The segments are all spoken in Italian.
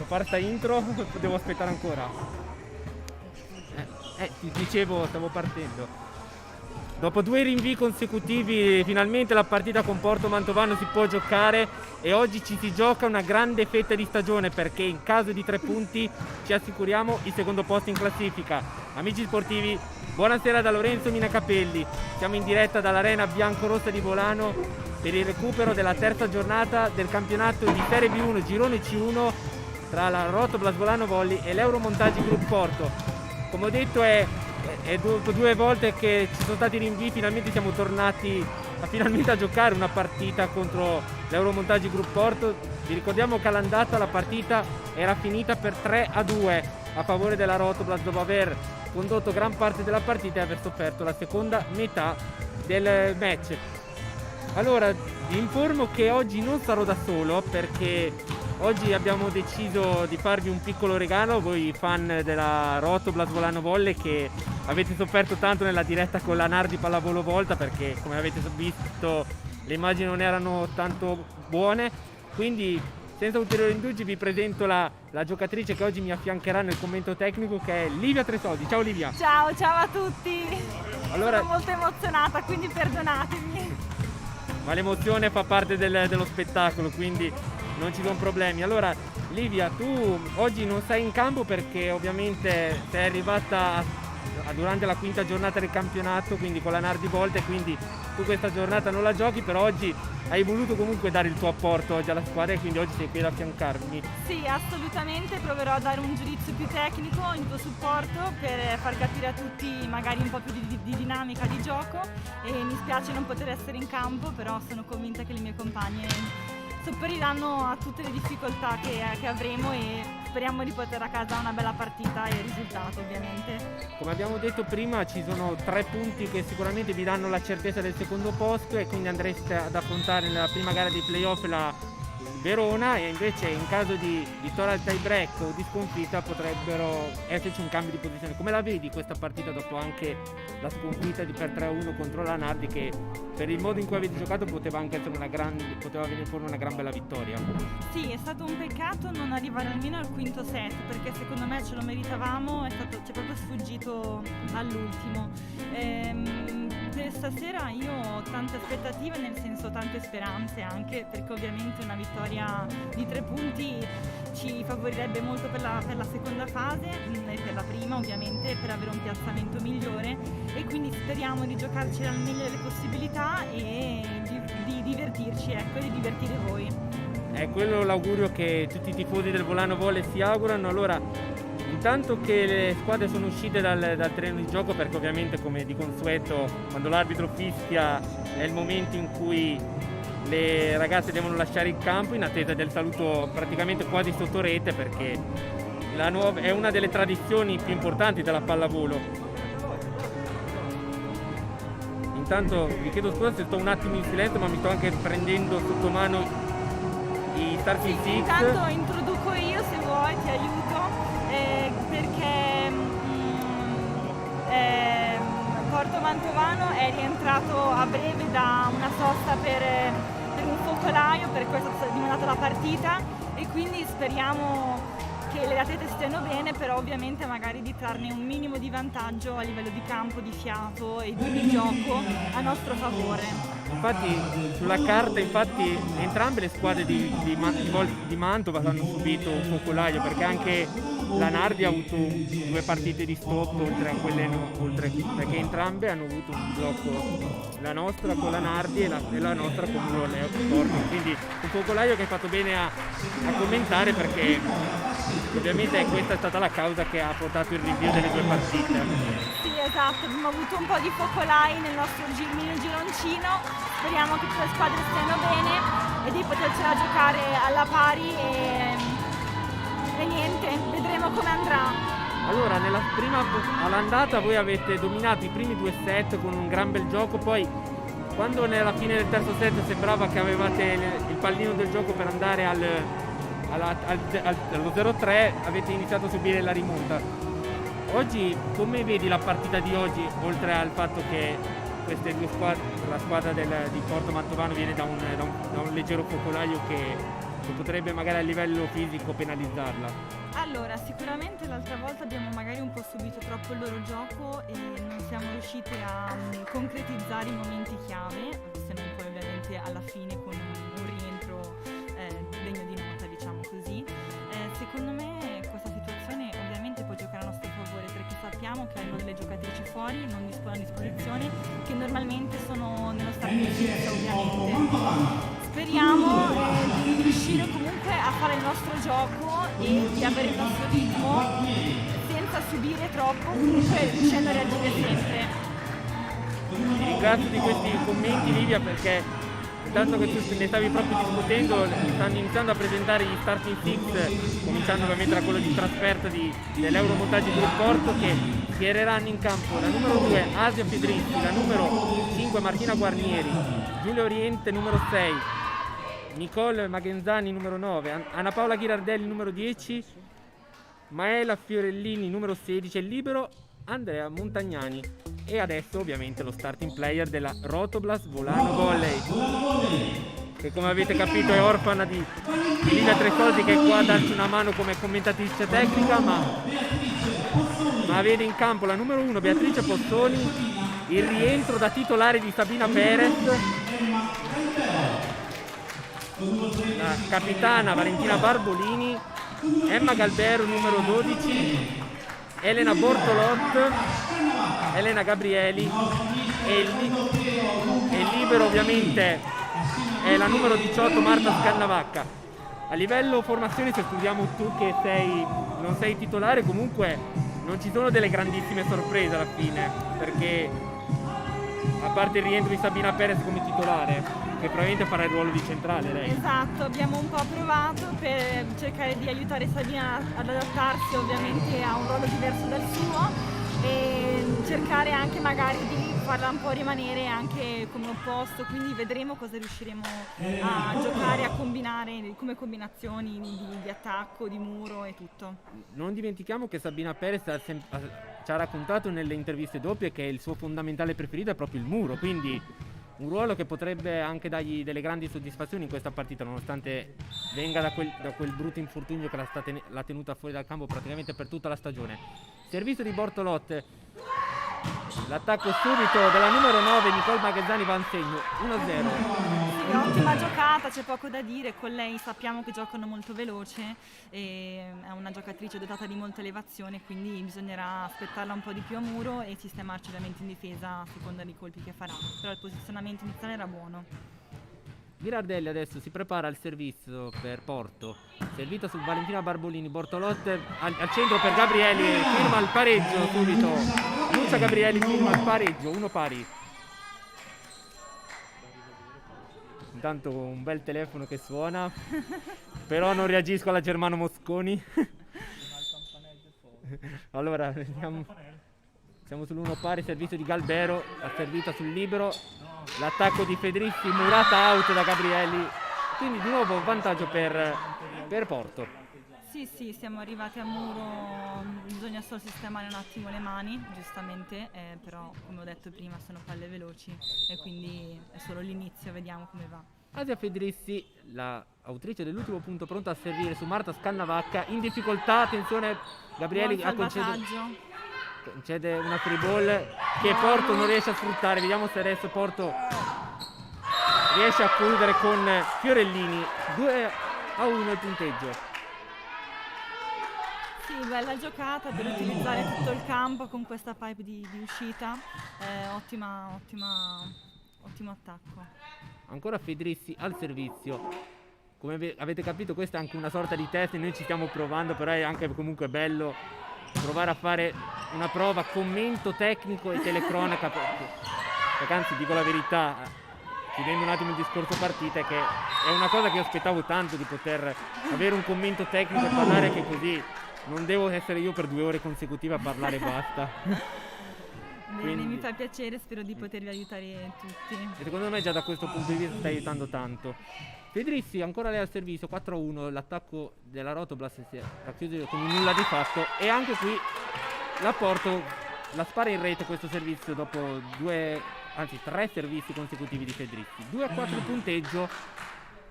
fare sta intro, devo aspettare ancora. Ti dicevo, stavo partendo. Dopo 2 rinvii consecutivi finalmente la partita con Porto Mantovano si può giocare e oggi ci si gioca una grande fetta di stagione, perché in caso di 3 punti ci assicuriamo il secondo posto in classifica. Amici sportivi, buonasera da Lorenzo Minacapelli. Siamo in diretta dall'Arena Biancorossa di Volano per il recupero della terza giornata del campionato di Serie B1 Girone C1 tra la Rotoblas Volano Volley e l'Euromontage Group Porto. Come ho detto è dopo 2 volte che ci sono stati rinvii, finalmente siamo tornati a giocare una partita contro l'Euromontage Group Porto. Vi ricordiamo che all'andata la partita era finita per 3-2 a favore della Rotoblas, dopo aver condotto gran parte della partita e aver sofferto la seconda metà del match. Allora, vi informo che oggi non sarò da solo, perché oggi abbiamo deciso di farvi un piccolo regalo, voi fan della Rotoblas Volano Volley che avete sofferto tanto nella diretta con la Nardi Pallavolo Volta, perché come avete visto le immagini non erano tanto buone. Quindi senza ulteriori indugi vi presento la giocatrice che oggi mi affiancherà nel commento tecnico, che è Livia Tresoldi. Ciao Livia! Ciao a tutti! Allora, sono molto emozionata, quindi perdonatemi. Ma l'emozione fa parte dello spettacolo, quindi non ci sono problemi. Allora Livia, tu oggi non sei in campo perché ovviamente sei arrivata durante la 5ª giornata del campionato, quindi con la Nardi Volta, e quindi tu questa giornata non la giochi, però oggi hai voluto comunque dare il tuo apporto oggi alla squadra e quindi oggi sei qui ad affiancarmi. Sì, assolutamente, proverò a dare un giudizio più tecnico in tuo supporto per far capire a tutti magari un po' più di dinamica di gioco, e mi spiace non poter essere in campo, però sono convinta che le mie compagne sopperiranno a tutte le difficoltà che avremo e speriamo di portare a casa una bella partita e il risultato, ovviamente. Come abbiamo detto prima, ci sono 3 punti che sicuramente vi danno la certezza del secondo posto, e quindi andreste ad affrontare nella prima gara dei playoff la Verona, e invece in caso di vittoria al tie break o di sconfitta potrebbero esserci un cambio di posizione. Come la vedi questa partita dopo anche la sconfitta per 3-1 contro la Nardi, che per il modo in cui avete giocato poteva anche essere poteva venire fuori una gran bella vittoria? Sì, è stato un peccato non arrivare almeno al quinto set, perché secondo me ce lo meritavamo, ci è proprio sfuggito all'ultimo. Per stasera io ho tante aspettative, nel senso tante speranze anche, perché ovviamente una vittoria di 3 punti ci favorirebbe molto per la seconda fase e per la prima ovviamente, per avere un piazzamento migliore, e quindi speriamo di giocarci al meglio delle possibilità e di divertirci, ecco, e di divertire voi. È quello l'augurio che tutti i tifosi del Volano Volley si augurano. Allora, intanto che le squadre sono uscite dal terreno di gioco, perché ovviamente come di consueto quando l'arbitro fischia è il momento in cui le ragazze devono lasciare il campo in attesa del saluto praticamente quasi sotto rete, perché è una delle tradizioni più importanti della pallavolo. Intanto vi chiedo scusa se sto un attimo in silenzio, ma mi sto anche prendendo sotto mano i Starting Six. Intanto introduco io, se vuoi ti aiuto, perché Porto Mantovano è rientrato a breve da una sosta per un focolaio, per questo è stata rimandata la partita, e quindi speriamo che le atlete stiano bene, però ovviamente magari di trarne un minimo di vantaggio a livello di campo, di fiato e di gioco a nostro favore. Infatti sulla carta entrambe le squadre di Mantova hanno subito un focolaio, perché anche la Nardi ha avuto 2 partite di stop perché entrambe hanno avuto un blocco, la nostra con la Nardi e la nostra con l'Oleo Porto, quindi un focolaio che hai fatto bene a commentare, perché ovviamente questa è stata la causa che ha portato il rinvio delle 2 partite. Sì, esatto, abbiamo avuto un po' di focolai nel nostro mini gironcino, speriamo che tutte le squadre stiano bene e di potercela giocare alla pari e niente, vedremo come andrà. Allora, all'andata voi avete dominato i primi 2 set con un gran bel gioco, poi quando nella fine del terzo set sembrava che avevate il pallino del gioco per andare allo 0-3, avete iniziato a subire la rimonta. Oggi come vedi la partita di oggi, oltre al fatto che queste 2 squadre, la squadra di Porto Mantovano viene da un leggero focolaio che che potrebbe magari a livello fisico penalizzarla? Allora, sicuramente l'altra volta abbiamo magari un po' subito troppo il loro gioco e non siamo riusciti a concretizzare i momenti chiave, se non poi ovviamente alla fine con un rientro degno di nota, diciamo così. Secondo me questa situazione ovviamente può giocare a nostro favore, perché sappiamo che hanno delle giocatrici fuori, non dispongono a disposizione, che normalmente sono nello starting six ovviamente. Speriamo di riuscire comunque a fare il nostro gioco e di avere il nostro ritmo senza subire troppo, comunque riuscendo a reagire sempre. Ti ringrazio di questi commenti, Livia, perché intanto che tu ne stavi proprio discutendo, stanno iniziando a presentare gli starting six, cominciando ovviamente da quello di trasferta dell'Euromontaggio del Porto, che schiereranno in campo la numero 2 Asia Fedrizzi, la numero 5 Martina Guarnieri, Giulia Oriente numero 6, Nicole Magenzani numero 9, Anna Paola Ghirardelli numero 10, Maela Fiorellini numero 16 e libero Andrea Montagnani. E adesso ovviamente lo starting player della Rotoblast Volano Volley, che come avete capito è orfana di Livia Tresoldi, che è qua a darci una mano come commentatrice tecnica, ma vede in campo la numero 1 Beatrice Pozzoni, il rientro da titolare di Sabina Perez, la capitana Valentina Barbolini, Emma Galbero numero 12, Elena Bortolot, Elena Gabrieli e il libero ovviamente è la numero 18 Marta Scannavacca. A livello formazione, se studiamo tu che non sei titolare, comunque non ci sono delle grandissime sorprese alla fine, perché a parte il rientro di Sabina Perez come titolare, che probabilmente farà il ruolo di centrale lei. Esatto, abbiamo un po' provato per cercare di aiutare Sabina ad adattarsi ovviamente a un ruolo diverso dal suo e cercare anche magari di farla un po' rimanere anche come opposto, quindi vedremo cosa riusciremo a giocare, a combinare come combinazioni di attacco, di muro e tutto. Non dimentichiamo che Sabina Perez ci ha raccontato nelle interviste doppie che il suo fondamentale preferito è proprio il muro, quindi un ruolo che potrebbe anche dargli delle grandi soddisfazioni in questa partita, nonostante venga da quel brutto infortunio che l'ha tenuta fuori dal campo praticamente per tutta la stagione. Servizio di Bortolotte, l'attacco subito della numero 9 Nicole Magazzani va in segno 1-0. Sì, ottima giocata, c'è poco da dire, con lei sappiamo che giocano molto veloce e è una giocatrice dotata di molta elevazione, quindi bisognerà aspettarla un po' di più a muro e sistemarci ovviamente in difesa a seconda dei colpi che farà, però il posizionamento iniziale era buono. Ghirardelli adesso si prepara al servizio per Porto, servita su Valentina Barbolini, Bortolotte al centro per Gabrieli, firma il pareggio subito, Lucia Gabrieli firma il pareggio, 1 pari. Intanto un bel telefono che suona, però non reagisco alla Germano Mosconi. Allora, vediamo. Siamo sull'1 pari, servizio di Galbero, la servita sul libero, l'attacco di Fedrizzi, murata out da Gabrieli, quindi di nuovo vantaggio per Porto. Sì, siamo arrivati a muro, bisogna solo sistemare un attimo le mani, giustamente, però come ho detto prima sono palle veloci e quindi è solo l'inizio, vediamo come va. Asia Fedrizzi, la autrice dell'ultimo punto, pronta a servire su Marta Scannavacca, in difficoltà, attenzione, Gabrieli ha concede una free ball che Porto non riesce a sfruttare. Vediamo se adesso Porto riesce a chiudere con Fiorellini. 2-1 il punteggio. Sì, bella giocata per utilizzare tutto il campo con questa pipe di uscita. Ottimo attacco. Ancora Fedrizzi al servizio. Come avete capito, questa è anche una sorta di test, noi ci stiamo provando, però è anche comunque bello provare a fare una prova, commento tecnico e telecronaca, perché anzi dico la verità, chiudendo un attimo il discorso partita, che è una cosa che io aspettavo tanto, di poter avere un commento tecnico e parlare, che così non devo essere io per 2 ore consecutive a parlare e basta. Bene, quindi mi fa piacere, spero di potervi aiutare tutti. E secondo me già da questo punto di vista sta aiutando tanto. Fedrizzi ancora lei al servizio, 4-1, l'attacco della Rotoblast si è racchiuso con un nulla di fatto, e anche qui la Porto la spara in rete questo servizio dopo 3 servizi consecutivi di Fedrizzi. 2-4 punteggio,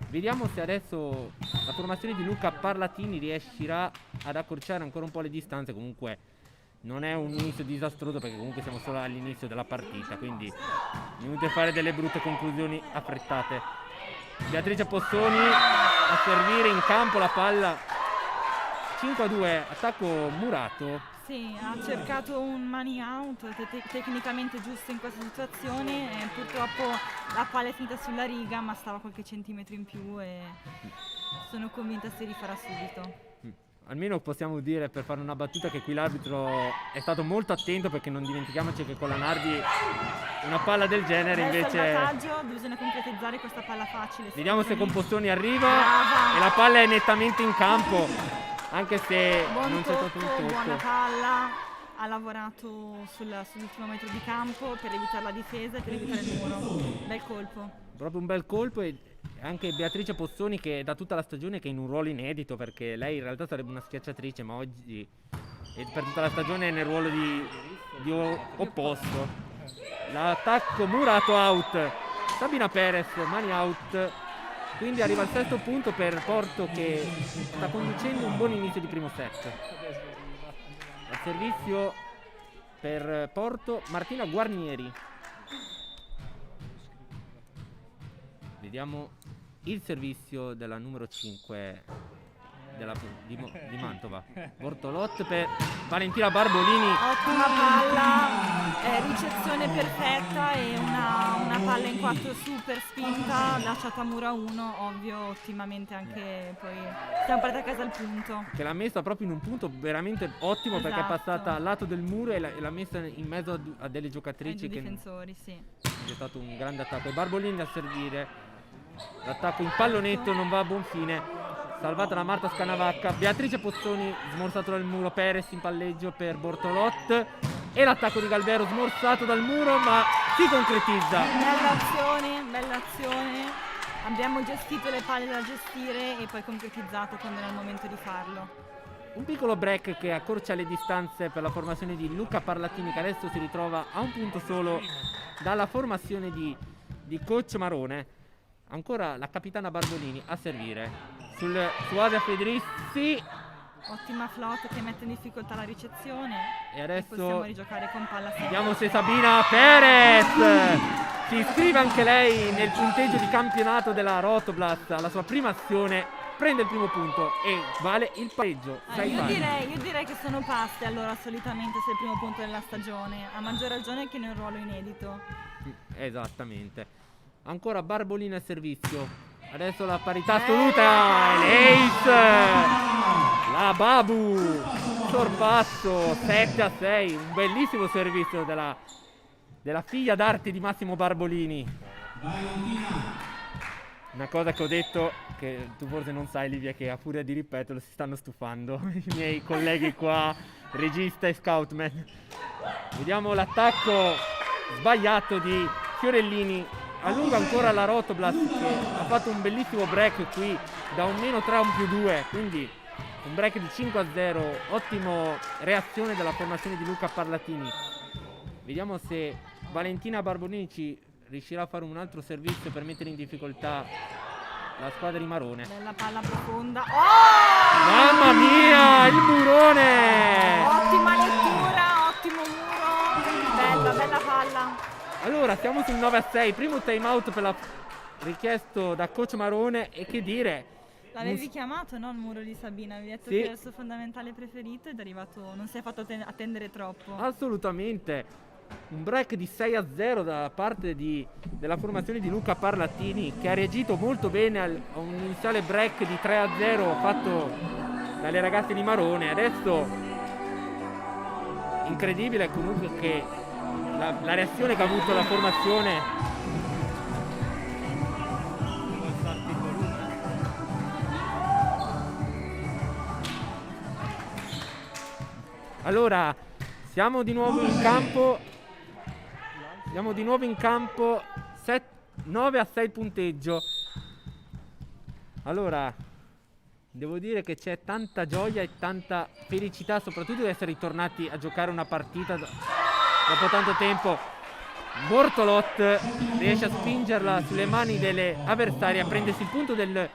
Vediamo se adesso la formazione di Luca Parlatini riuscirà ad accorciare ancora un po' le distanze. Comunque non è un inizio disastroso, perché comunque siamo solo all'inizio della partita, quindi inutile fare delle brutte conclusioni affrettate. Beatrice Possoni a servire in campo la palla. 5-2, attacco Murato. Sì, ha cercato un money out tecnicamente giusto in questa situazione e purtroppo la palla è finita sulla riga, ma stava qualche centimetro in più e sono convinta si rifarà subito. Almeno possiamo dire, per fare una battuta, che qui l'arbitro è stato molto attento, perché non dimentichiamoci che con la Nardi una palla del genere invece... salvataggio, bisogna concretizzare questa palla facile. Vediamo se con Possoni arriva. Brava. E la palla è nettamente in campo, anche se Buon non c'è stato un tocco. buona palla, ha lavorato sull'ultimo metro di campo per evitare la difesa e per evitare il muro. Bel colpo. Proprio un bel colpo. E anche Beatrice Pozzoni, che da tutta la stagione che è in un ruolo inedito, perché lei in realtà sarebbe una schiacciatrice, ma oggi e per tutta la stagione è nel ruolo di opposto. L'attacco Murato out, Sabina Perez mani out, quindi arriva al sesto punto per Porto, che sta conducendo un buon inizio di primo set. Al servizio per Porto Martina Guarnieri. Vediamo il servizio della numero 5 di Mantova. Bortolot per Valentina Barbolini. Ottima palla, ricezione perfetta e una palla in 4 super spinta, lasciata a muro a 1, ovvio, ottimamente anche poi siamo partiti a casa al punto. Che l'ha messa proprio in un punto veramente ottimo, Esatto. Perché è passata al lato del muro e l'ha messa in mezzo a delle giocatrici. Ai difensori, sì. È stato un grande attacco. E Barbolini a servire. L'attacco in pallonetto non va a buon fine, salvata da Marta Scanavacca. Beatrice Pozzoni smorzato dal muro, Perez in palleggio per Bortolot e l'attacco di Galvero smorzato dal muro, ma si concretizza. Bella azione, abbiamo gestito le palle da gestire e poi concretizzato quando era il momento di farlo. Un piccolo break che accorcia le distanze per la formazione di Luca Parlatini, che adesso si ritrova a un punto solo dalla formazione di coach Marone. Ancora la capitana Barbolini a servire su Asia Fedrizzi. Ottima flotta che mette in difficoltà la ricezione. E adesso possiamo rigiocare con palla secca. vediamo se Sabina Perez si iscrive anche lei nel punteggio di campionato della Rotoblast. Alla sua prima azione prende il primo punto e vale il pareggio. Io direi che sono paste allora solitamente se è il primo punto della stagione, a maggior ragione che in un ruolo inedito. Esattamente. Ancora Barbolini al servizio. Adesso la parità assoluta. L'ace. La Babu. Sorpasso 7-6. Un bellissimo servizio della figlia d'arte di Massimo Barbolini. Una cosa che ho detto, che tu forse non sai, Livia, che a furia di ripeterlo si stanno stufando i miei colleghi qua, regista e scoutman. Vediamo l'attacco sbagliato di Fiorellini. Allunga ancora la Rotoblast, che ha fatto un bellissimo break qui da un -3 a un +2, quindi un break di 5-0. Ottimo reazione della formazione di Luca Parlatini. Vediamo se Valentina Barbolini ci riuscirà a fare un altro servizio per mettere in difficoltà la squadra di Marone. Bella palla profonda. Oh! Mamma mia, il murone! Ottima lettura, ottimo muro. Bella palla. Allora, siamo sul 9-6, primo time out richiesto da coach Marone. E che dire, l'avevi chiamato, no? Il muro di Sabina, avevi detto sì, che era il suo fondamentale preferito ed è arrivato, non si è fatto attendere troppo. Assolutamente, un break di 6-0 da parte della formazione di Luca Parlatini, che ha reagito molto bene a un iniziale break di 3-0 fatto dalle ragazze di Marone. Adesso incredibile comunque che la reazione che ha avuto la formazione. Allora, siamo di nuovo in campo. 9-6 punteggio. Allora, devo dire che c'è tanta gioia e tanta felicità, soprattutto di essere ritornati a giocare una partita dopo tanto tempo. Bortolot riesce a spingerla sulle mani delle avversarie, a prendersi il punto del...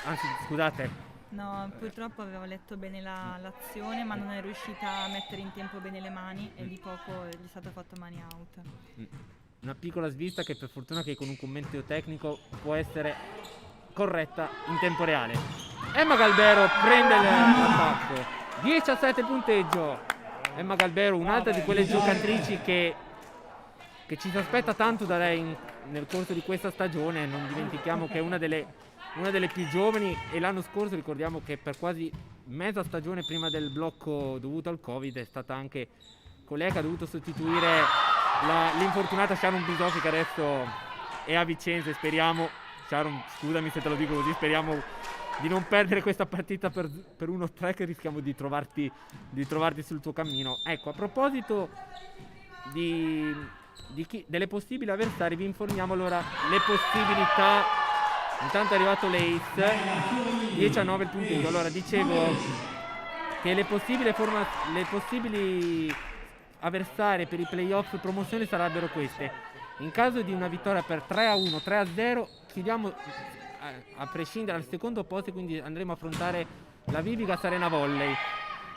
Anzi, scusate. No, purtroppo avevo letto bene l'azione, ma non è riuscita a mettere in tempo bene le mani e di poco gli è stato fatto mani out. Una piccola svista che per fortuna che con un commento tecnico può essere corretta in tempo reale. Emma Galbero prende l'attacco. 17 il punteggio. Emma Galbero, un'altra di quelle giocatrici che ci si aspetta tanto da lei nel corso di questa stagione. Non dimentichiamo che è una delle più giovani, e l'anno scorso ricordiamo che per quasi mezza stagione prima del blocco dovuto al Covid è stata anche colei che ha dovuto sostituire l'infortunata Sharon Bisofi, che adesso è a Vicenza, e speriamo, Sharon, scusami se te lo dico così, speriamo di non perdere questa partita per 1-3, che rischiamo di trovarti sul tuo cammino. Ecco, a proposito delle possibili avversarie, vi informiamo allora le possibilità. Intanto è arrivato l'Ace, 10-9 il punteggio. Allora, dicevo che le possibili avversarie per i playoff promozione sarebbero queste. In caso di una vittoria per 3-1, 3-0, chiudiamo a prescindere al secondo posto, quindi andremo a affrontare la Vivigas Arena Volley.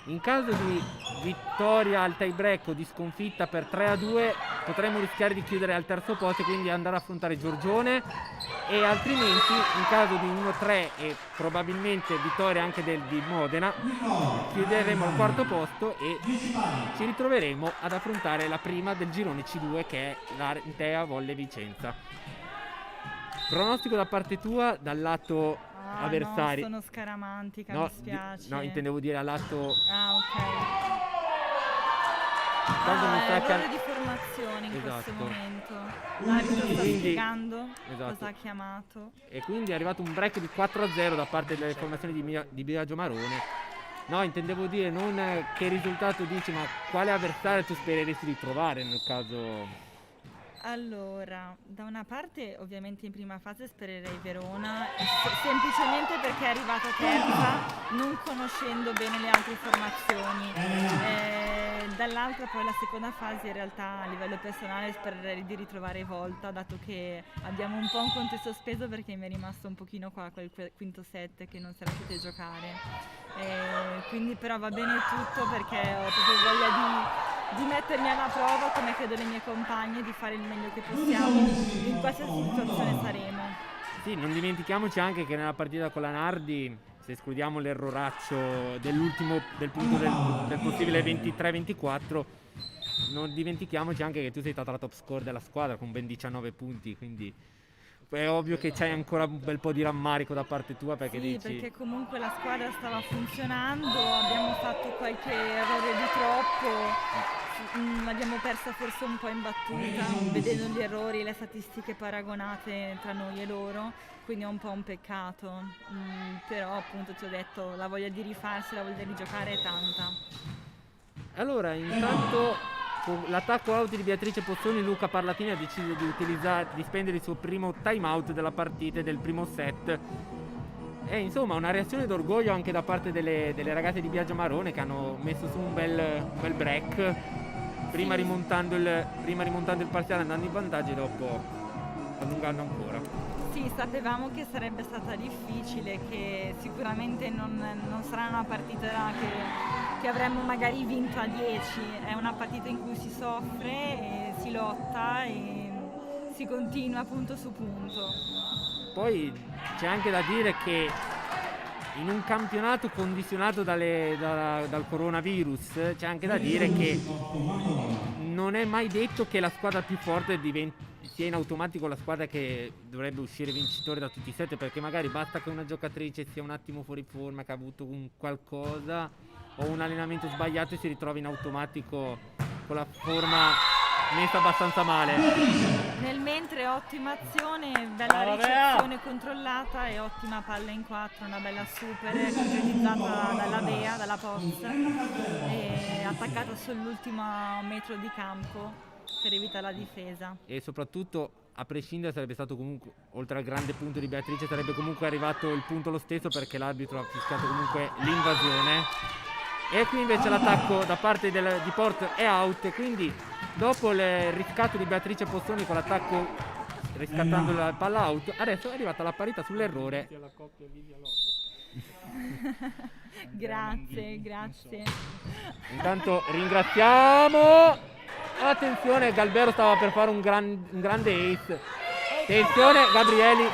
In caso di vittoria al tie break o di sconfitta per 3-2, potremmo rischiare di chiudere al terzo posto e quindi andare a affrontare Giorgione, e altrimenti in caso di 1-3 e probabilmente vittoria anche di Modena, chiuderemo al quarto posto e ci ritroveremo ad affrontare la prima del girone C2, che è l'Artea Volley Vicenza. Pronostico da parte tua dal lato avversari. No, sono scaramantica, mi spiace. No, intendevo dire al lato... ok. Errore di formazione in questo momento. L'arbitro sta spiegando cosa ha chiamato. E quindi è arrivato un break di 4-0 da parte delle formazioni di Biagio Marone. No, intendevo dire non che risultato dici, ma quale avversario tu spereresti di trovare nel caso... Allora, da una parte ovviamente in prima fase spererei Verona, semplicemente perché è arrivata terza, non conoscendo bene le altre formazioni. Dall'altra poi la seconda fase in realtà a livello personale spererei di ritrovare Volta, dato che abbiamo un po' un conto sospeso perché mi è rimasto un pochino qua quel quinto set che non si era potuto giocare. Quindi però va bene tutto, perché ho proprio voglia di mettermi alla prova, come credo le mie compagne, di fare il meglio che possiamo in qualsiasi situazione saremo. Sì, non dimentichiamoci anche che nella partita con la Nardi, se escludiamo l'erroraccio del punto del possibile 23-24, non dimentichiamoci anche che tu sei stata la top score della squadra con ben 19 punti, quindi è ovvio che c'hai ancora un bel po' di rammarico da parte tua, perché sì, dici... perché comunque la squadra stava funzionando, abbiamo fatto qualche errore di troppo, l'abbiamo persa forse un po' in battuta, vedendo gli errori e le statistiche paragonate tra noi e loro, quindi è un po' un peccato, però appunto ti ho detto, la voglia di rifarsi, la voglia di giocare è tanta. Allora, intanto... con l'attacco out di Beatrice Pozzoni, Luca Parlatini ha deciso di spendere il suo primo time out della partita e del primo set. E insomma una reazione d'orgoglio anche da parte delle ragazze di Biagio Marone, che hanno messo su un bel break, prima rimontando il parziale, andando in vantaggio, e dopo allungando ancora. Sì, sapevamo che sarebbe stata difficile, che sicuramente non sarà una partita che avremmo magari vinto a 10, è una partita in cui si soffre e si lotta e si continua punto su punto. Poi c'è anche da dire che in un campionato condizionato dal coronavirus, c'è anche da dire che non è mai detto che la squadra più forte sia in automatico la squadra che dovrebbe uscire vincitore da tutti i set, perché magari basta che una giocatrice sia un attimo fuori forma, che ha avuto un qualcosa o un allenamento sbagliato, e si ritrova in automatico con la forma messa abbastanza male. Nel mentre ottima azione, bella ricezione controllata e ottima palla in 4, una bella super concretizzata dalla Bea, dalla Poz, e attaccata sull'ultimo metro di campo per evitare la difesa. E soprattutto, a prescindere, sarebbe stato comunque, oltre al grande punto di Beatrice, sarebbe comunque arrivato il punto lo stesso, perché l'arbitro ha fischiato comunque l'invasione. E qui invece l'attacco da parte di Port è out, quindi dopo il riscatto di Beatrice Postoni con l'attacco riscattando la palla out, adesso è arrivata la parità sull'errore. Grazie. Intanto ringraziamo. Attenzione, Galbero stava per fare un grande ace. Attenzione, Gabrieli,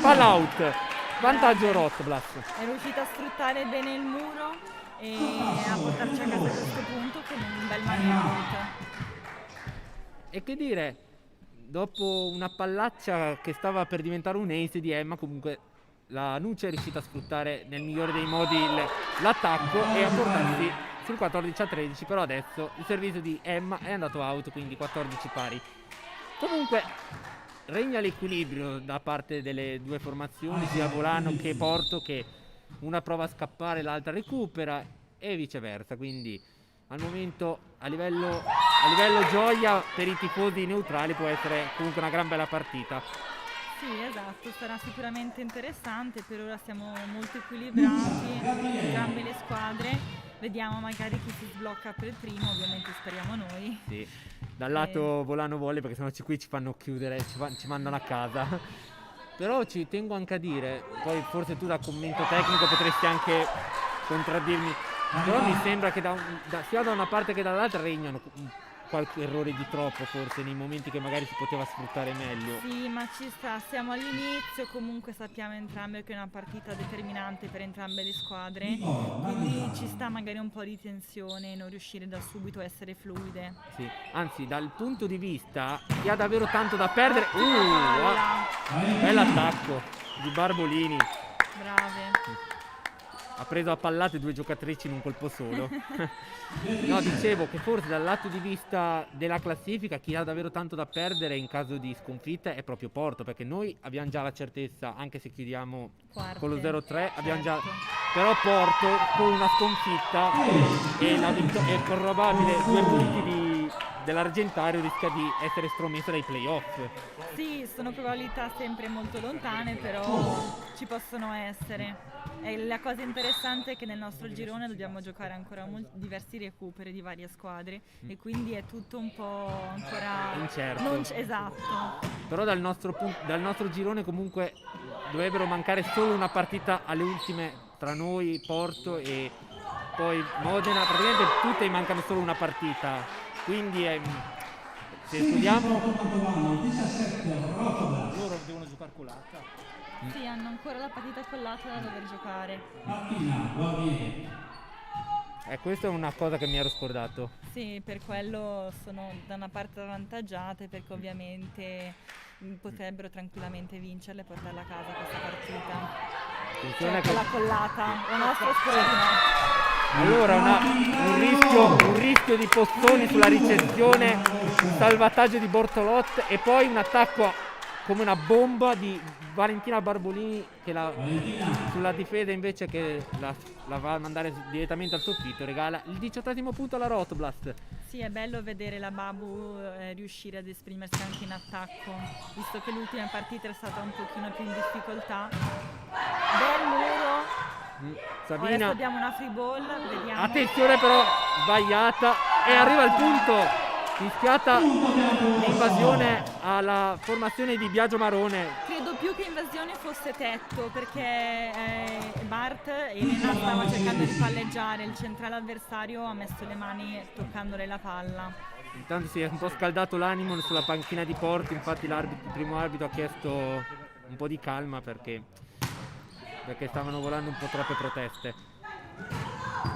palla out. Vantaggio Rotblas. È riuscita a sfruttare bene il muro e a portarci a casa a questo punto con un bel money out. E che dire, dopo una pallaccia che stava per diventare un ace di Emma, comunque la Nuce è riuscita a sfruttare nel migliore dei modi l'attacco e a portarsi sul 14-13, però adesso il servizio di Emma è andato out, quindi 14 pari. Comunque regna l'equilibrio da parte delle due formazioni, sia Volano che Porto, che una prova a scappare, l'altra recupera e viceversa, quindi al momento a livello gioia per i tifosi neutrali può essere comunque una gran bella partita. Sì, esatto, sarà sicuramente interessante, per ora siamo molto equilibrati, entrambe le squadre, vediamo magari chi si sblocca per primo, ovviamente speriamo noi. Sì, dal lato Volano volle, perché sennò qui ci fanno chiudere, ci mandano a casa. Però ci tengo anche a dire, poi forse tu da commento tecnico potresti anche contraddirmi, però mi sembra che sia da una parte che dall'altra regnano qualche errore di troppo forse nei momenti che magari si poteva sfruttare meglio. Sì, ma ci sta, siamo all'inizio, comunque sappiamo entrambe che è una partita determinante per entrambe le squadre, quindi ci sta magari un po' di tensione, non riuscire da subito a essere fluide. Sì, anzi dal punto di vista chi ha davvero tanto da perdere, bell'attacco di Barbolini. Brave. Ha preso a pallate due giocatrici in un colpo solo. No, dicevo che forse dal lato di vista della classifica chi ha davvero tanto da perdere in caso di sconfitta è proprio Porto, perché noi abbiamo già la certezza, anche se chiudiamo con lo 0-3, abbiamo già, però Porto con una sconfitta e con probabile 2 punti dell'Argentario rischia di essere stromessa dai playoff. Sì, sono probabilità sempre molto lontane, però ci possono essere. E la cosa interessante è che nel nostro girone dobbiamo giocare ancora diversi recuperi di varie squadre e quindi è tutto un po' ancora incerto. Esatto. Però dal nostro girone comunque dovrebbero mancare solo una partita alle ultime tra noi, Porto e poi Modena, praticamente tutte mancano solo una partita, quindi se studiamo loro devono giocare con l'altra. Sì, hanno ancora la partita con l'altra da dover giocare. Questa è una cosa che mi ero scordato. Sì, per quello sono da una parte avvantaggiate, perché ovviamente potrebbero tranquillamente vincerla e portarla a casa questa partita. Cioè, con la collata, la nostra squadra. Allora un rischio di Postoni sulla ricezione, un salvataggio di Bortolot e poi un attacco come una bomba di Valentina Barbolini che sulla difesa invece che la va a mandare direttamente al soffitto, regala il 18° punto alla Rotblast. Sì, è bello vedere la Babu riuscire ad esprimersi anche in attacco, visto che l'ultima partita è stata un pochino più in difficoltà. Bel muro. Sabina. Adesso abbiamo una free ball, vediamo. Attenzione però, sbagliata e arriva il punto. Fischiata l'invasione alla formazione di Biagio Marone. Credo più che invasione fosse tetto, perché Bart e Elena stava cercando di palleggiare, il centrale avversario ha messo le mani toccandole la palla. Intanto si è un po' scaldato l'animo sulla panchina di Porto, infatti il primo arbitro ha chiesto un po' di calma perché stavano volando un po' troppe proteste.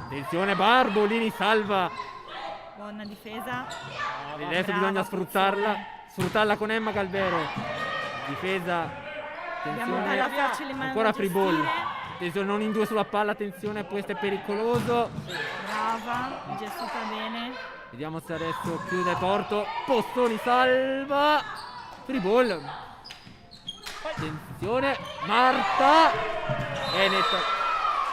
Attenzione, Barbolini salva. Buona difesa. Adesso bisogna sfruttarla con Emma Galvero. Difesa. Attenzione. Ancora free ball. Attenzione, non in due sulla palla, attenzione, questo è pericoloso. Brava, gestita bene. Vediamo se adesso chiude Porto. Postoni salva. Free ball. Attenzione, Marta.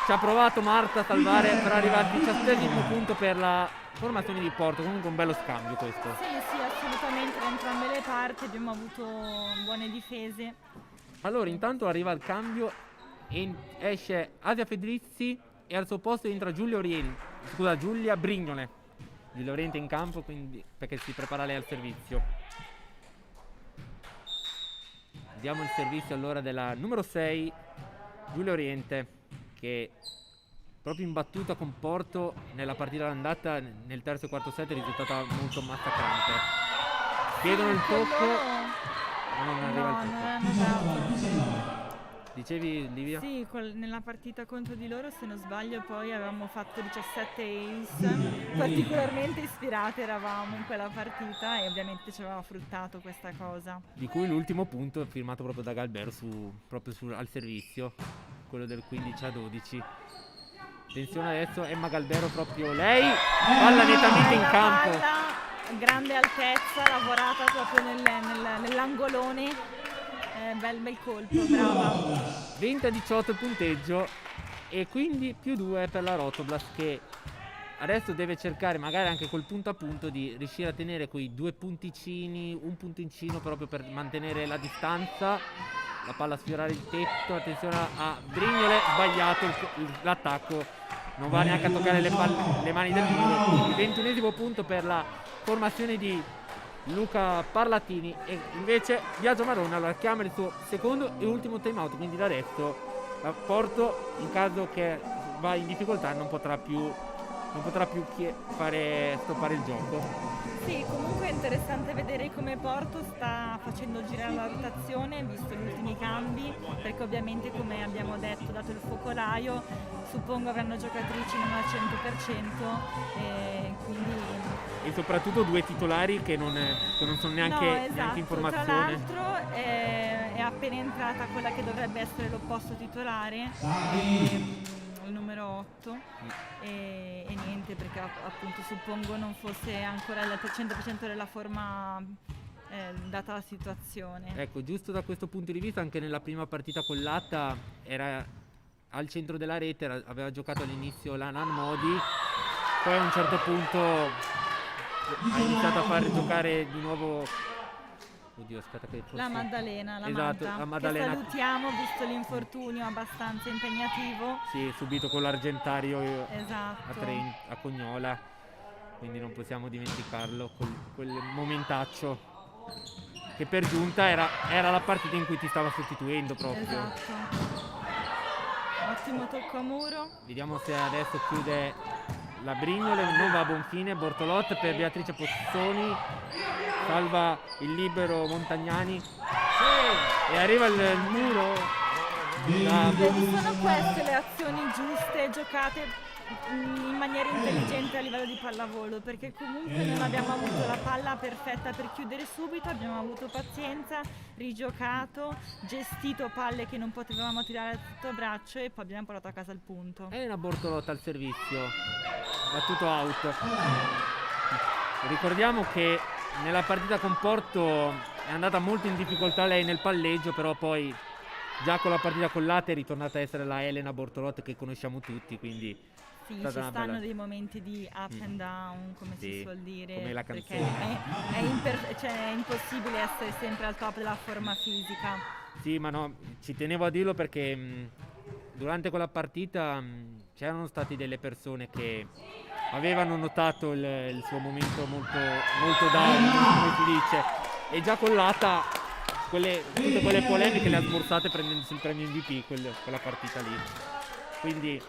Ci ha provato Marta a salvare per arrivare al 17° punto per la formazione di Porto. Comunque un bello scambio questo. Sì, assolutamente, da entrambe le parti abbiamo avuto buone difese. Allora intanto arriva il cambio e esce Asia Fedrizzi e al suo posto entra Giulia Brignole. Giulio Oriente in campo, quindi, perché si prepara lei al servizio. Diamo il servizio allora della numero 6, Giulio Oriente, che proprio in battuta con Porto nella partita d'andata nel terzo e quarto set è risultata molto massacrante. Chiedono il tocco, ma non arriva il tocco. Non hanno dato. Dicevi, Livia? Sì, nella partita contro di loro, se non sbaglio, poi avevamo fatto 17 ace, particolarmente ispirate eravamo in quella partita e ovviamente ci aveva fruttato questa cosa. Di cui l'ultimo punto è firmato proprio da Galbero al servizio, quello del 15-12. Attenzione adesso, Emma Galbero, proprio lei, palla nettamente in campo. Palla, grande altezza, lavorata proprio nell'angolone. Bel colpo, brava. 20-18 il punteggio e quindi +2 per la Rotoblast, che adesso deve cercare magari anche col punto a punto di riuscire a tenere quei 2 punticini, un punticino proprio per mantenere la distanza. La palla a sfiorare il tetto, attenzione a Brignole, sbagliato l'attacco, non va neanche a toccare le mani del muro. Il 21esimo punto per la formazione di Luca Parlatini e invece Biagio Marrone allora chiama il suo secondo e ultimo time out, quindi da adesso Porto, in caso che va in difficoltà, non potrà più fare stoppare il gioco. Sì, comunque è interessante vedere come Porto sta facendo girare la rotazione, visto gli ultimi cambi, perché ovviamente, come abbiamo detto, dato il focolaio, suppongo avranno giocatrici non al 100% e quindi... E soprattutto 2 titolari che non sono neanche in formazione. Tra l'altro è appena entrata quella che dovrebbe essere l'opposto titolare, il numero 8, e niente, perché appunto suppongo non fosse ancora al 100% della forma data la situazione. Ecco, giusto da questo punto di vista, anche nella prima partita con l'Atta era al centro della rete, aveva giocato all'inizio la Nan Modi, poi a un certo punto ha iniziato a far giocare di nuovo la Maddalena, esatto, la Maddalena, che salutiamo visto l'infortunio abbastanza impegnativo. Sì, subito con l'Argentario, esatto, a Cognola, quindi non possiamo dimenticarlo, quel momentaccio che per giunta era la partita in cui ti stava sostituendo proprio. Esatto. Ottimo tocco a muro. Vediamo se adesso chiude la Brignole, non va a buon fine. Bortolot per Beatrice Pozzoni, salva il libero Montagnani, sì, e arriva il muro. Sono queste le azioni giuste, giocate in maniera intelligente a livello di pallavolo, perché comunque non abbiamo avuto la palla perfetta per chiudere subito, abbiamo avuto pazienza, rigiocato, gestito palle che non potevamo tirare a braccio e poi abbiamo portato a casa il punto. Elena Bortolotta al servizio, battuto out. Ricordiamo che nella partita con Porto è andata molto in difficoltà lei nel palleggio, però poi già con la partita con l'Ate è ritornata a essere la Elena Bortolotta che conosciamo tutti, quindi sì, ci stanno dei momenti di up and down, come sì, si suol dire, come la perché canzone. è impossibile essere sempre al top della forma fisica. Sì, ma no, ci tenevo a dirlo perché durante quella partita c'erano state delle persone che avevano notato il suo momento molto, molto down, come si dice, e già con l'Ata tutte quelle polemiche le ha smorzate prendendosi il premio MVP quella partita lì. Quindi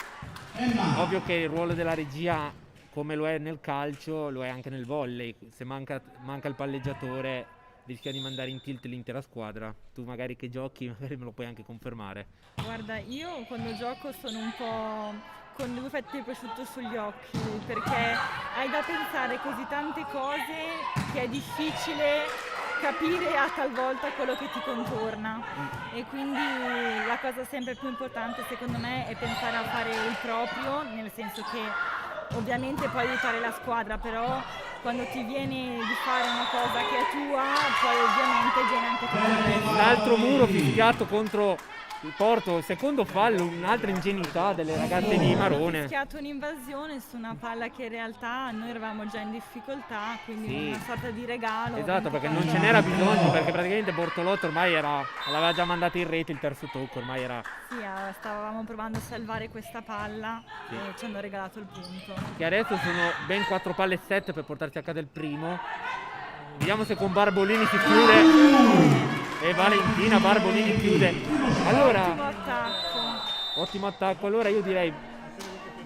ovvio che il ruolo della regia, come lo è nel calcio, lo è anche nel volley. Se manca il palleggiatore rischia di mandare in tilt l'intera squadra. Tu magari che giochi magari me lo puoi anche confermare. Guarda, io quando gioco sono un po' con 2 fette di prosciutto sugli occhi, perché hai da pensare così tante cose che è difficile capire a talvolta quello che ti contorna, e quindi la cosa sempre più importante secondo me è pensare a fare il proprio, nel senso che ovviamente puoi aiutare la squadra, però quando ti viene di fare una cosa che è tua, poi ovviamente viene anche tutto il resto. L'altro muro fischiato contro il Porto, il secondo fallo, un'altra ingenuità delle ragazze di Hanno Marone. fischiato un'invasione su una palla che in realtà noi eravamo già in difficoltà, quindi Sì. una sorta di regalo. Esatto, perché non 20 ce n'era bisogno, perché praticamente Bortolotto ormai l'aveva già mandata in rete il terzo tocco, ormai era... Sì, stavamo provando a salvare questa palla Sì. e ci hanno regalato il punto. Che adesso sono ben 4 palle e 7 per portarci a casa il primo. Vediamo se con Barbolini si chiude. E Valentina Barbolini chiude. Allora, Ottimo attacco. ottimo attacco. Allora io direi,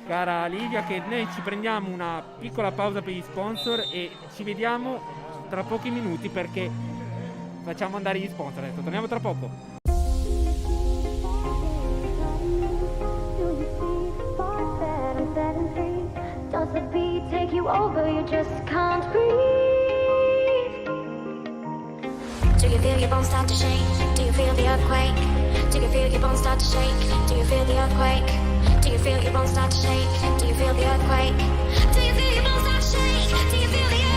cara Livia, che noi ci prendiamo una piccola pausa per gli sponsor e ci vediamo tra pochi minuti perché facciamo andare gli sponsor. Adesso torniamo tra poco. Does the beat take you over? You just can't breathe. Do you feel your bones start to shake? Do you feel the earthquake? Do you feel your bones start to shake? Do you feel the earthquake? Do you feel your bones start to shake? Do you feel the earthquake? Do you feel your bones start to shake? Do you feel the earthquake? Do you feel your bones start to shake?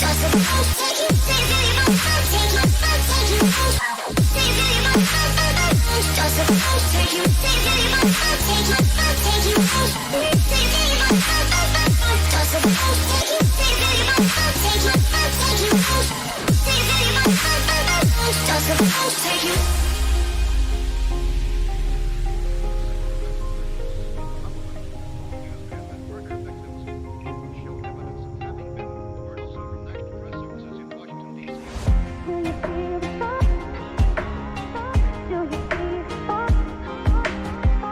Does the bones take you? Do you feel your bones start to shake? Do you feel your bones start to shake? Do you feel the earthquake? Do you feel your bones start to shake? Do you feel your bones start to shake? Does the bones take you? Do you feel your bones start to shake? Do you feel your bones start to shake? Does the bones take you? Do you feel your bones start to shake?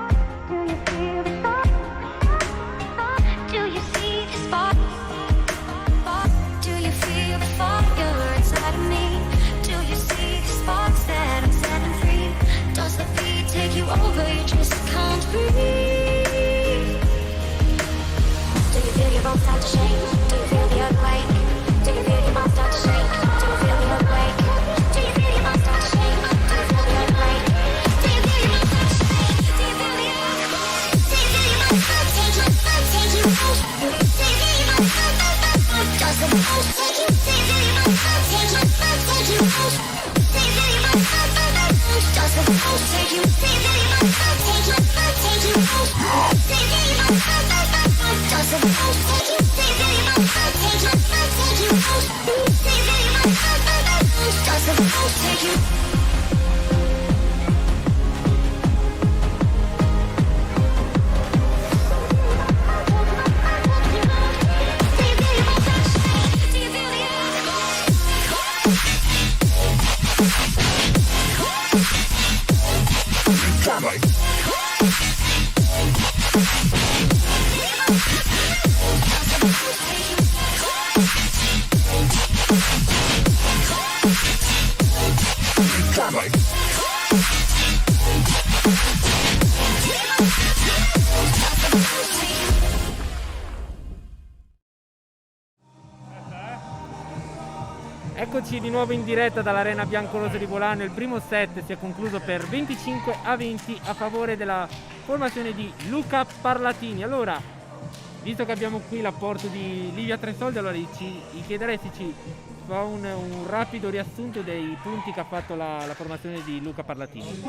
Do you feel your bones start to shake? Does the bones take you? Do you feel your bones start to shake? Do you feel your bones Does the bones take you? Over, you just can't breathe. Do you feel your bones start to shake? Do you feel the earthquake? Do you feel your bones start to shake? Do you feel the earthquake? Do you feel your bones start to shake? Do you feel the earthquake? Do you feel your bones start to shake? Do you feel the earthquake? Do you feel your bones start to shake? Do you feel your bones Does the bones take you? Do you feel your bones start to shake? Do you feel your bones Does the bones take you? Do you feel your bones start to shake? Does the bones take you? Does the bones take you? Do you feel your bones start to shake? Does the bones take you? Eccoci di nuovo in diretta dall'Arena Biancorosa di Volano. Il primo set si è concluso per 25-20 a favore della formazione di Luca Parlatini. Allora, visto che abbiamo qui l'apporto di Livia Tresoldi, allora gli chiederei se ci fa un rapido riassunto dei punti che ha fatto la formazione di Luca Parlatini.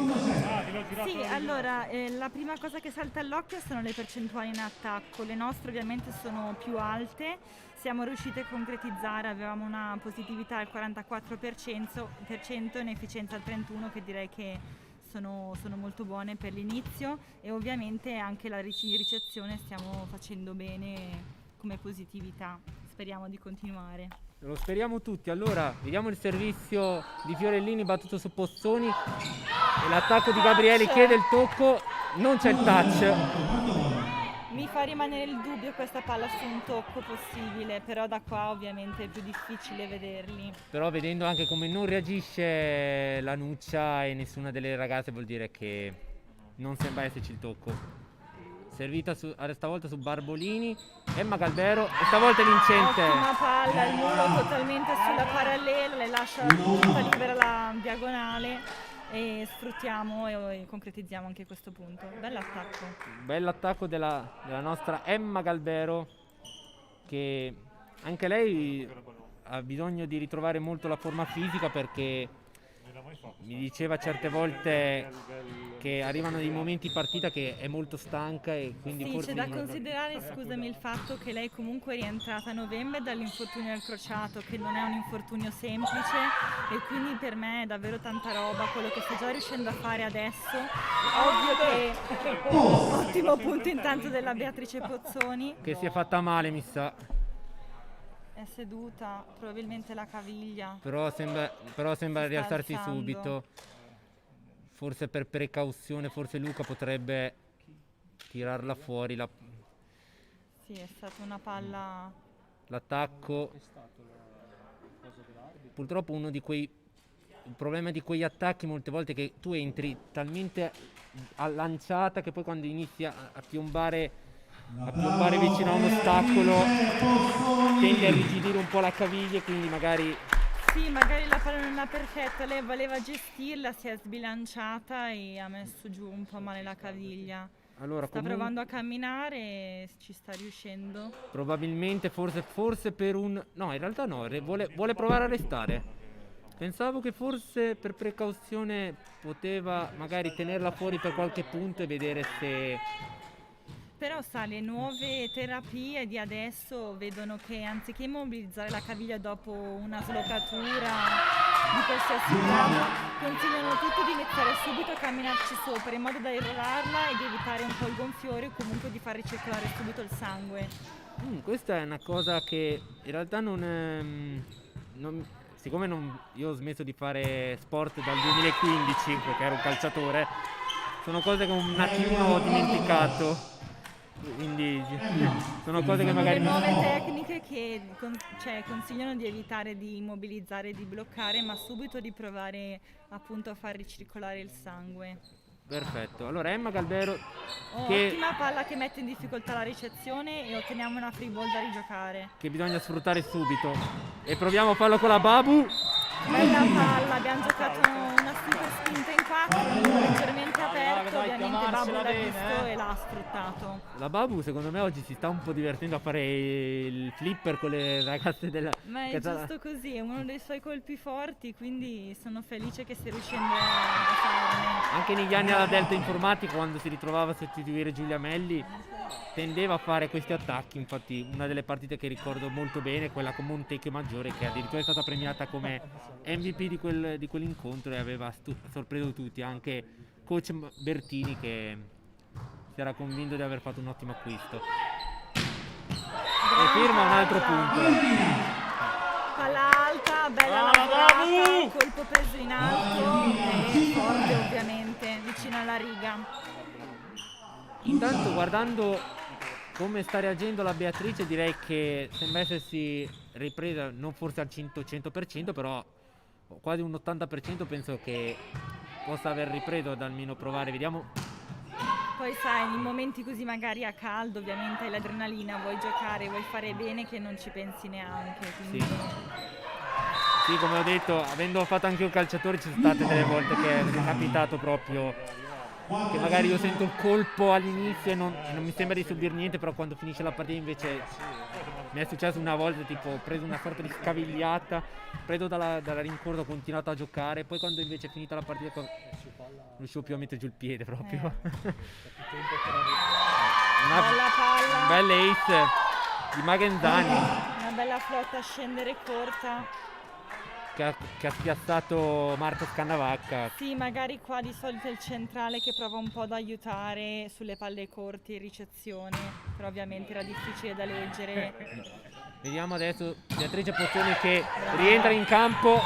Sì, allora la prima cosa che salta all'occhio sono le percentuali in attacco. Le nostre ovviamente sono più alte. Siamo riusciti a concretizzare, avevamo una positività al 44% e un'efficienza al 31%, che direi che sono molto buone per l'inizio, e ovviamente anche la ricezione stiamo facendo bene come positività, speriamo di continuare. Lo speriamo tutti. Allora, vediamo il servizio di Fiorellini battuto su Pozzoni e l'attacco di Gabrieli, chiede il tocco, non c'è il touch. Mi fa rimanere il dubbio questa palla su un tocco possibile, però da qua ovviamente è più difficile vederli. Però vedendo anche come non reagisce la Nuccia e nessuna delle ragazze, vuol dire che non sembra esserci il tocco. servita stavolta su Barbolini, Emma Galbero e stavolta è vincente. Ottima palla, il muro totalmente sulla parallela, le lascia tutta libera la diagonale e sfruttiamo e concretizziamo anche questo punto. Bell'attacco. Bell'attacco della nostra Emma Galbero, che anche lei ha bisogno di ritrovare molto la forma fisica, perché mi diceva certe volte che arrivano dei momenti in partita che è molto stanca e quindi Sì, forse c'è da considerare, scusami, il fatto che lei comunque è rientrata a novembre dall'infortunio al crociato, che non è un infortunio semplice, e quindi per me è davvero tanta roba quello che sta già riuscendo a fare adesso. Ovvio che ottimo punto intanto della Beatrice Pozzoni. che si è fatta male, mi sa. È seduta, probabilmente la caviglia. Però sembra sta rialzarsi alzando. subito. Forse per precauzione, forse Luca potrebbe tirarla fuori Sì, è stata una palla. l'attacco. Purtroppo il problema di quegli attacchi molte volte è che tu entri talmente lanciata che poi quando inizi a piombare vicino a un ostacolo tendi a rigidire un po' la caviglia, e quindi magari Sì, magari la palla non è perfetta, lei voleva gestirla, si è sbilanciata e ha messo giù un po' male la caviglia. allora Sta provando a camminare e ci sta riuscendo. probabilmente forse per un no, in realtà no, vuole provare a restare. Pensavo che forse per precauzione poteva magari tenerla fuori per qualche punto e vedere se Però sa, le nuove terapie di adesso vedono che anziché immobilizzare la caviglia dopo una slocatura di qualsiasi grado, consigliano tutti di iniziare subito a camminarci sopra in modo da irrolarla e di evitare un po' il gonfiore o comunque di far ricircolare subito il sangue. questa è una cosa che in realtà siccome io ho smesso di fare sport dal 2015 perché ero un calciatore, sono cose che un attimino ho dimenticato. Quindi sono cose che magari Le nuove tecniche che consigliano di evitare di immobilizzare e di bloccare, ma subito di provare appunto a far ricircolare il sangue. Perfetto. Allora Emma Galbero che Ottima palla che mette in difficoltà la ricezione e otteniamo una free ball da rigiocare. bisogna sfruttare subito. E proviamo a farlo con la Babu. Bella palla, abbiamo giocato una super spinta in 4, leggermente aperto, ovviamente Babu l'ha visto e l'ha sfruttato. La Babu secondo me oggi si sta un po' divertendo a fare il flipper con le ragazze della Ma è Catala- giusto così, è uno dei suoi colpi forti, quindi sono felice che stia riuscendo a farne. Anche negli anni alla Delta Informatica, quando si ritrovava a sostituire Giulia Melli, tendeva a fare questi attacchi. Infatti una delle partite che ricordo molto bene è quella con Montecchio Maggiore, che addirittura è stata premiata come MVP di quell'incontro e aveva sorpreso tutti, anche coach Bertini, che si era convinto di aver fatto un ottimo acquisto. E firma un altro punto. Palla alta, bella lavorata, colpo preso in alto e forte ovviamente, vicino alla riga. Intanto guardando come sta reagendo la Beatrice, direi che sembra essersi ripresa, non forse al 100%, però quasi un 80% penso che possa aver ripreso ad almeno provare, vediamo. Poi sai, in momenti così magari a caldo, ovviamente hai l'adrenalina, vuoi giocare, vuoi fare bene che non ci pensi neanche. Quindi... Sì, come ho detto, avendo fatto anche io calciatore, ci sono state delle volte che mi è capitato proprio che magari io sento il colpo all'inizio e non mi sembra di subire niente, però quando finisce la partita invece mi è successo una volta, tipo ho preso una sorta di scavigliata, preso dalla rincorsa, ho continuato a giocare, poi quando invece è finita la partita non riuscivo più a mettere giù il piede proprio. Una Bella palla, bella ace di Magenzani una bella flotta a scendere corta. che ha spiazzato Marco Scannavacca. Sì, magari qua di solito è il centrale che prova un po' ad aiutare sulle palle corte in ricezione, però ovviamente era difficile da leggere. Vediamo adesso Beatrice Pozzoni che rientra in campo,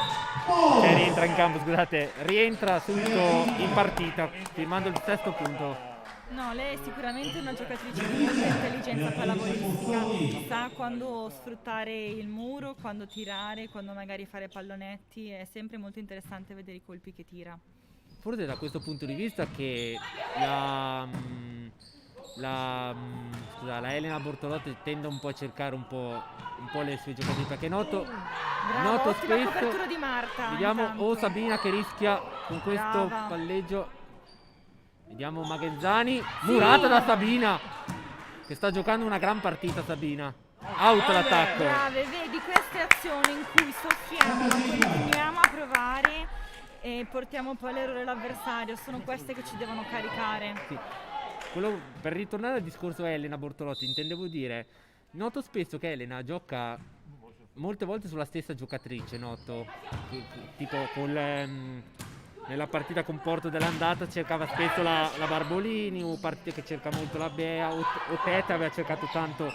rientra subito in partita, firmando il sesto punto. No, lei è sicuramente una giocatrice di molta intelligenza pallavolistica, sa quando sfruttare il muro, quando tirare, quando magari fare pallonetti, è sempre molto interessante vedere i colpi che tira. Forse da questo punto di vista che la Elena Bortolotti tende un po' a cercare un po' le sue giocatrici, perché noto Ottima spesso, copertura di Marta. vediamo intanto. Sabina che rischia con questo Brava. palleggio, vediamo Magenzani, murata da Sabina che sta giocando una gran partita. Sabina, out l'attacco. Brave, vedi queste azioni in cui soffiamo, continuiamo a provare e portiamo poi all'errore l'avversario, sono queste che ci devono caricare. Sì. Per ritornare al discorso Elena Bortolotti, intendevo dire, noto spesso che Elena gioca molte volte sulla stessa giocatrice, noto, tipo nella partita con Porto dell'andata cercava spesso la Barbolini, o partite che cerca molto la Bea, o Teta aveva cercato tanto.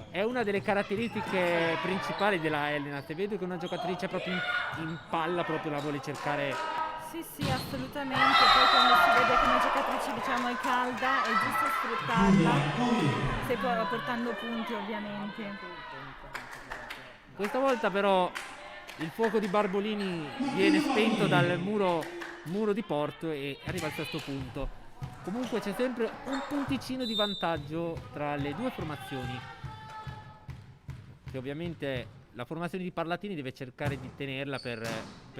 È una delle caratteristiche principali della Elena, se vedo che una giocatrice proprio in palla proprio la vuole cercare. Sì, assolutamente, poi quando si vede che una giocatrice diciamo è calda è giusto sfruttarla, se poi va portando punti ovviamente. Questa volta però il fuoco di Barbolini viene spento dal muro di Porto e arriva al sesto punto. Comunque c'è sempre un punticino di vantaggio tra le due formazioni, che ovviamente la formazione di Parlatini deve cercare di tenerla per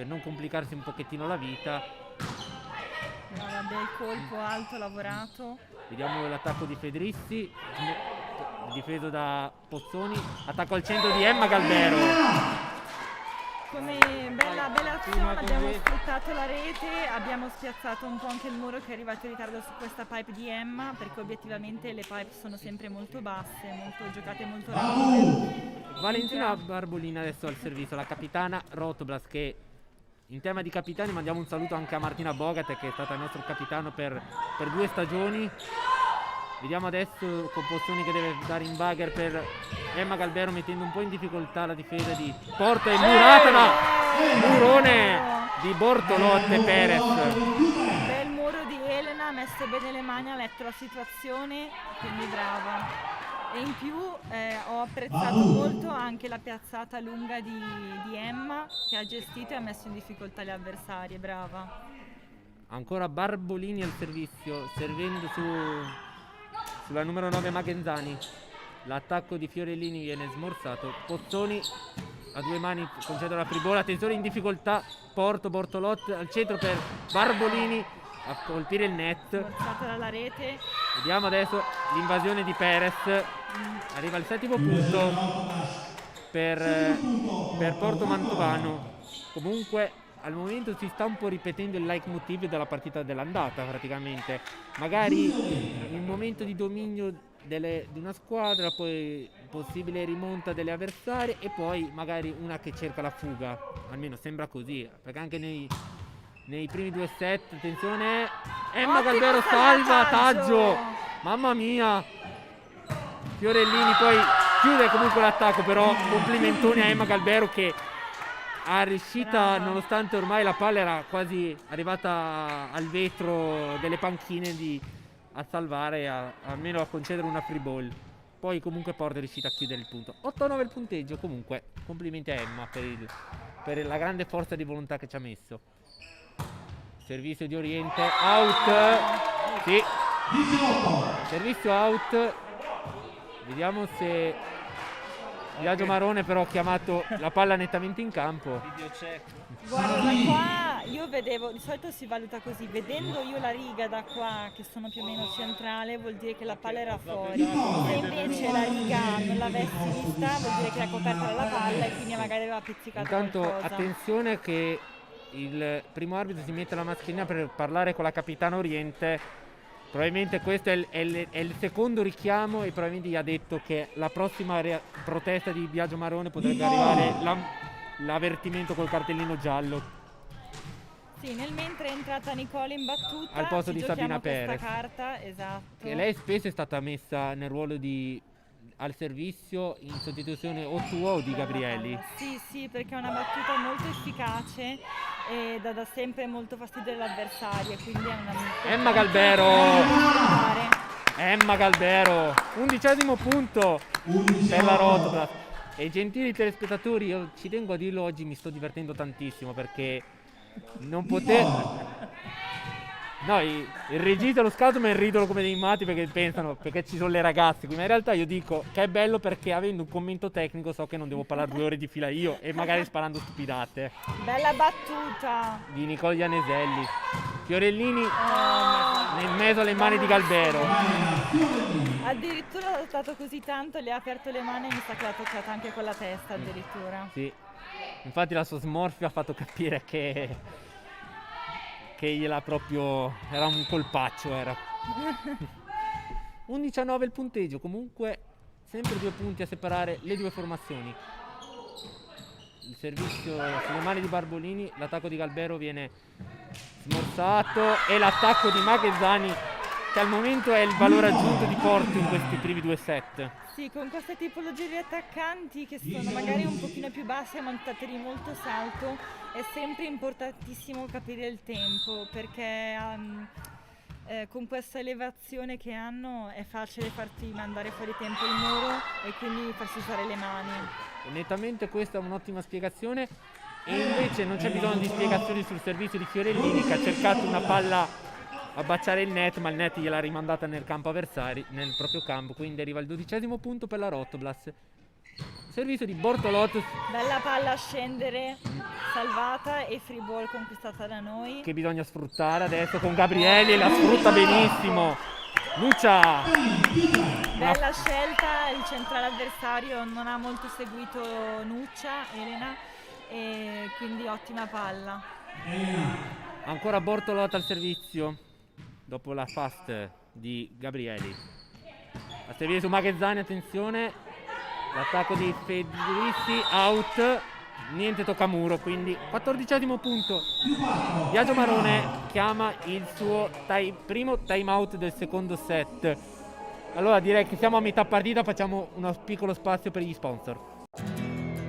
non complicarsi un pochettino la vita. Bel colpo alto lavorato. Vediamo l'attacco di Fedrizzi, difeso da Pozzoni, attacco al centro di Emma Galbero. Come bella azione, abbiamo sfruttato la rete, abbiamo spiazzato un po' anche il muro che è arrivato in ritardo su questa pipe di Emma, perché obiettivamente le pipe sono sempre molto basse, giocate molto rapide. Valentina Barbolina adesso al servizio, la capitana Rotoblas, che in tema di capitani mandiamo un saluto anche a Martina Bogat, che è stata il nostro capitano per 2 stagioni. Vediamo adesso con Pozzoni che deve dare in bagger per Emma Galbero, mettendo un po' in difficoltà la difesa di Porto, e murata da murone di Bortolotti e Perez. Bel muro di Elena, ha messo bene le mani, ha letto la situazione, quindi brava. E in più ho apprezzato molto anche la piazzata lunga di Emma, che ha gestito e ha messo in difficoltà le avversarie, brava. Ancora Barbolini al servizio, servendo sulla numero 9 Magenzani. L'attacco di Fiorellini viene smorzato. Pozzoni a 2 mani concede la fribola, attenzione in difficoltà Bortolotti al centro per Barbolini a colpire il net. Smorzata dalla rete. Vediamo adesso l'invasione di Perez. Arriva il 7° punto per Porto Mantovano. Comunque al momento si sta un po' ripetendo il leitmotiv della partita dell'andata praticamente. Magari in momento di dominio di una squadra, poi possibile rimonta delle avversarie e poi magari una che cerca la fuga. Almeno sembra così, perché anche nei primi 2 set, attenzione, Emma Galbero salvataggio, mamma mia. Fiorellini poi chiude comunque l'attacco, però complimentoni a Emma Galbero che ha riuscita, nonostante ormai la palla era quasi arrivata al vetro delle panchine, a salvare, almeno a concedere una free ball. Poi comunque Porto è riuscita a chiudere il punto. 8-9 il punteggio, comunque complimenti a Emma per la grande forza di volontà che ci ha messo. Servizio di Oriente, out. Sì, servizio out. Vediamo se Biagio Marone però ha chiamato la palla nettamente in campo. Guarda, da qua io vedevo, di solito si valuta così, vedendo io la riga da qua che sono più o meno centrale vuol dire che la palla era fuori, se invece la riga non l'avessi vista vuol dire che era coperta dalla palla e quindi magari aveva pizzicato Intanto qualcosa. attenzione che il primo arbitro si mette la mascherina per parlare con la capitana Oriente. Probabilmente questo è il secondo richiamo e probabilmente gli ha detto che la prossima protesta di Biagio Marone potrebbe arrivare l'avvertimento col cartellino giallo. Sì, nel mentre è entrata Nicole in battuta Al posto ci di giochiamo Sabina questa Perez. carta, esatto. Che lei spesso è stata messa nel ruolo al servizio in sostituzione o tua o di Gabrielli. Sì, perché è una battuta molto efficace e dà sempre molto fastidio all'avversario, quindi è una Emma Galbero! Emma Galbero! 11° punto per la Rotoblas. E gentili telespettatori, io ci tengo a dirlo, oggi mi sto divertendo tantissimo perché non No, il regista e lo scoutman ridono come dei matti perché pensano, perché ci sono le ragazze qui, ma in realtà io dico che è bello perché avendo un commento tecnico so che non devo parlare 2 ore di fila io e magari sparando stupidate. Bella battuta. Di Nicola Ianeselli. Fiorellini nel mezzo alle mani di Galbero. Addirittura è stato così tanto, le ha aperto le mani e mi sa che l'ha toccata anche con la testa addirittura. Sì, infatti la sua smorfia ha fatto capire che gliela proprio... era un colpaccio, era. 11-9 il punteggio, comunque sempre 2 punti a separare le due formazioni. Il servizio sulle mani di Barbolini, l'attacco di Galbero viene smorzato e l'attacco di Maghezzani che al momento è il valore aggiunto di Porto in questi primi 2 set. Sì, con queste tipologie di attaccanti che sono magari un pochino più bassi e montate di molto salto è sempre importantissimo capire il tempo perché con questa elevazione che hanno è facile farti mandare fuori tempo il muro e quindi farsi usare le mani. E nettamente questa è un'ottima spiegazione e invece non c'è bisogno di spiegazioni sul servizio di Fiorellini che ha cercato una palla a baciare il net, ma il net gliel'ha rimandata nel campo avversario, nel proprio campo, quindi arriva il 12° punto per la Rotoblas. Servizio di Bortolotto. Bella palla a scendere, salvata e free ball conquistata da noi. Che bisogna sfruttare adesso con Gabrieli e la sfrutta benissimo. Nuccia! Bella scelta, il centrale avversario non ha molto seguito Nuccia, Elena, e quindi ottima palla. Ancora Bortolotto al servizio, dopo la fast di Gabrieli. A servizio su Maghezzani, attenzione. L'attacco di Federici, out, niente toccamuro, quindi 14° punto. Biagio Marone chiama il suo primo time out del secondo set. Allora direi che siamo a metà partita, facciamo uno piccolo spazio per gli sponsor.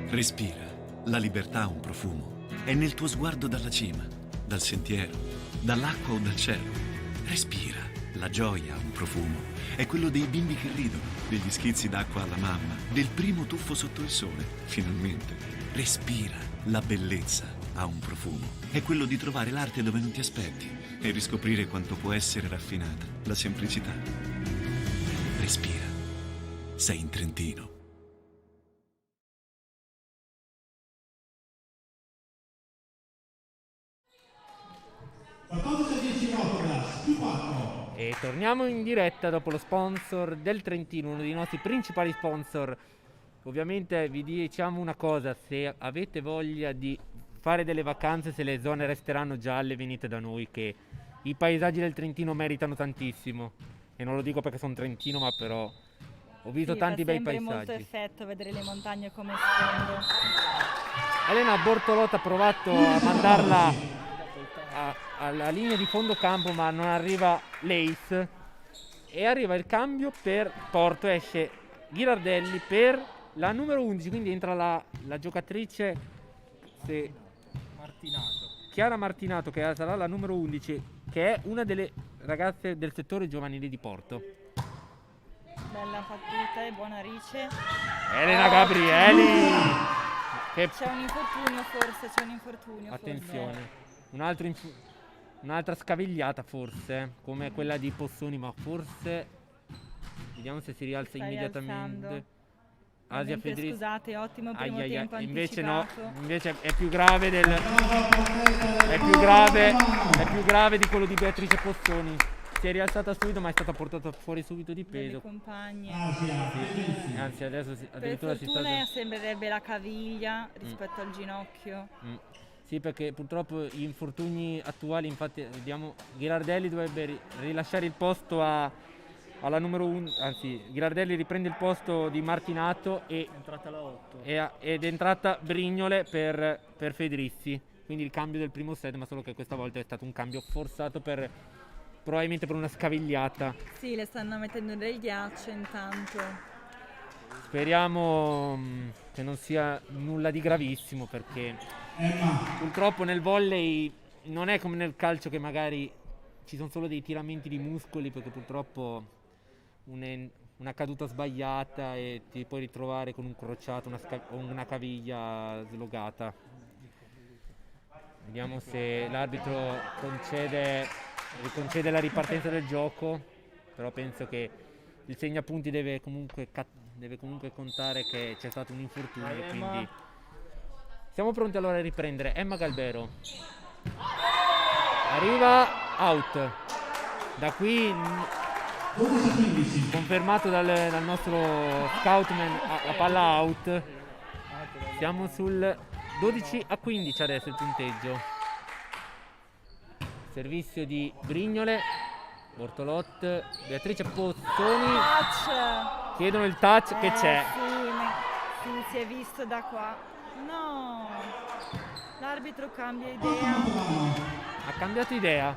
Respira, la libertà ha un profumo, è nel tuo sguardo dalla cima, dal sentiero, dall'acqua o dal cielo. Respira, la gioia ha un profumo, è quello dei bimbi che ridono, degli schizzi d'acqua alla mamma, del primo tuffo sotto il sole, finalmente. Respira, la bellezza ha un profumo, è quello di trovare l'arte dove non ti aspetti e riscoprire quanto può essere raffinata la semplicità. Respira, sei in Trentino. E torniamo in diretta dopo lo sponsor del Trentino, uno dei nostri principali sponsor. Ovviamente vi diciamo una cosa, se avete voglia di fare delle vacanze, se le zone resteranno gialle, venite da noi che i paesaggi del Trentino meritano tantissimo. E non lo dico perché sono trentino, ma però ho visto tanti bei paesaggi. Fa sempre molto effetto vedere le montagne come sfondo. Elena Bortolotto ha provato a mandarla alla linea di fondo campo, ma non arriva l'ace e arriva il cambio per Porto, esce Ghirardelli per la numero 11, quindi entra la giocatrice Chiara Martinato, che sarà la numero 11, che è una delle ragazze del settore giovanile di Porto. Bella battuta e buona rice. Elena Gabrieli che... C'è un infortunio forse, attenzione, un'altra scavigliata forse, come quella di Pozzoni, ma forse vediamo se si rialza immediatamente. Asia Federici. Scusate, ottimo primo tempo invece anticipato. no, invece è più grave di quello di Beatrice Pozzoni. Si è rialzata subito, ma è stata portata fuori subito di peso. Delle compagne. Sì. Anzi, adesso addirittura per fortuna sembrerebbe la caviglia rispetto al ginocchio. Sì, perché purtroppo gli infortuni attuali, infatti vediamo Ghirardelli dovrebbe rilasciare il posto alla numero 1, anzi Ghirardelli riprende il posto di Martinato e È entrata la 8. ed è entrata Brignole per Federici, quindi il cambio del primo set, ma solo che questa volta è stato un cambio forzato probabilmente per una scavigliata. Sì, le stanno mettendo del ghiaccio intanto. Speriamo che non sia nulla di gravissimo, perché purtroppo nel volley non è come nel calcio che magari ci sono solo dei tiramenti di muscoli, perché purtroppo una caduta sbagliata e ti puoi ritrovare con un crociato o una caviglia slogata. Vediamo se l'arbitro concede riconcede la ripartenza del gioco, però penso che il segnapunti deve comunque contare che c'è stato un infortunio, Vai, quindi Emma. siamo pronti allora a riprendere. Emma Galbero arriva, out. Da qui confermato dal nostro scoutman la palla out. Siamo sul 12-15 adesso il punteggio. Servizio di Brignole, Bortolot, Beatrice Pozzoni Touch! chiedono il touch che c'è. Sì, si è visto da qua. No! L'arbitro cambia idea. Ha cambiato idea.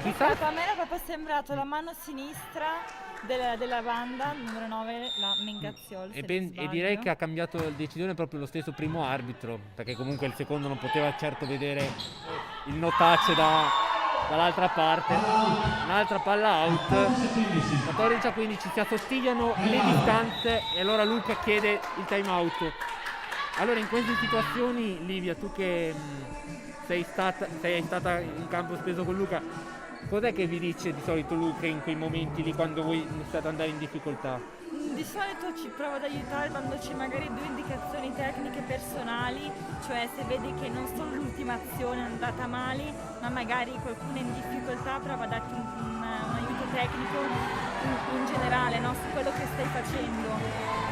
Chissà. A me era proprio sembrato la mano sinistra della banda, numero 9, la Mengaziol. E direi che ha cambiato decisione proprio lo stesso primo arbitro, perché comunque il secondo non poteva certo vedere il no touch dall'altra parte. Un'altra palla out. 14-15, si assottigliano le distanze e allora Luca chiede il time out. Allora in queste situazioni, Livia, tu che sei stata in campo spesso con Luca, cos'è che vi dice di solito Luca in quei momenti lì quando voi iniziate ad andare in difficoltà? Di solito ci provo ad aiutare dandoci magari 2 indicazioni tecniche personali, cioè se vedi che non solo l'ultima azione è andata male, ma magari qualcuno è in difficoltà, prova a darti un aiuto tecnico in generale, no? Su quello che stai facendo,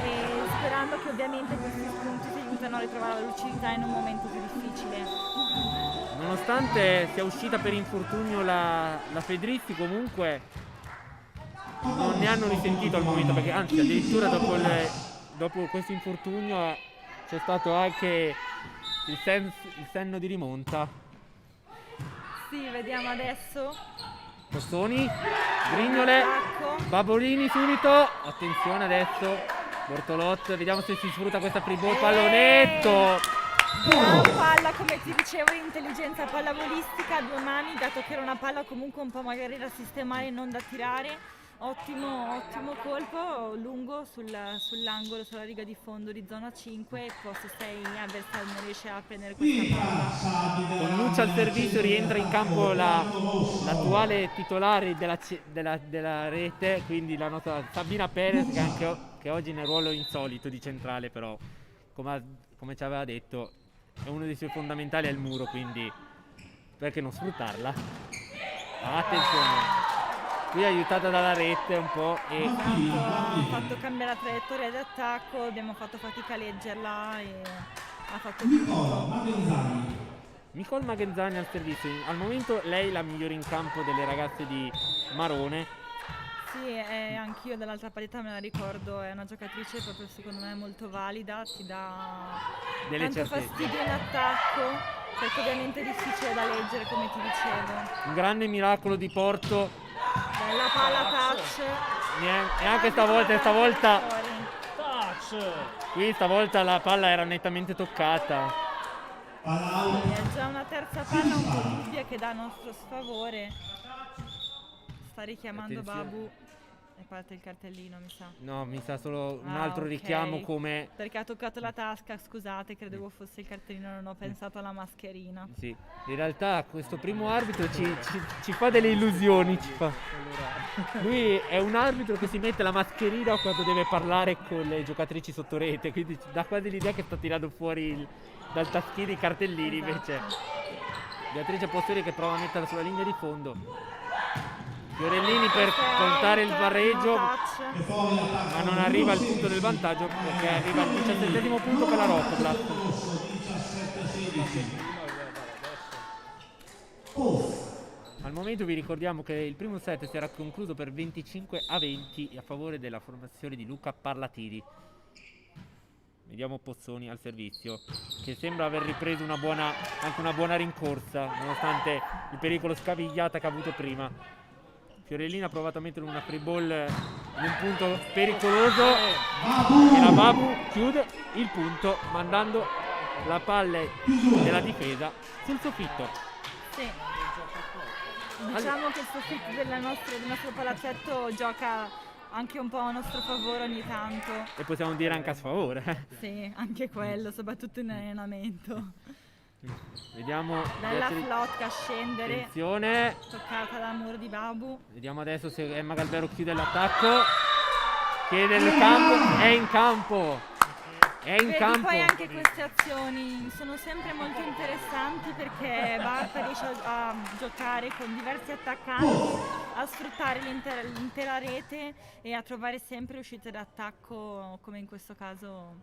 e sperando che ovviamente questi spunti ti aiutano a ritrovare la lucidità in un momento più difficile. Nonostante sia uscita per infortunio la Fedrizzi, comunque non ne hanno risentito al momento, perché anzi addirittura dopo questo infortunio c'è stato anche il senno di rimonta. Sì, vediamo adesso. Postoni, Brignole, Attacco. Babolini subito, attenzione adesso, Bortolot, vediamo se si sfrutta questa free ball, pallonetto! Gran palla, come ti dicevo, intelligenza pallavolistica a 2 mani, dato che era una palla comunque un po' magari da sistemare e non da tirare. Ottimo colpo lungo sull'angolo, sulla riga di fondo di zona 5, e posto 6 avversario non riesce a prendere questa palla. Con Lucia al servizio rientra in campo l'attuale titolare della rete, quindi la nostra Sabina Perez, che oggi nel ruolo insolito di centrale, però come ci aveva detto è uno dei suoi fondamentali è il muro, quindi perché non sfruttarla? Attenzione, qui aiutata dalla rete un po' e Ha fatto cambiare la traiettoria di attacco, abbiamo fatto fatica a leggerla e ha fatto tutto. Nicole Magenzani al servizio. Al momento lei la migliore in campo delle ragazze di Marone. Sì, anch'io dall'altra parità me la ricordo, è una giocatrice proprio secondo me molto valida, ti dà Delle tanto certezze. fastidio in attacco, perché ovviamente è difficile da leggere come ti dicevo. Un grande miracolo di Porto. Bella palla touch. E anche stavolta Touch! qui stavolta la palla era nettamente toccata. È già una terza palla un po' dubbia che dà a nostro sfavore. Sta richiamando Attenzione. Babu e parte il cartellino, mi sa. No, mi sa solo un Ah, altro ok. richiamo come... Perché ha toccato la tasca, scusate, credevo fosse il cartellino, non ho pensato alla mascherina. Sì, in realtà questo primo arbitro ci fa delle illusioni. Lui è un arbitro che si mette la mascherina quando deve parlare con le giocatrici sotto rete, quindi dà quasi l'idea che sta tirando fuori dal taschino i cartellini, Esatto. invece Beatrice Posteri che prova a metterla sulla linea di fondo. Fiorellini per contare il pareggio, No touch. ma non arriva al punto del vantaggio perché arriva al 17° punto per la Rotoblat. Al momento vi ricordiamo che il primo set si era concluso per 25-20 a favore della formazione di Luca Parlatini. Vediamo Pozzoni al servizio, che sembra aver ripreso anche una buona rincorsa, nonostante il pericolo scavigliata che ha avuto prima. Fiorellini ha provato a mettere una free ball in un punto pericoloso e la Babu chiude il punto mandando la palla della difesa sul soffitto. Sì. Diciamo che il soffitto del nostro palazzetto gioca anche un po' a nostro favore ogni tanto. E possiamo dire anche a sfavore. Sì, anche quello, soprattutto in allenamento. Vediamo. Bella Beatrice- Flotka a scendere, Attenzione. toccata dal muro di Babu. Vediamo adesso se Emma Galbero chiude l'attacco. Chiede il campo. È in campo. È in Vedi, campo. poi anche queste azioni sono sempre molto interessanti perché Barta riesce a giocare con diversi attaccanti, a sfruttare l'intera rete e a trovare sempre uscite d'attacco, come in questo caso,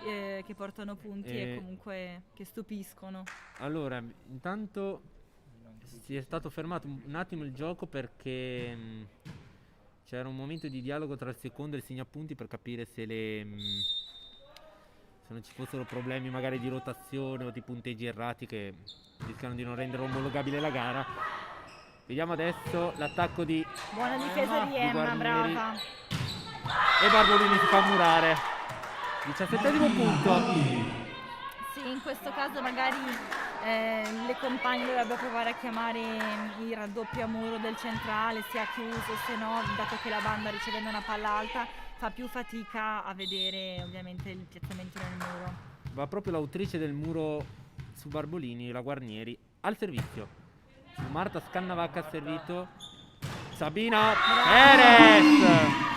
che portano punti e comunque che stupiscono. Allora, intanto si è stato fermato un attimo il gioco perché c'era un momento di dialogo tra il secondo e il segnapunti per capire se se non ci fossero problemi magari di rotazione o di punteggi errati che rischiano di non rendere omologabile la gara. Vediamo adesso l'attacco di Buona difesa di Emma, Guarnieri. brava. E Barbolini si fa murare. 17° punto. Sì, in questo caso magari le compagne dovrebbero provare a chiamare il raddoppio a muro del centrale, sia chiuso, se no, dato che la banda ricevendo una palla alta fa più fatica a vedere ovviamente il piazzamento nel muro. Va proprio l'autrice del muro su Barbolini, la Guarnieri, al servizio. Su Marta Scannavacca ha servito Sabina Perez.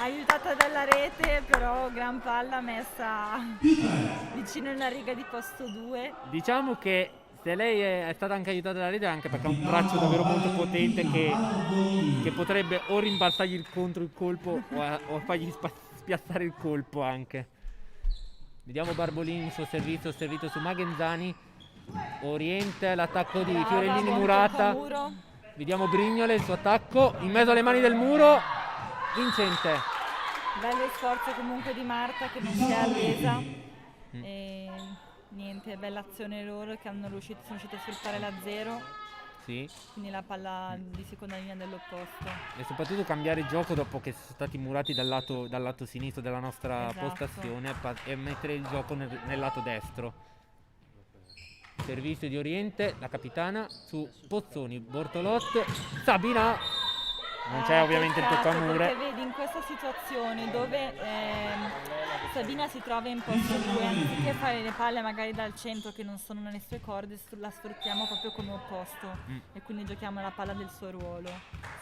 Aiutata dalla rete, però gran palla messa vicino alla riga di posto 2. Diciamo che se lei è stata anche aiutata dalla rete è anche perché ha un braccio davvero molto potente che potrebbe o rimbalzargli contro il colpo o fargli spiazzare il colpo anche. Vediamo Barbolini il suo servizio servito su Magenzani. Oriente, l'attacco di Brava, Fiorellini buon Murata. tocco a muro. Vediamo Brignole, il suo attacco in mezzo alle mani del muro. Vincente. Bello sforzo comunque di Marta che non si è arresa. E niente, bella azione loro che sono riusciti a sfruttare la 0. Sì. Quindi la palla di seconda linea dell'opposto. E soprattutto cambiare gioco dopo che sono stati murati dal lato sinistro della nostra Esatto. postazione e mettere il gioco nel lato destro. Servizio di Oriente, la capitana su Pozzoni, Bortolot, Sabina. Non c'è ovviamente il Peccato, toccamure. perché vedi in questa situazione dove Sabina si trova in posto 2, anziché fare le palle magari dal centro che non sono nelle sue corde, la sfruttiamo proprio come opposto e quindi giochiamo la palla del suo ruolo.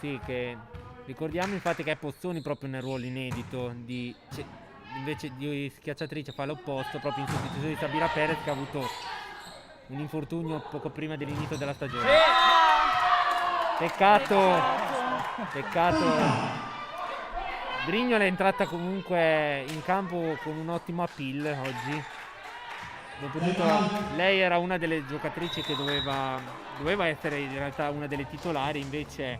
Sì, che ricordiamo infatti che è Pozzoni proprio nel ruolo inedito invece di schiacciatrice fa l'opposto, proprio in sostituzione di Sabina Perez che ha avuto un infortunio poco prima dell'inizio della stagione. Peccato. Brignola è entrata comunque in campo con un ottimo appeal oggi. Dopotutto lei era una delle giocatrici che doveva essere in realtà una delle titolari, invece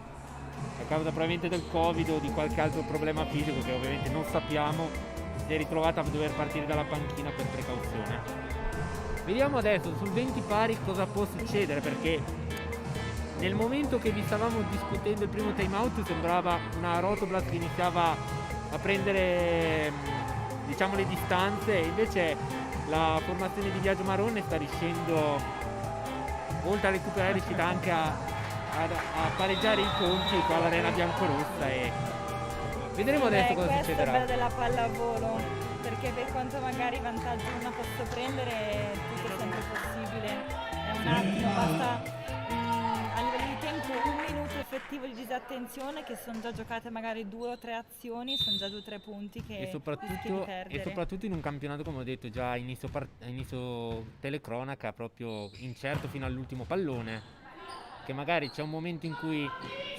a causa probabilmente del Covid o di qualche altro problema fisico che ovviamente non sappiamo, si è ritrovata a dover partire dalla panchina per precauzione. Vediamo adesso sul 20 pari cosa può succedere, perché nel momento che vi stavamo discutendo il primo time out sembrava una Rotoblat che iniziava a prendere diciamo le distanze, e invece la formazione di Biagio Marone sta riuscendo, oltre a recuperare, è riuscita anche a pareggiare i conti qua all'arena biancorossa, e vedremo adesso cosa Questo succederà. è bello della pallavolo, perché per quanto magari vantaggio una possa prendere, tutto è sempre possibile. È un attimo, basta a livello di tempo un minuto effettivo di disattenzione che sono già giocate magari 2 o 3 azioni, sono già 2 o 3 punti che E rischi di perdere. soprattutto in un campionato, come ho detto già a inizio telecronaca, proprio incerto fino all'ultimo pallone, che magari c'è un momento in cui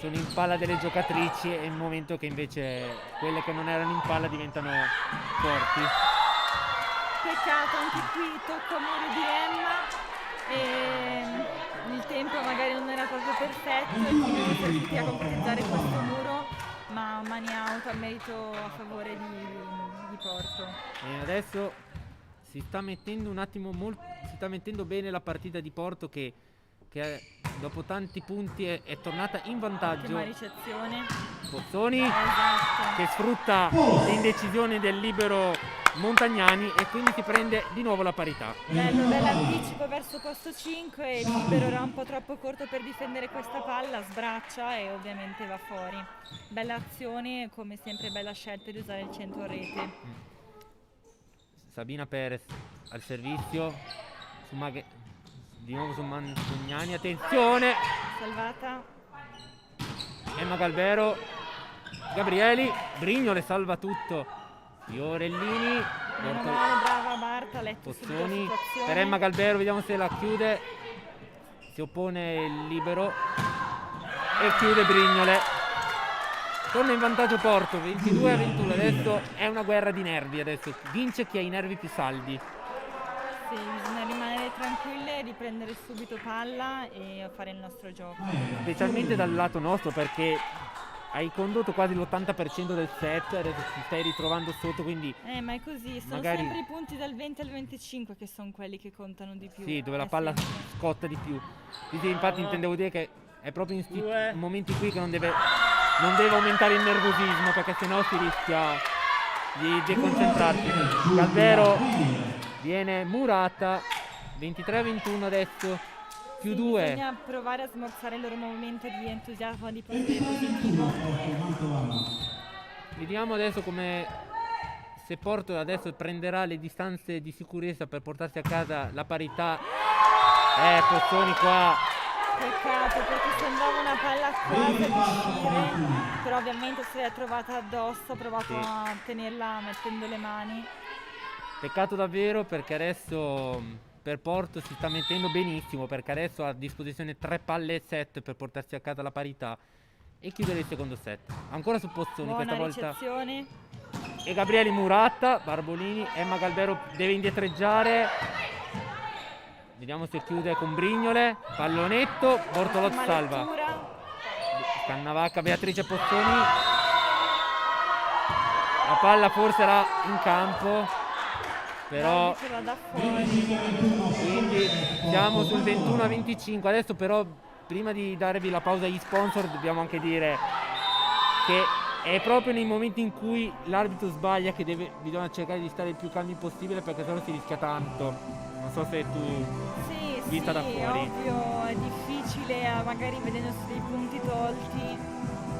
sono in palla delle giocatrici e un momento che invece quelle che non erano in palla diventano forti. Peccato, anche qui tocco a muro di Emma e il tempo magari non era proprio perfetto e quindi non si è riusciti a concretizzare questo muro, ma mani out a merito a favore di Porto. E adesso si sta mettendo si sta mettendo bene la partita di Porto che dopo tanti punti è tornata in vantaggio. Ottima ricezione. Pozzoni Esatto. che sfrutta l'indecisione del libero Montagnani e quindi si prende di nuovo la parità. Bell'anticipo verso posto 5, il libero era un po' troppo corto per difendere questa palla, sbraccia e ovviamente va fuori. Bella azione, come sempre bella scelta di usare il centro rete. Sabina Perez al servizio di nuovo su Mantugnani, attenzione, Salvata. Emma Galbero, Gabrieli, Brignole salva tutto, Fiorellini, Meno male, brava Marta, ha letto subito la Pozzoni situazione. per Emma Galbero, vediamo se la chiude, si oppone il libero e chiude Brignole. Torna in vantaggio Porto, 22-21, adesso è una guerra di nervi, adesso vince chi ha i nervi più saldi. Sì, bisogna rimanere tranquille, riprendere subito palla e fare il nostro gioco. Specialmente dal lato nostro, perché hai condotto quasi l'80% del set, adesso ti stai ritrovando sotto, quindi Ma è così, sono magari- sempre i punti dal 20 al 25 che sono quelli che contano di più. sì, dove la È palla sempre. scotta di più. Quindi, infatti intendevo dire che è proprio in Due. momenti qui che non deve aumentare il nervosismo, perché sennò si rischia di deconcentrarsi. Galbero viene murata, 23-21 adesso, più Sì, 2. bisogna provare a smorzare il loro momento di entusiasmo, di potere positivo. Vediamo adesso come, se Porto adesso prenderà le distanze di sicurezza per portarsi a casa la parità. Pozzoni qua, Peccato perché sembrava una palla quasi ad uscire, però ovviamente se l'è trovata addosso, ha provato Sì. a tenerla mettendo le mani. peccato davvero, perché adesso per Porto si sta mettendo benissimo, perché adesso ha a disposizione 3 palle e set per portarsi a casa la parità e chiudere il secondo set. Ancora su Pozzoni Buona questa volta. ricezione. E Gabrieli murata, Barbolini, Emma Galbero deve indietreggiare. Vediamo se chiude con Brignole, pallonetto, Bortolot Ottima salva. lettura. Cannavacca, Beatrice Pozzoni. La palla forse era in campo, però L'arbitro la dà fuori. quindi siamo sul 21-25. Adesso però, prima di darvi la pausa agli sponsor, dobbiamo anche dire che è proprio nei momenti in cui l'arbitro sbaglia che bisogna cercare di stare il più calmi possibile, perché sennò si rischia tanto. Non so se tu... Sì, vista da fuori. ovvio, è difficile, magari vedendosi dei punti tolti,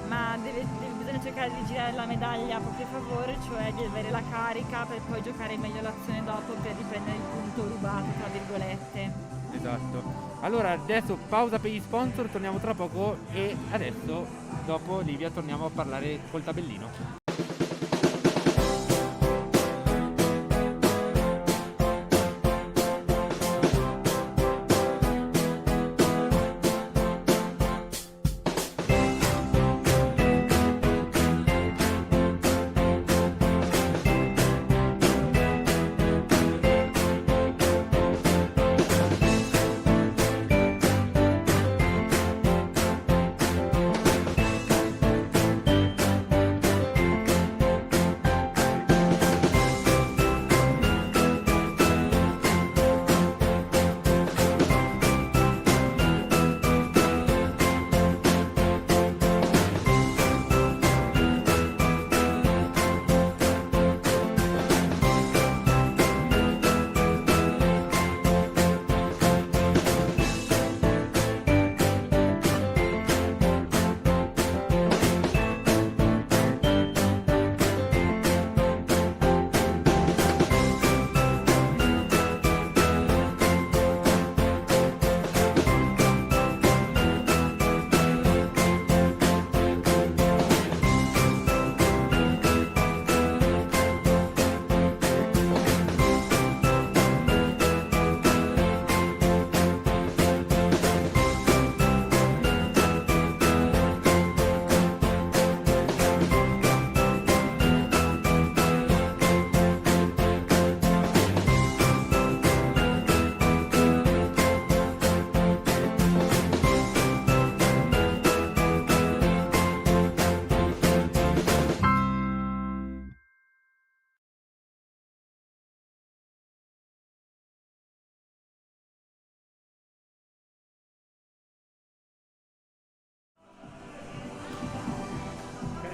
ma bisogna cercare di girare la medaglia a proprio favore, cioè di avere la carica per poi giocare meglio l'azione dopo per riprendere il punto rubato, tra virgolette. Esatto. Allora adesso pausa per gli sponsor, torniamo tra poco e adesso dopo Livia torniamo a parlare col tabellino.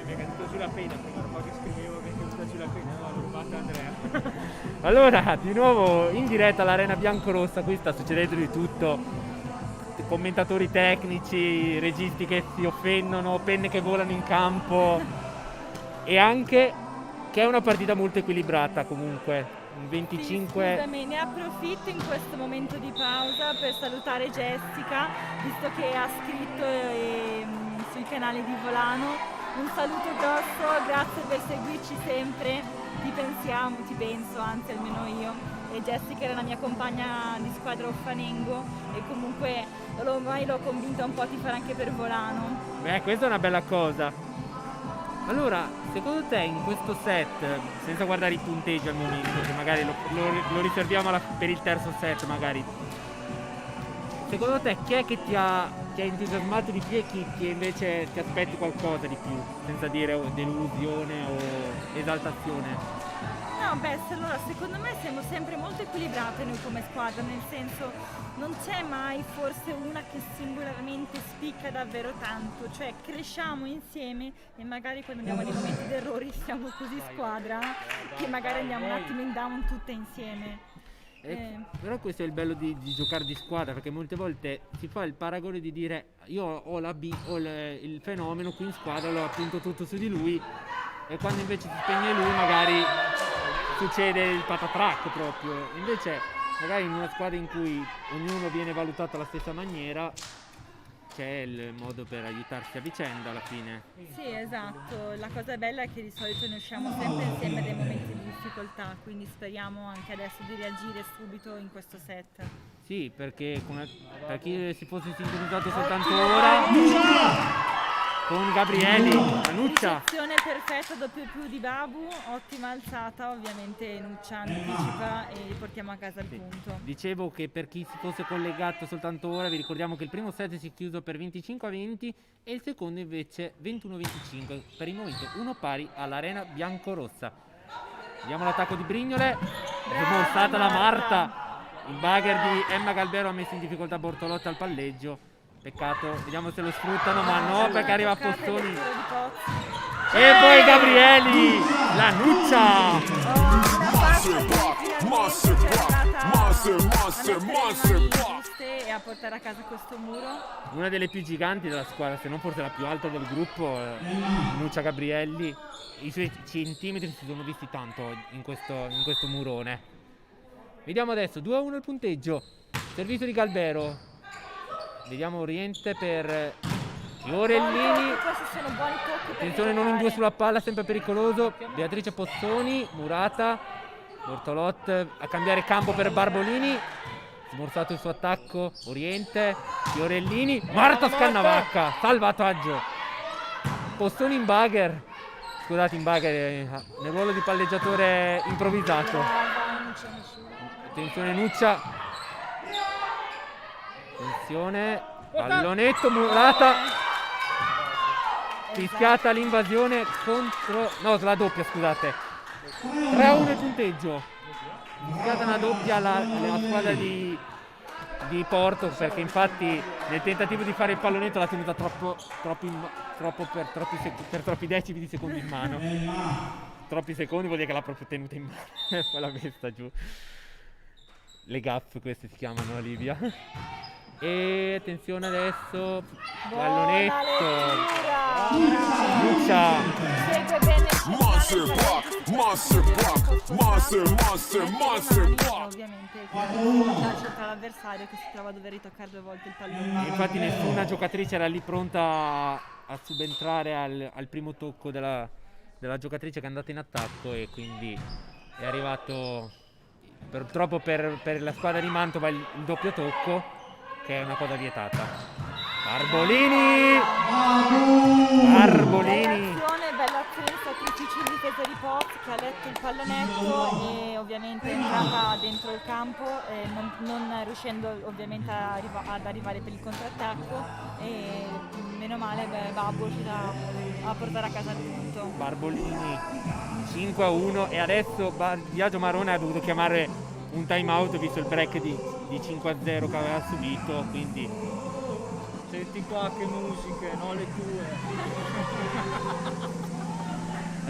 Mi è caduto sulla penna, perché un po' che scrivevo mi è caduta sulla penna, no, l'ho rubata Andrea. Allora, di nuovo in diretta all'Arena Biancorossa, qui sta succedendo di tutto. Commentatori tecnici, registi che si offendono, penne che volano in campo e anche che è una partita molto equilibrata comunque. un Sì, 25. scusami, ne approfitto in questo momento di pausa per salutare Jessica, visto che ha scritto sul canale di Volano. Un saluto grosso, grazie per seguirci sempre, ti penso, anzi almeno io. E Jessica era la mia compagna di squadra Offanengo e comunque ormai l'ho convinta un po' a tifare anche per Volano. Beh, questa è una bella cosa. Allora, secondo te in questo set, senza guardare i punteggi al momento, che magari lo riserviamo per il terzo set magari, secondo te chi è che ti ha entusiasmato di più e chi invece ti aspetti qualcosa di più, senza dire delusione o esaltazione? No, allora secondo me siamo sempre molto equilibrate noi come squadra, nel senso non c'è mai forse una che singolarmente spicca davvero tanto, cioè cresciamo insieme e magari quando abbiamo dei momenti di errori siamo così squadra che magari andiamo un attimo in down tutte insieme. Però questo è il bello di giocare di squadra, perché molte volte si fa il paragone di dire io ho il fenomeno qui in squadra, lo appunto tutto su di lui, e quando invece si spegne lui magari succede il patatrack proprio. Invece magari in una squadra in cui ognuno viene valutato alla stessa maniera c'è il modo per aiutarsi a vicenda alla fine. Sì, esatto, la cosa bella è che di solito ne usciamo sempre insieme dai momenti di difficoltà, quindi speriamo anche adesso di reagire subito in questo set. Sì, perché per chi si fosse sintonizzato soltanto ora, con Gabrielli, Nuccia. Ricezione perfetta, doppio più di Babu, ottima alzata, ovviamente Nuccia anticipa e portiamo a casa il punto. Dicevo che per chi si fosse collegato soltanto ora, vi ricordiamo che il primo set si è chiuso per 25-20 e il secondo invece 21-25, per il momento 1 pari all'Arena Biancorossa. Vediamo l'attacco di Brignole, smorzata la Marta, il bugger di Emma Galbero ha messo in difficoltà Bortolotti al palleggio. Peccato, vediamo se lo sfruttano, ma no, perché arriva Postoni. E poi Gabrielli, la Nuccia. E a portare a casa questo muro. Una delle più giganti della squadra, se non forse la più alta del gruppo, Nuccia Gabrielli. I suoi centimetri si sono visti tanto in questo murone. Vediamo adesso, 2-1 il punteggio. Servizio di Galbero. Vediamo Oriente per Fiorellini. Attenzione, non in due sulla palla, sempre pericoloso. Beatrice Pozzoni, Murata, Bortolot a cambiare campo per Barbolini. Smorzato il suo attacco, Oriente, Fiorellini, Marta Scannavacca, salvataggio. Pozzoni in bugger. Scusate, in bugger nel ruolo di palleggiatore improvvisato. Attenzione Nuccia. Attenzione, pallonetto, Murata, fischiata l'invasione contro, no, la doppia, scusate, 3-1 il punteggio, fischiata una doppia alla squadra di Porto, perché infatti nel tentativo di fare il pallonetto l'ha tenuta per troppi decimi di secondo in mano. Troppi secondi vuol dire che l'ha proprio tenuta in mano e poi l'ha messa giù. Le gaffe queste si chiamano, Olivia. E attenzione adesso, pallonetto, Nuccia, segue bene ovviamente la cerca l'avversario che si trova a dover ritoccare 2 volte il pallone. Infatti nessuna giocatrice era lì pronta a subentrare al primo tocco della giocatrice che è andata in attacco, e quindi è arrivato purtroppo per la squadra di Mantova il doppio tocco, che è una cosa vietata. Barbolini! Bella azione sacrificio in difesa di Poz, che ha letto il pallonetto e ovviamente è entrata dentro il campo, non riuscendo ovviamente ad arrivare per il contrattacco, e meno male Babbo riuscita a portare a casa il punto. Barbolini 5-1 e adesso Biagio Marone ha dovuto chiamare un time out visto il break di 5-0 che aveva subito, quindi Senti qua che musiche, no le tue.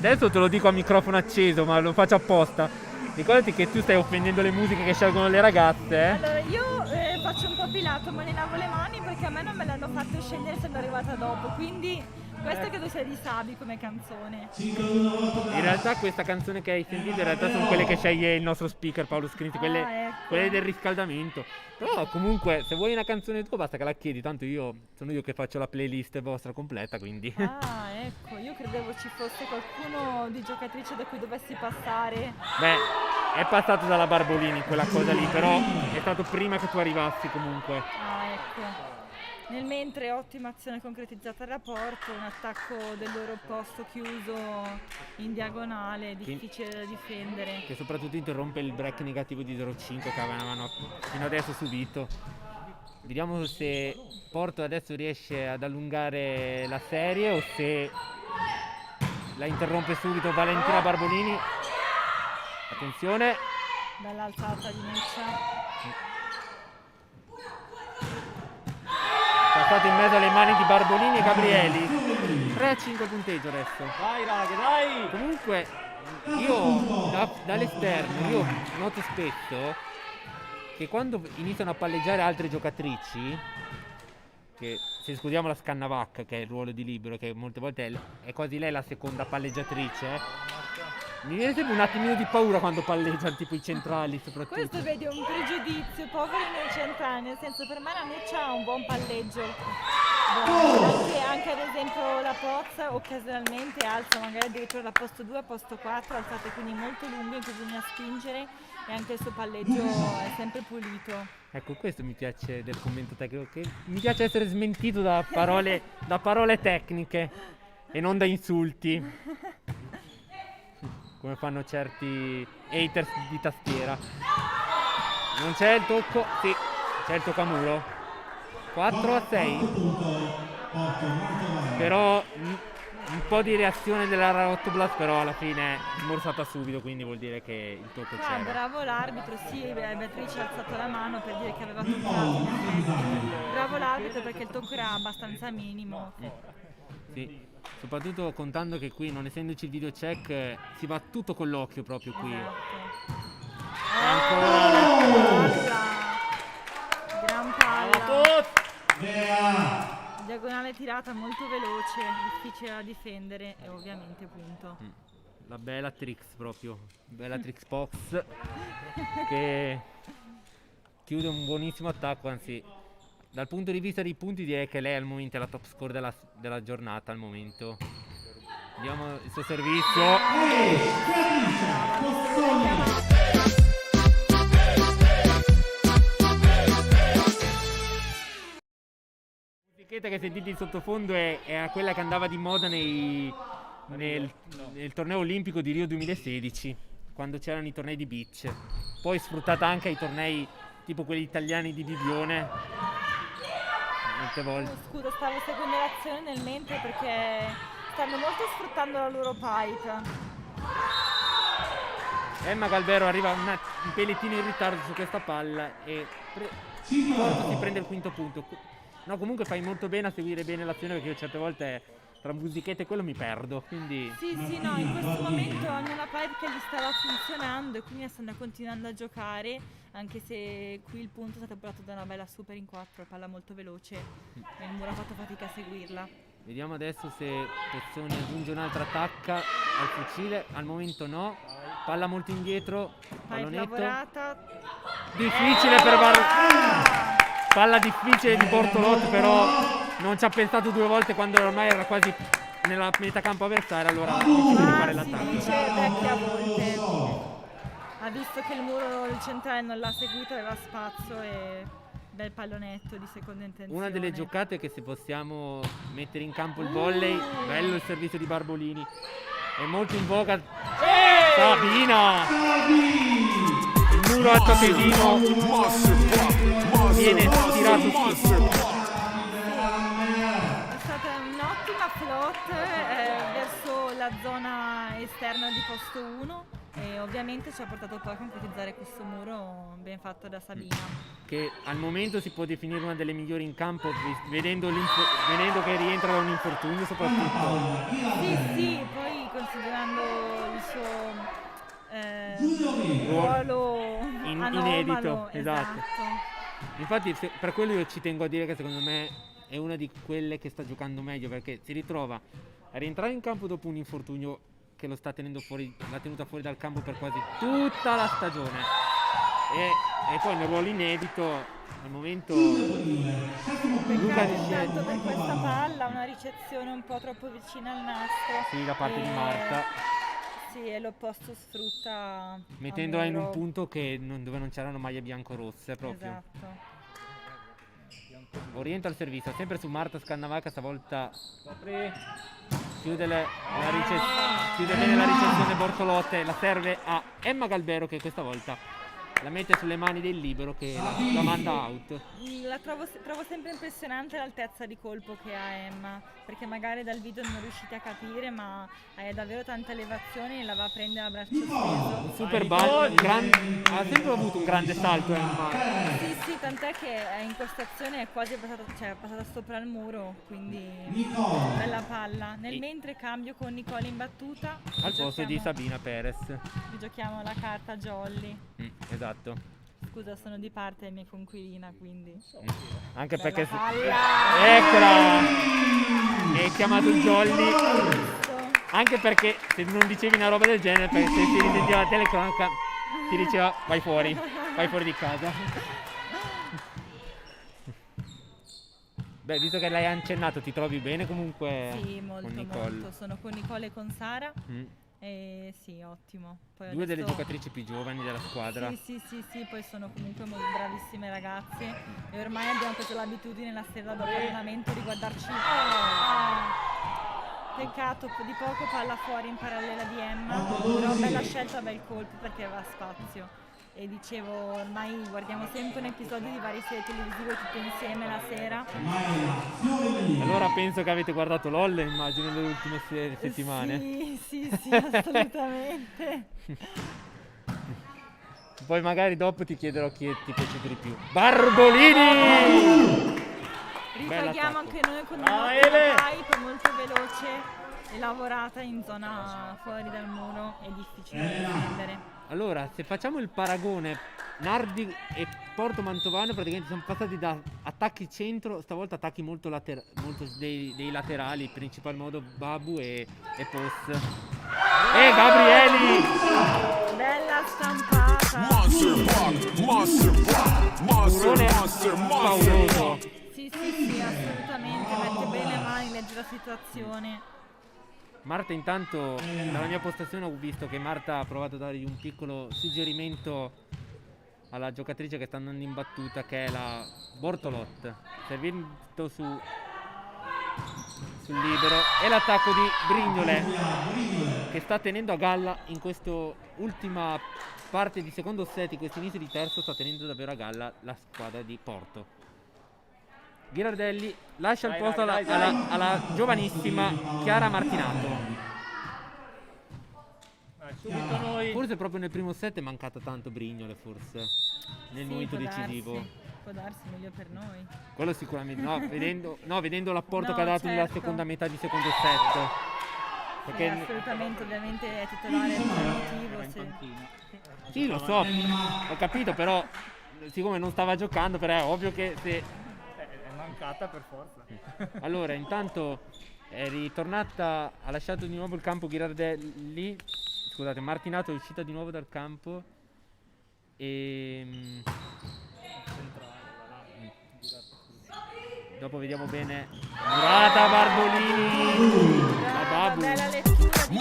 adesso te lo dico a microfono acceso, ma lo faccio apposta. Ricordati che tu stai offendendo le musiche che scelgono le ragazze, eh? Allora io faccio un po' pilato, me ne lavo le mani perché a me non me l'hanno fatto scegliere, sono arrivata dopo, quindi Questa credo sia di Sabi come canzone. In realtà questa canzone che hai sentito in realtà sono quelle che sceglie il nostro speaker Paolo Scrinzi, quelle, Ecco. quelle del riscaldamento. Però comunque se vuoi una canzone tua basta che la chiedi, tanto sono io che faccio la playlist vostra completa, quindi. Ah, ecco, io credevo ci fosse qualcuno di giocatrice da cui dovessi passare. Beh, è passato dalla Barbolini quella cosa lì, però è stato prima che tu arrivassi comunque. Ah, ecco. Nel mentre ottima azione concretizzata al rapporto, un attacco del loro posto chiuso in diagonale, difficile da difendere. Che soprattutto interrompe il break negativo di 0-5 che avevano fino adesso subito. Vediamo se Porto adesso riesce ad allungare la serie o se la interrompe subito Valentina Barbolini. Attenzione. Dall'alzata di Nuccia. Passato in mezzo alle mani di Barbolini e Gabrieli. 3-5 punteggio adesso. Dai raga, dai! Comunque io dall'esterno io noto spesso che quando iniziano a palleggiare altre giocatrici, che se escludiamo la Scannavacca che è il ruolo di libero, che molte volte è quasi lei la seconda palleggiatrice, mi viene sempre un attimino di paura quando palleggiano tipo i centrali soprattutto. Questo vedi è un pregiudizio, poveri nei centrali, nel senso per me la Nuccia ha un buon palleggio. Anche ad esempio la Pozza occasionalmente alza magari addirittura da posto 2 a posto 4, alzate quindi molto lunghe in cui bisogna spingere e anche il suo palleggio è sempre pulito. Ecco, questo mi piace del commento tecnico, che mi piace essere smentito da parole tecniche e non da insulti. Come fanno certi haters di tastiera. Non c'è il tocco, sì, c'è il tocco a muro. 4-6. Però un po' di reazione della Rotoblas, però alla fine è smorzata subito, quindi vuol dire che il tocco Qua c'era. bravo l'arbitro, sì, Beatrice ha alzato la mano per dire che aveva toccato in effetti. Bravo l'arbitro perché il tocco era abbastanza minimo. Sì, soprattutto contando che qui, non essendoci il video check, si va tutto con l'occhio proprio qui. Esatto. Ancora. Gran palla. Diagonale tirata molto veloce, difficile da difendere e ovviamente punto. La Bellatrix proprio, Bellatrix Box, che chiude un buonissimo attacco, anzi dal punto di vista dei punti direi che lei al momento è la top score della giornata al momento. Vediamo il suo servizio. La musichetta che sentite in sottofondo è quella che andava di moda nel torneo olimpico di Rio 2016, quando c'erano i tornei di beach, poi sfruttata anche ai tornei tipo quelli italiani di Bibione molte volte. Scusa, stavo seguendo l'azione nel mentre perché stanno molto sfruttando la loro pipe. Emma Galvero arriva un pellettino in ritardo su questa palla e Porto si prende il quinto punto. No, comunque fai molto bene a seguire bene l'azione, perché io certe volte tra musichette e quello mi perdo, quindi Sì, no, in questo momento hanno una pipe che gli stava funzionando e quindi stanno continuando a giocare, anche se qui il punto è stato portato da una bella super in 4, palla molto veloce e il muro ha fatto fatica a seguirla. vediamo adesso se Pezzoni aggiunge un'altra attacca al fucile. Al momento no, palla molto indietro, Pipe pallonetto lavorata. difficile per palla difficile di Bortolotti, però non ci ha pensato due volte quando ormai era quasi nella metà campo avversaria, allora ha deciso di fare Si l'attacco. dice vecchia volte. Ha visto che il muro del centrale non l'ha seguito, aveva spazio e bel pallonetto di seconda intenzione. Una delle giocate che, se possiamo mettere in campo il volley, bello il servizio di Barbolini, è molto in voga. Sabina! Il muro altoatesino viene tirato su. È stata un'ottima float verso la zona esterna di posto 1 e ovviamente ci ha portato poi a concretizzare questo muro ben fatto da Sabina. Che al momento si può definire una delle migliori in campo, vedendo che rientra da un infortunio soprattutto. Sì, poi considerando il suo ruolo inedito, anomalo, esatto. Infatti per quello io ci tengo a dire che secondo me è una di quelle che sta giocando meglio, perché si ritrova a rientrare in campo dopo un infortunio che lo sta tenendo fuori, l'ha tenuta fuori dal campo per quasi tutta la stagione, e poi nel ruolo inedito al momento Luca Peccato intanto per questa palla, una ricezione un po' troppo vicina al nastro. sì, da parte di E- Marta, Sì, e l'opposto sfrutta a mettendola in un muro. punto dove non c'erano maglie bianco-rosse proprio. Esatto. Orienta il servizio, sempre su Marta Scannavaca, stavolta chiude bene la ricezione Bortolotte, la serve a Emma Galbero che questa volta la mette sulle mani del libero che la manda out. La trovo sempre impressionante l'altezza di colpo che ha Emma, perché magari dal video non riuscite a capire, ma ha davvero tante elevazioni e la va a prendere a braccio steso. Super ballo, ha sempre avuto un grande salto Emma. Sì, tant'è che in questa azione è quasi passata sopra il muro, quindi bella palla. Nel mentre cambio con Nicole in battuta. Al posto di Giochiamo- Sabina Perez. Giochiamo la carta Jolly. Esatto. Scusa, sono di parte mia coinquilina, quindi. Anche Bella perché palla! eccola! È chiamato il Jolly. Giusto. Anche perché se non dicevi una roba del genere, perché se si risentiva la telecronaca ti diceva vai fuori di casa. Beh, visto che l'hai accennato, ti trovi bene comunque Sì, molto, con Nicole? molto. Sono con Nicole e con Sara. Mm. E sì, ottimo. Poi Due delle adesso- giocatrici più giovani della squadra. Sì, poi sono comunque molto bravissime ragazze e ormai abbiamo preso l'abitudine la sera dopo allenamento di guardarci. Peccato di poco palla fuori in parallela di Emma, però bella scelta, bel colpo perché aveva spazio. E dicevo, ormai guardiamo sempre un episodio di varie serie televisive tutte insieme la sera. Allora penso che avete guardato LOL, immagino, nelle ultime settimane. Sì, assolutamente. Poi magari dopo ti chiederò chi ti è piaciuto di più. Barbolini! Ripaghiamo attacco. anche noi con una Ele! hype molto veloce e lavorata in zona fuori dal muro, è difficile da difendere. Allora, se facciamo il paragone, Nardi e Porto Mantovano praticamente sono passati da attacchi centro, stavolta attacchi molto dei laterali, in principal modo Babu e Post. E Gabrieli! Bella stampata! Murone pauroso. Sì, assolutamente, mette bene le mani, legge la situazione. Marta intanto, dalla mia postazione ho visto che Marta ha provato a dargli un piccolo suggerimento alla giocatrice che sta andando in battuta, che è la Bortolot, servito sul libero, e l'attacco di Brignole che sta tenendo a galla in questa ultima parte di secondo set, in questo inizio di terzo sta tenendo davvero a galla la squadra di Porto. Ghirardelli lascia il posto alla giovanissima Chiara Martinato. Subito noi. Forse proprio nel primo set è mancata tanto Brignole, forse nel Sì, momento può decisivo. può darsi, meglio per noi. Quello sicuramente no, vedendo l'apporto che ha dato nella certo. seconda metà di secondo set. Perché Assolutamente, ovviamente è titolare per un motivo. sì, lo so, ho capito, però siccome non stava giocando, però è ovvio che se È mancata per forza. allora, intanto è ritornata, ha lasciato di nuovo il campo Ghirardelli. Scusate, Martinato è uscita di nuovo dal campo e dopo vediamo bene Murata Barbolini. La Babu, Bella lettura di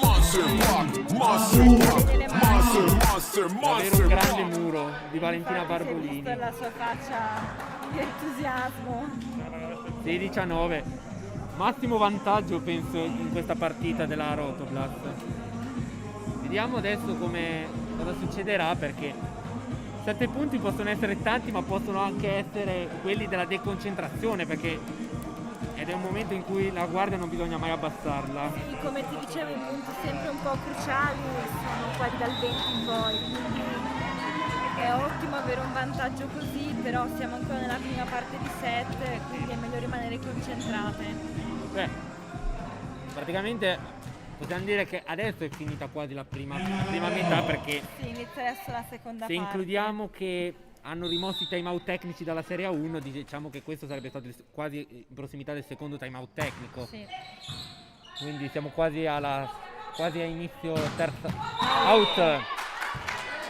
davvero un grande muro di Valentina Infatti, si è Barbolini. visto la sua faccia di entusiasmo. 16-9, massimo vantaggio penso in questa partita della Rotoblast. Vediamo adesso cosa succederà, perché 7 punti possono essere tanti, ma possono anche essere quelli della deconcentrazione, ed è un momento in cui la guardia non bisogna mai abbassarla. Sì, come ti dicevo, i punti sempre un po' cruciali sono quelli dal 20 in poi, quindi è ottimo avere un vantaggio così, però siamo ancora nella prima parte di set, quindi è meglio rimanere concentrate. Beh, praticamente possiamo dire che adesso è finita quasi la prima metà, perché Sì, inizia adesso la seconda se parte. includiamo che hanno rimosso i timeout tecnici dalla Serie A1, diciamo che questo sarebbe stato quasi in prossimità del secondo timeout tecnico. Sì. Quindi siamo quasi a inizio terza out.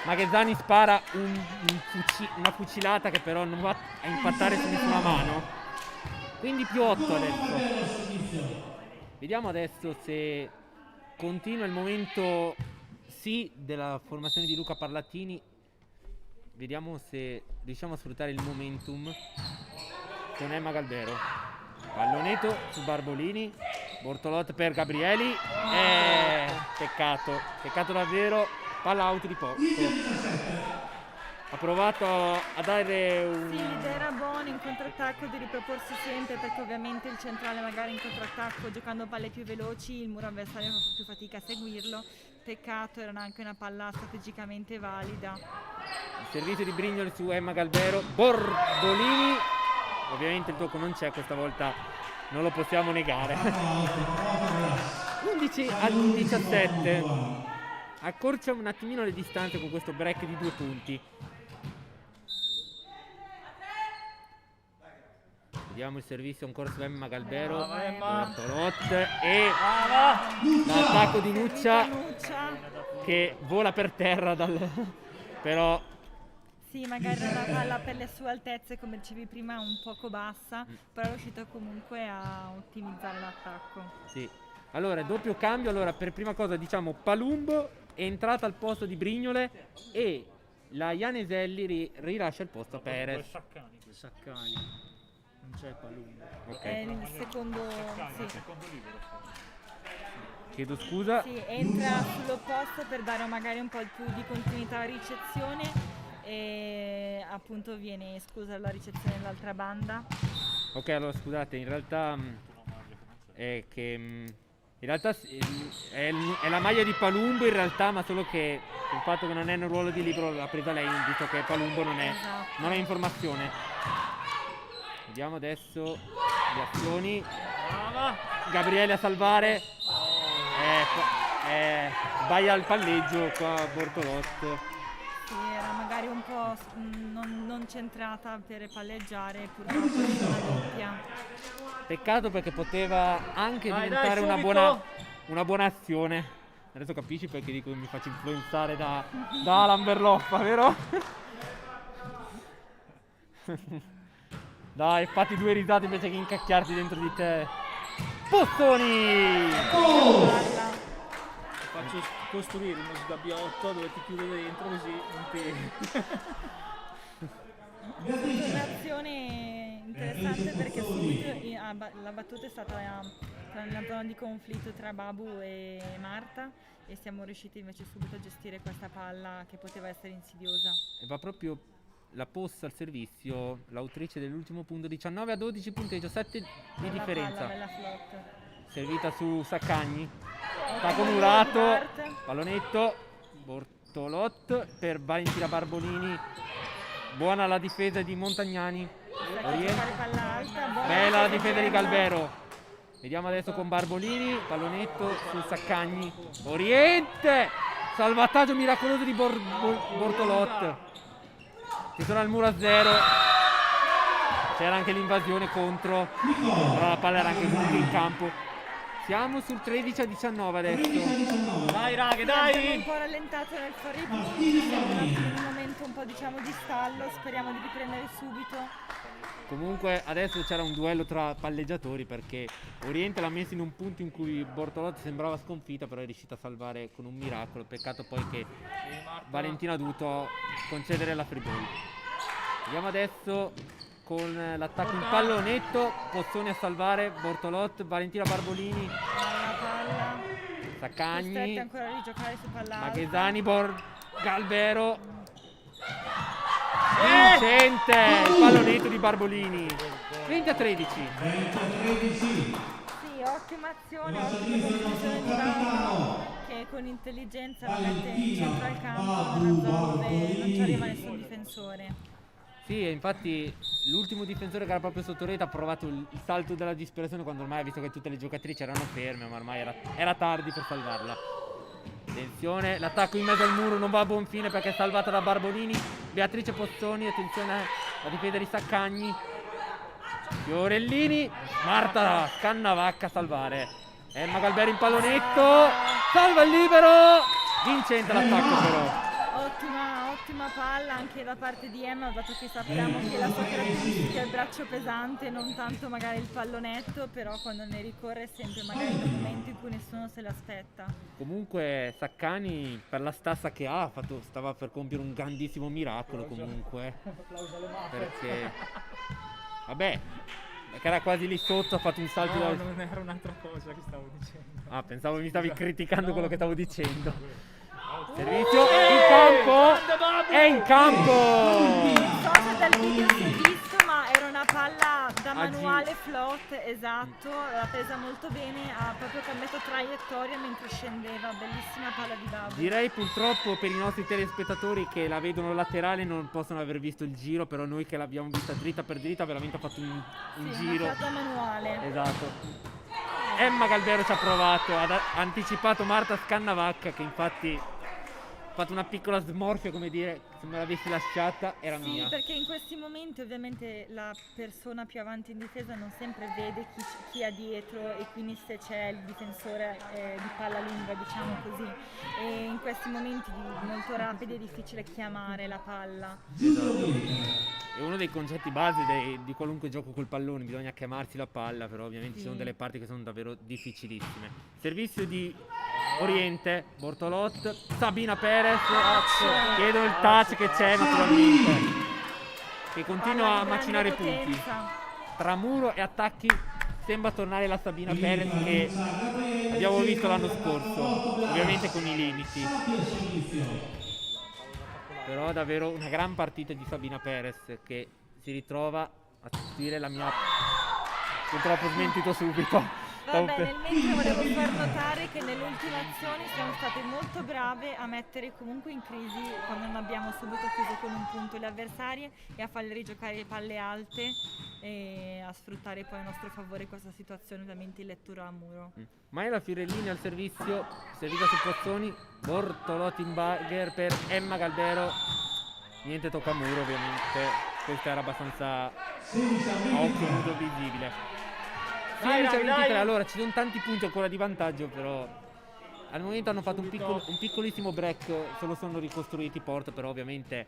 Maghezzani spara una fucilata che però non va a impattare su nessuna mano. Quindi +8 adesso. Vediamo adesso se continua il momento sì della formazione di Luca Parlattini. Vediamo se riusciamo a sfruttare il momentum con Emma Galbero. Pallonetto su Barbolini. Bortolot per Gabrieli. Peccato davvero. Palla out di poco. Ha provato a dare Sì, l'idea era buona in controattacco di riproporsi sempre, perché ovviamente il centrale magari in controattacco giocando palle più veloci il muro avversario fa più fatica a seguirlo. Peccato, era anche una palla strategicamente valida. il servizio di Brignoli su Emma Galbero. Borbolini. Ovviamente il tocco non c'è questa volta, non lo possiamo negare. 11-17. Accorcia un attimino le distanze con questo break di 2 punti. Vediamo il servizio ancora su Emma Galbero. Bortolot e l'attacco di Nuccia che vola per terra però Sì, magari era una palla per le sue altezze, come dicevi prima, un poco bassa, però è riuscito comunque a ottimizzare l'attacco. sì. Allora, doppio cambio. Allora, per prima cosa diciamo Palumbo è entrata al posto di Brignole e la Ianeselli rilascia il posto a Perez. Saccani. Non c'è Palumbo. Ok. È il secondo, sì. Chiedo scusa. Sì, entra sull'opposto per dare magari un po' più di continuità alla ricezione e appunto viene esclusa la ricezione dall'altra banda. Ok, allora scusate, in realtà è che è la maglia di Palumbo in realtà, ma solo che il fatto che non è nel ruolo di libero l'ha presa lei, visto che Palumbo non è informazione. Vediamo adesso le azioni. Gabriele a salvare. Sbaglia il palleggio qua Bortolot. Sì, era magari un po' non centrata per palleggiare, purtroppo è una doppia. Peccato perché poteva anche diventare una buona azione. Adesso capisci perché dico che mi faccio influenzare da Alan Berloffa, vero? Dai, fatti 2 risate invece che incacchiarti dentro di te. Pozzoni! Faccio costruire uno sgabbiotto dove ti chiudo dentro così non ti... Un'azione interessante perché subito la battuta è stata nella zona di conflitto tra Babu e Marta e siamo riusciti invece subito a gestire questa palla che poteva essere insidiosa. E va proprio la posta al servizio, l'autrice dell'ultimo punto, 19-12 punteggio, 7 di Bella differenza. Palla, bella flot. Servita su Saccagni. Attacco murato. Bart. Pallonetto. Bortolot per Valentina Barbolini. Buona la difesa di Montagnani. Fare palla alta, buona Bella la difesa di Galbero. Vediamo adesso con Barbolini. Pallonetto su Saccagni. Oriente. Salvataggio miracoloso di Bortolot. Si torna al muro a 0. C'era anche l'invasione contro, però la palla era anche venuta in campo. Siamo sul 13-19 adesso. Dai raghe, Abbiamo dai! un po' rallentato nel fare i punti, siamo in un momento un po' diciamo di stallo, speriamo di riprendere subito. Comunque adesso c'era un duello tra palleggiatori perché Oriente l'ha messo in un punto in cui Bortolotti sembrava sconfitta, però è riuscita a salvare con un miracolo. Peccato poi che Valentina ha dovuto concedere la free ball. Vediamo adesso con l'attacco in pallonetto, Pozzoni a salvare, Bortolot, Valentina Barbolini, La palla, Saccagni, costretti ancora a rigiocare su palla alta. Maghezzani, Galbero, vincente il pallonetto di Barbolini, 20-13. Sì, ottima azione, ottima conclusione di Bamba che con intelligenza la mette in centro al campo, nella zona dove non ci arriva nessun difensore. Sì, e infatti l'ultimo difensore che era proprio sotto rete ha provato il salto della disperazione quando ormai ha visto che tutte le giocatrici erano ferme, ma ormai era tardi per salvarla. Attenzione, l'attacco in mezzo al muro non va a buon fine perché è salvata da Barbolini. Beatrice Pozzoni, attenzione a difendere i Saccagni. Fiorellini, Marta Scannavacca a salvare. Emma Galberi in pallonetto, salva il libero, vincente l'attacco però. Ottima palla anche da parte di Emma, dato che sappiamo che la sua caratteristica è il braccio pesante, non tanto magari il pallonetto, però quando ne ricorre è sempre magari nel momento in cui nessuno se l'aspetta. Comunque Saccani per la stassa che ha stava per compiere un grandissimo miracolo comunque. Perché vabbè, perché era quasi lì sotto, ha fatto un salto No, non era un'altra cosa che stavo dicendo. Ah, pensavo mi stavi criticando No. quello che stavo dicendo. Servizio in campo, è in campo. Non so se dal video si è visto, ma era una palla da manuale float, esatto, l'ha presa molto bene, ha proprio cambiato traiettoria mentre scendeva, bellissima palla di Babbo. Direi purtroppo per i nostri telespettatori che la vedono laterale non possono aver visto il giro, però noi che l'abbiamo vista dritta per dritta veramente ha fatto un giro. Una palla manuale. Esatto. Emma Galbero ci ha provato, ha anticipato Marta Scannavacca che infatti ha fatto una piccola smorfia, come dire, se me l'avessi lasciata era Sì, mia. perché in questi momenti ovviamente la persona più avanti in difesa non sempre vede chi ha dietro e quindi se c'è il difensore di palla lunga, diciamo così. E in questi momenti molto rapidi è difficile chiamare la palla. Esatto. È uno dei concetti base di qualunque gioco col pallone, bisogna chiamarsi la palla, però ovviamente ci sono delle parti che sono davvero difficilissime. Servizio di Oriente, Bortolot, Sabina Perez, chiedo il touch che c'è naturalmente, che continua a macinare punti. Tra muro e attacchi sembra tornare la Sabina Perez che abbiamo visto l'anno scorso, ovviamente con i limiti. Però davvero una gran partita di Sabina Perez che si ritrova a sostituire la mia... Purtroppo smentito subito. Vabbè, nel mentre volevo far notare che nelle ultime azioni siamo state molto brave a mettere comunque in crisi quando non abbiamo subito chiuso con un punto le avversarie e a farle rigiocare le palle alte e a sfruttare poi a nostro favore questa situazione ovviamente in lettura a muro. Maela Fiorellini al servizio su Pozzoni, Bortolotti in bagger per Emma Galbero, niente tocca a muro ovviamente, questa era abbastanza a occhio nudo visibile. 16-23, allora ci sono tanti punti ancora di vantaggio, però al momento hanno fatto un piccolissimo break, se lo sono ricostruiti Porto, però ovviamente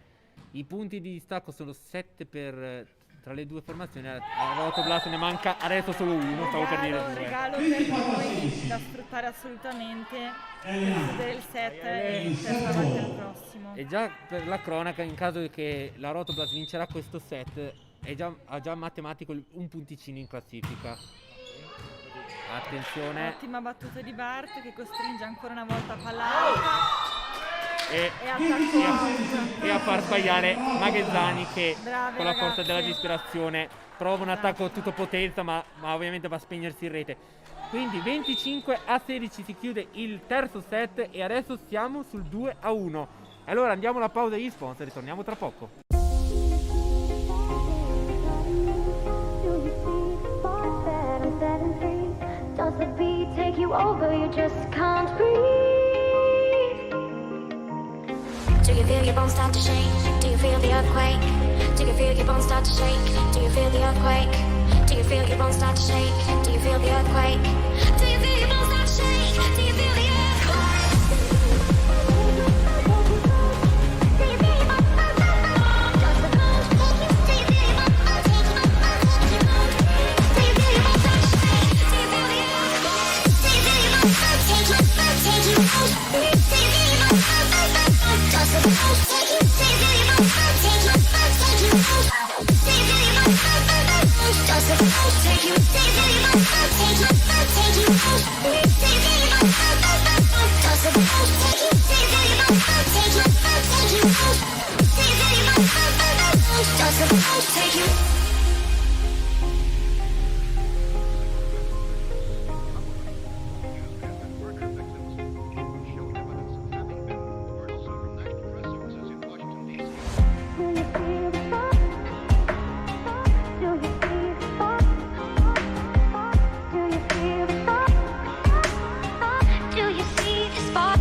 i punti di distacco sono 7 tra le due formazioni. A Rotoblas ne manca adesso solo uno, stavo per dire due. Regalo per noi da sfruttare assolutamente per chiudere il set e per avanti al prossimo. E già per la cronaca, in caso che la Rotoblas vincerà questo set, ha già matematico un punticino in classifica. Attenzione. Ottima battuta di Bart che costringe ancora una volta palla alta e a far sbagliare Maghezzani che Brave, con la forza ragazze. della disperazione prova un attacco a tutto potenza ma ovviamente va a spegnersi in rete. Quindi 25-16 si chiude il terzo set e adesso siamo sul 2-1. Allora andiamo alla pausa di sponsor, ritorniamo tra poco. Does the beat take you over? You just can't breathe. Do you feel your bones start to shake? Do you feel the earthquake? Do you feel your bones start to shake? Do you feel the earthquake? Do you feel your bones start to shake? Do you feel the earthquake? Do you feel your bones start to shake? Do you feel the take you. Do you see the spark?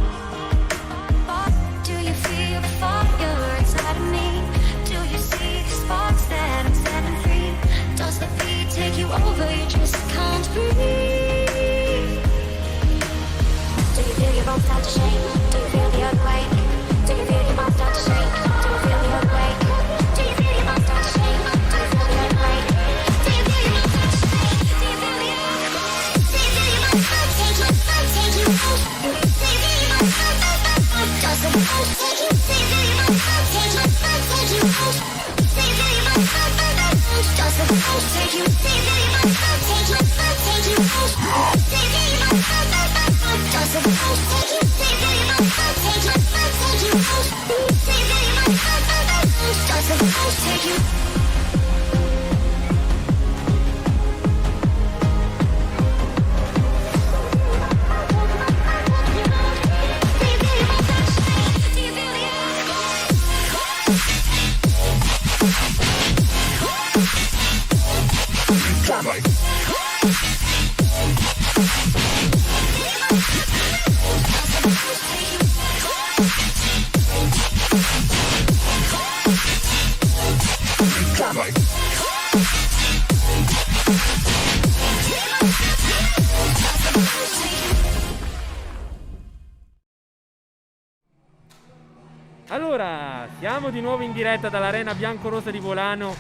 start to shake? Do you feel the earthquake? Do you feel your mind start to shake? Do you feel the earthquake? Do you feel your mind start to shake? Do you feel the earthquake? Do you feel your mind start to shake? Do you feel the earthquake? Do you feel your mind start to take you, take you out? Do you feel your mind start to does the world take you? Do you feel your mind start to take you, take you out? Do you feel your mind start to does the world take you? Do you feel your mind start to take you, take you out? Do you feel your mind start to does the world take you? Do you feel your mind start to take you, take you out? Do you feel your mind start to does the world take you? Allora, siamo di nuovo in diretta dall'Arena Biancorossa di Volano.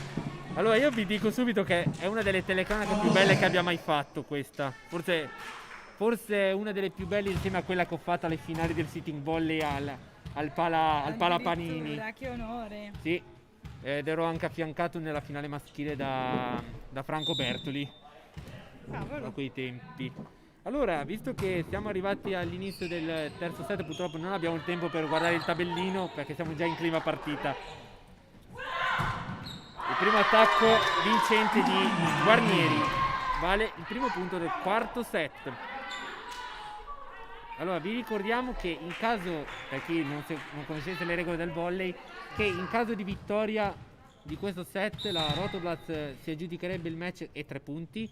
Allora, io vi dico subito che è una delle telecronache più belle che abbia mai fatto questa. Forse una delle più belle insieme a quella che ho fatto alle finali del sitting volley al Pala Panini. Che onore! Sì, ed ero anche affiancato nella finale maschile da Franco Bertoli a quei tempi. Allora, visto che siamo arrivati all'inizio del terzo set, purtroppo non abbiamo il tempo per guardare il tabellino perché siamo già in clima partita. Il primo attacco vincente di Guarnieri vale il primo punto del quarto set. Allora, vi ricordiamo che in caso, per chi non conoscesse le regole del volley, che in caso di vittoria di questo set la Rotoblast si aggiudicherebbe il match e 3 punti,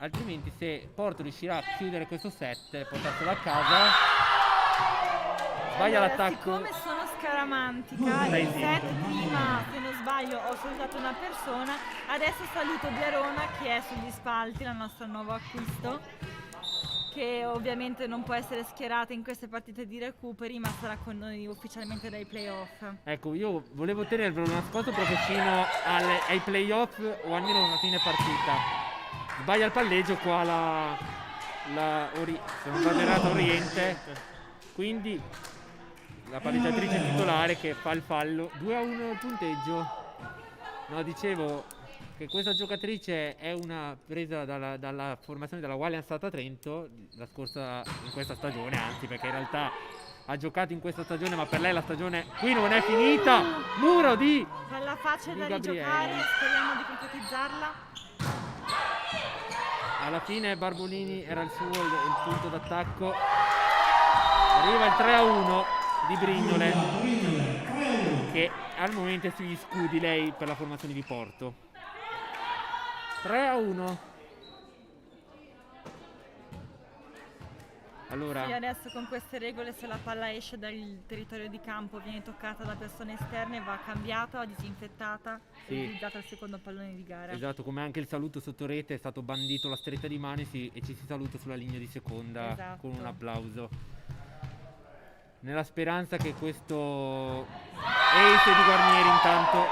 altrimenti se Porto riuscirà a chiudere questo set e portarselo a casa, sbaglia Allora, l'attacco. Siccome sono scaramantica, Stai il set zitto. prima, se non sbaglio, ho salutato una persona, adesso saluto Biarona che è sugli spalti, la nostra nuovo acquisto, che ovviamente non può essere schierata in queste partite di recuperi, ma sarà con noi ufficialmente dai playoff. Ecco, io volevo tenervelo nascosto proprio fino ai playoff o almeno una fine partita. Sbaglia il palleggio qua se non vado errato, Oriente, quindi la palleggiatrice titolare che fa il fallo. 2-1 il punteggio. No, dicevo che questa giocatrice è una presa dalla formazione della Walian Stata Trento in questa stagione, anzi, perché in realtà ha giocato in questa stagione, ma per lei la stagione qui non è finita. Muro di Bella faccia da Gabriele. rigiocare, speriamo di concretizzarla. Alla fine Barbolini era il punto d'attacco. Arriva il 3-1 di Brignole, che al momento è sugli scudi lei per la formazione di Porto. 3-1. Allora, Sì, adesso con queste regole, se la palla esce dal territorio di campo, viene toccata da persone esterne, va cambiata, disinfettata Sì. e utilizzata al secondo pallone di gara. esatto, come anche il saluto sotto rete, è stato bandito la stretta di mano e ci si saluta sulla linea di seconda Esatto. con un applauso. Nella speranza che questo ace di Guarnieri intanto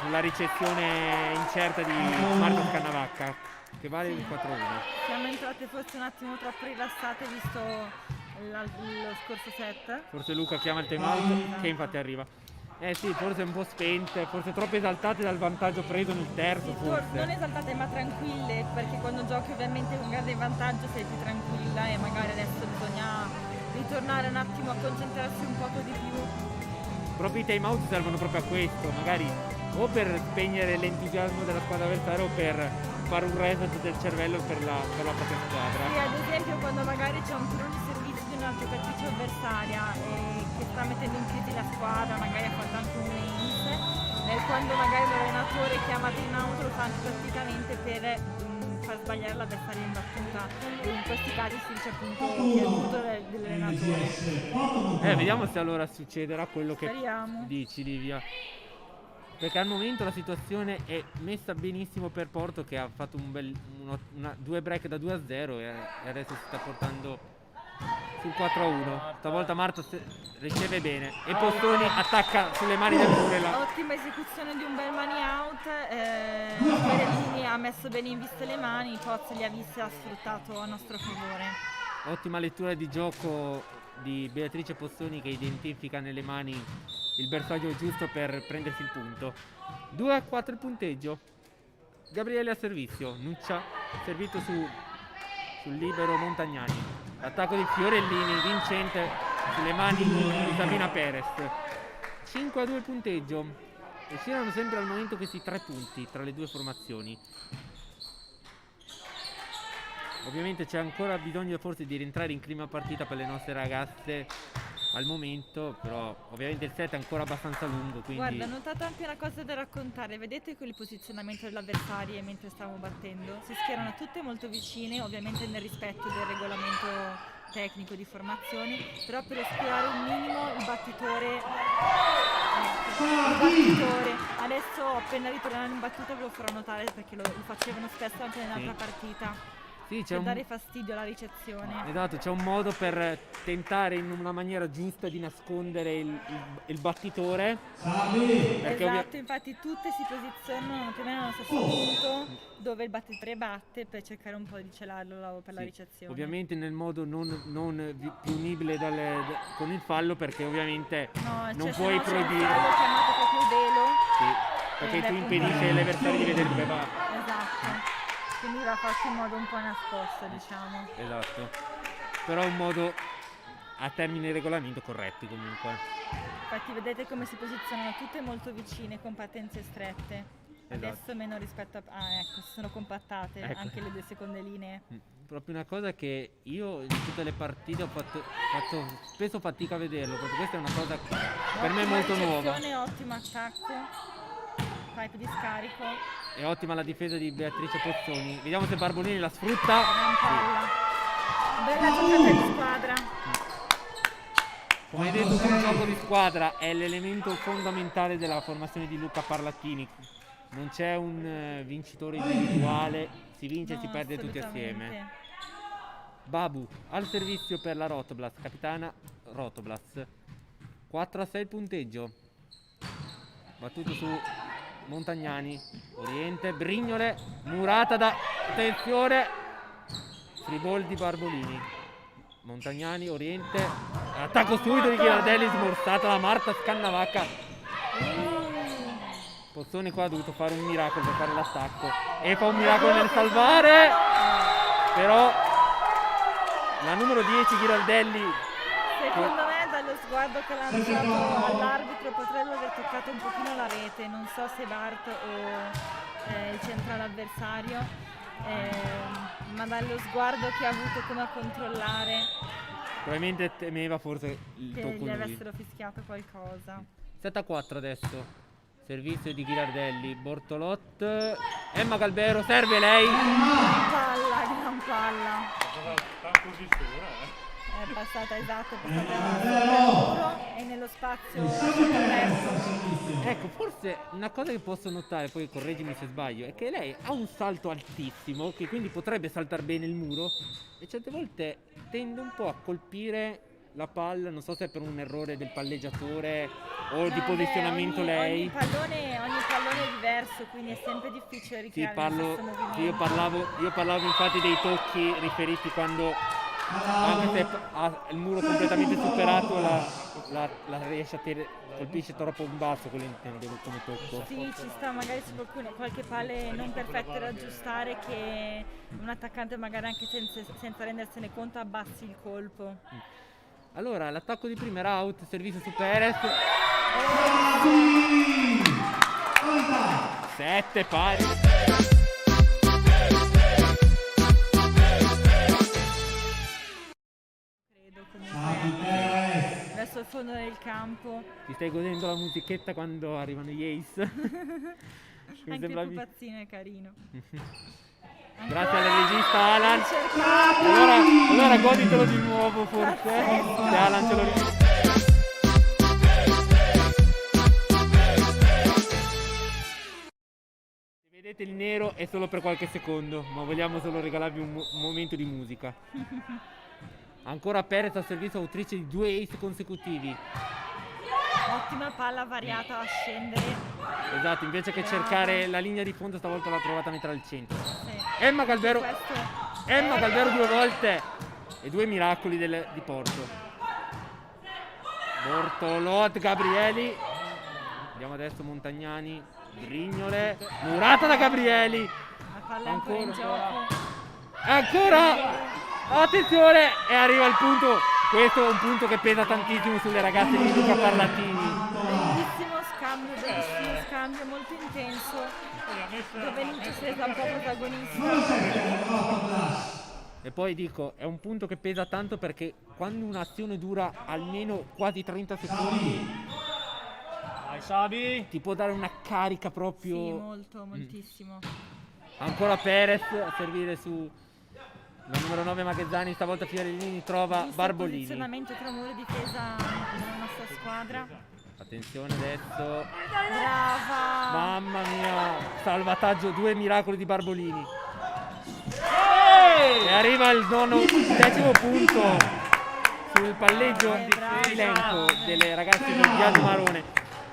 sulla ricezione incerta di Marco Cannavacca, che vale il 4-1. Siamo entrate forse un attimo troppo rilassate visto lo scorso set. Forse Luca chiama il time out, che infatti arriva. Sì, forse un po' spente, forse troppo esaltate dal vantaggio preso nel terzo, Non forse. esaltate ma tranquille, perché quando giochi ovviamente con grande vantaggio sei più tranquilla e magari adesso bisogna ritornare un attimo a concentrarsi un poco di più. Proprio i time out servono proprio a questo, magari o per spegnere l'entusiasmo della squadra avversaria o per fare un reset del cervello per la propria squadra. Sì, ad esempio quando magari c'è un turno di servizio di una giocatrice avversaria che sta mettendo in crisi la squadra, magari ha fatto anche un lace, quando magari l'allenatore chiama time out lo fa anche praticamente per far sbagliare l'avversario in battuta, e in questi casi si dice appunto che è il punto dell'allenatore. Vediamo se allora succederà quello che Speriamo. dici, Livia. Perché al momento la situazione è messa benissimo per Porto, che ha fatto due break da 2-0 e adesso si sta portando sul 4-1. Stavolta Marta riceve bene e Postoni attacca sulle mani del muro. Ottima esecuzione di un bel money out, Berellini ha messo bene in vista le mani, Pozzo li ha visti e ha sfruttato a nostro favore. Ottima lettura di gioco di Beatrice Postoni che identifica nelle mani il bersaglio giusto per prendersi il punto. 2-4 il punteggio. Gabriele a servizio, Nuccia servito sul libero Montagnani. L'attacco di Fiorellini vincente sulle mani di Sabina Perez. 5-2 il punteggio. E si erano sempre al momento questi 3 punti tra le due formazioni. Ovviamente c'è ancora bisogno forse di rientrare in clima partita per le nostre ragazze al momento, però ovviamente il set è ancora abbastanza lungo, quindi... Guarda, ho notato anche una cosa da raccontare, vedete quel posizionamento delle avversarie mentre stavamo battendo? Si schierano tutte molto vicine, ovviamente nel rispetto del regolamento tecnico di formazioni, però per oscurare un minimo il battitore, adesso appena ritorneranno in battuta ve lo farò notare perché lo facevano spesso anche nell'altra partita. Sì, Per dare fastidio alla ricezione. Esatto, c'è un modo per tentare in una maniera giusta di nascondere il battitore. Esatto, infatti tutte si posizionano più o meno allo stesso punto dove il battitore batte per cercare un po' di celarlo per la ricezione. Ovviamente nel modo non punibile con il fallo, perché ovviamente non puoi proibire. Il fallo chiamato proprio il velo. Sì, perché tu impedisci all'avversario di vedere dove va. Esatto. Quindi va fatto in modo un po' nascosto, diciamo. Esatto. Però è un modo a termini di regolamento corretti comunque. Infatti vedete come si posizionano tutte molto vicine con partenze strette. Esatto. Adesso meno rispetto a... Ah, ecco, si sono compattate anche le due seconde linee. Proprio una cosa che io in tutte le partite faccio spesso fatica a vederlo, perché questa è una cosa per me molto nuova. Ottimo attacco. Pipe di scarico. È ottima la difesa di Beatrice Pozzoni. Vediamo se Barbolini la sfrutta. Gran palla. Bella giocata di squadra. Come hai detto, un gioco di squadra è l'elemento fondamentale della formazione di Luca Parlattini. Non c'è un vincitore individuale, si vince e si perde tutti assieme. Babu al servizio per la Rotoblast, capitana Rotoblast. 4-6 il punteggio. Battuto su Montagnani, Oriente, Brignole, murata da attenzione, free ball di Barbolini. Montagnani, Oriente, attacco subito di Ghirardelli, smorzata da Marta Scannavacca. Pozzoni qua ha dovuto fare un miracolo per fare l'attacco e fa un miracolo nel salvare, però la numero 10 Ghirardelli, secondo me dallo sguardo che l'ha lanciato all'arbitro potrebbe aver toccato un pochino la rete, non so se Bart o il centrale avversario, ma dallo sguardo che ha avuto come a controllare probabilmente temeva forse il che tocco gli lui. avessero fischiato qualcosa. 7-4 adesso, servizio di Ghirardelli, Bortolot, Emma Galbero, serve lei. Gran palla. È passata esatto, è passata e nello spazio aperto. Ecco, forse una cosa che posso notare, poi correggimi se sbaglio, è che lei ha un salto altissimo, che quindi potrebbe saltare bene il muro, e certe volte tende un po' a colpire la palla, non so se è per un errore del palleggiatore o di posizionamento lei. Ogni pallone è diverso, quindi è sempre difficile ricreare lo stesso movimento. Io parlavo infatti dei tocchi riferiti quando, anche se ha il muro completamente superato, la riesce a colpisce troppo in basso, quello intendevo come tocco. Sì, ci sta, magari c'è qualche palle non perfette da aggiustare che un attaccante magari anche senza rendersene conto abbassi il colpo. Allora, l'attacco di prima era out, servizio su Perez. 7 pari. Credo comunque verso il fondo del campo. Ti stai godendo la musichetta quando arrivano gli Ace? Anche il pupazzino è carino. Grazie al regista Alan. Allora goditelo di nuovo forse. Se Alan ce lo ricorda. Se vedete il nero è solo per qualche secondo, ma vogliamo solo regalarvi un momento di musica. Ancora Perez al servizio, autrice di 2 ace consecutivi. Ottima palla variata a scendere. Esatto, invece che Brava. cercare la linea di fondo stavolta l'ha trovata a mettere al centro. Sì. Emma Galvero, Questo Emma è- Galvero 2 volte e 2 miracoli di Porto. Bortolot, Gabrieli. Andiamo adesso Montagnani, Brignole, murata da Gabrieli. La palla è ancora in Ancora. gioco. Ancora, attenzione, e arriva il punto. Questo è un punto che pesa tantissimo sulle ragazze di Luca Parlatini. Bellissimo scambio, molto intenso, dove Lucio si è resa un po' protagonista. E poi dico, è un punto che pesa tanto perché quando un'azione dura almeno quasi 30 secondi Dai Sabi. ti può dare una carica proprio. Sì, molto, moltissimo. Ancora Perez a servire su la numero 9 Maghezzani, stavolta Fiorellini trova Giusto Barbolini. posizionamento tra muro e difesa della nostra squadra. Attenzione adesso. Brava! Mamma mia, salvataggio, 2 miracoli di Barbolini. E arriva il 10° punto sul palleggio Brava. di elenco delle ragazze di Biagio Marone.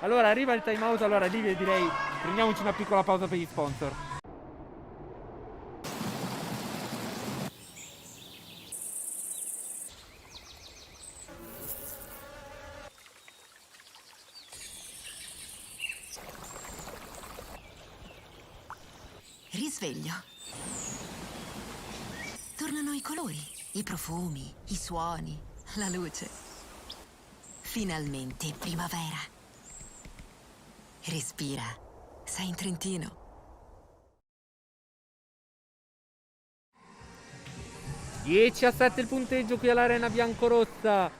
Allora arriva il time out, allora Livia direi prendiamoci una piccola pausa per gli sponsor. Risveglio. Tornano i colori, i profumi, i suoni, la luce. Finalmente primavera. Respira. Sei in Trentino. - 10-7 il punteggio qui all'Arena Biancorossa.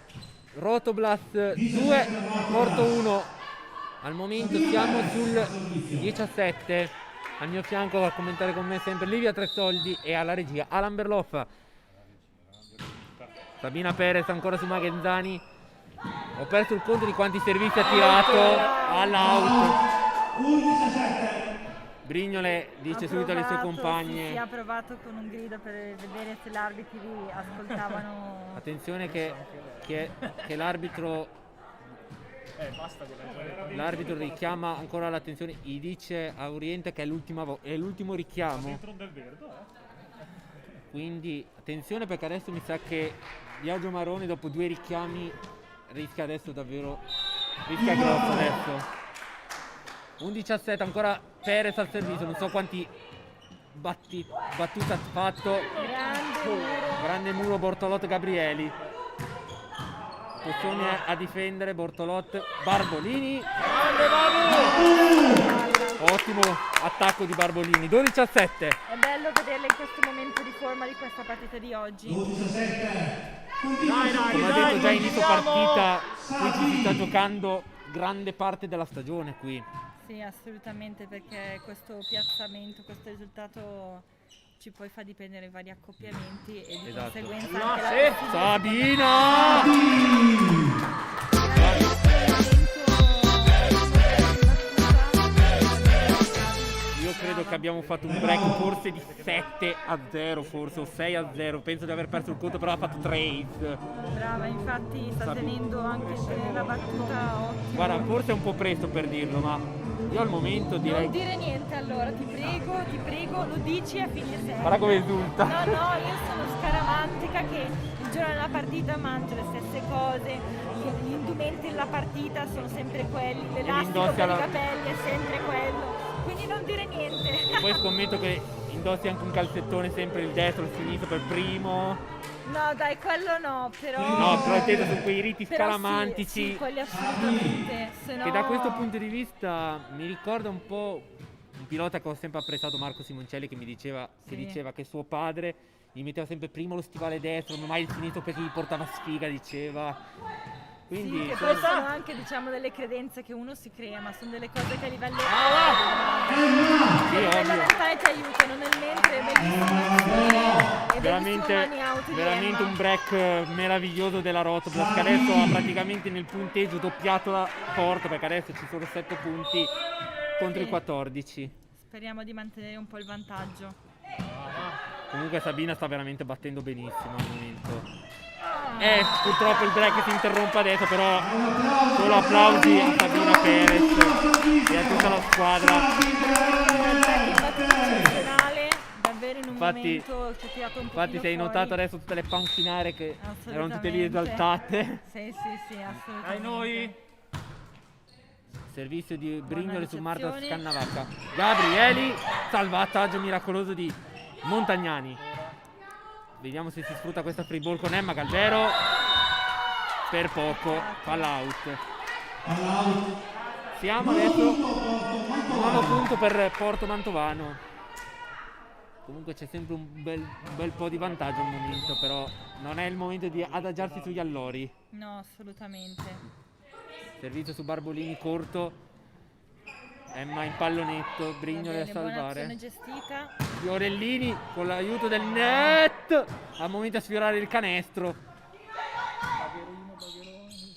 Rotoblast 2, Porto 1. Al momento siamo sul 17. Al mio fianco a commentare con me sempre Livia Tressoldi e alla regia Alan Berloffa. Sabina Perez ancora su Maghezzani. Ho perso il conto di quanti servizi ha tirato all'out. Brignole dice subito alle sue compagne. Si è provato con un grido per vedere se gli arbitri ascoltavano. Attenzione che l'arbitro Basta con L'arbitro richiama ancora l'attenzione, gli dice a Oriente che è l'ultimo richiamo. dentro del verde, Quindi attenzione perché adesso mi sa che Biagio Marone dopo 2 richiami rischia adesso davvero. Rischia grosso adesso. 11-7 ancora Perez al servizio, non so quanti battute ha fatto. Grande muro Bortolotto Gabrieli. Pozione a difendere Bortolot, Barbolini. Ottimo attacco di Barbolini. 12-7. È bello vederla in questo momento di forma di questa partita di oggi. Come ho detto già a inizio partita, qui ci si sta giocando grande parte della stagione qui. Sì, assolutamente, perché questo piazzamento, questo risultato ci poi fa dipendere vari accoppiamenti e di Esatto. conseguenza anche la Sabina! Io credo che abbiamo fatto un break forse di 7-0 forse o 6-0, penso di aver perso il conto, però ha fatto 3 ace. Brava, infatti sta tenendo anche la battuta ottima. Guarda, forse è un po' presto per dirlo, ma io al momento direi. Non dire niente allora, ti prego, lo dici a fine serie. Guarda come esulta. No, io sono scaramantica che il giorno della partita mangio le stesse cose, gli indumenti della partita sono sempre quelli, l'elastico indossi per alla- i capelli è sempre quello, quindi non dire niente. Poi scommetto che indossi anche un calzettone sempre il destro, il sinistro per primo. No dai, quello no, però... No, però intendo su quei riti Però scaramantici. Sì, quelli assolutamente, se no... Che da questo punto di vista mi ricorda un po' un pilota che ho sempre apprezzato, Marco Simoncelli, che mi diceva, Sì. che diceva che suo padre gli metteva sempre prima lo stivale destro, mai il sinistro perché gli portava sfiga, diceva. Quindi Sì, che insomma, poi sono anche diciamo delle credenze che uno si crea, ma sono delle cose che a livello sì, a livello ovvio. mentale ti aiutano, nel mentre è bellissimo. veramente un break meraviglioso della Rotoblast, che adesso ha praticamente nel punteggio doppiato la Porto, perché adesso ci sono 7 punti contro Sì. i 14. Speriamo di mantenere un po' il vantaggio. Comunque Sabina sta veramente battendo benissimo al momento. Purtroppo il break si interrompe adesso, però solo applausi a Sabina Perez e a tutta la squadra. Eccezionale, davvero in un momento ci ha tirato un po'. Infatti sei notato adesso tutte le panchinare che erano tutte lì esaltate. Sì, assolutamente. Ai noi. Servizio di Brignole su ricezione. Marta Scannavacca. Gabrieli, salvataggio miracoloso di Montagnani. Vediamo se si sfrutta questa free ball con Emma Galvero. Per poco, palla out. Siamo adesso 9 punto per Porto Mantovano. Comunque c'è sempre un bel po' di vantaggio al momento, però non è il momento di adagiarsi sugli allori. No, assolutamente. Servizio su Barbolini corto. Emma in pallonetto, Brignole a Buona salvare. azione gestita. Fiorellini con l'aiuto del net. Al momento a sfiorare il canestro.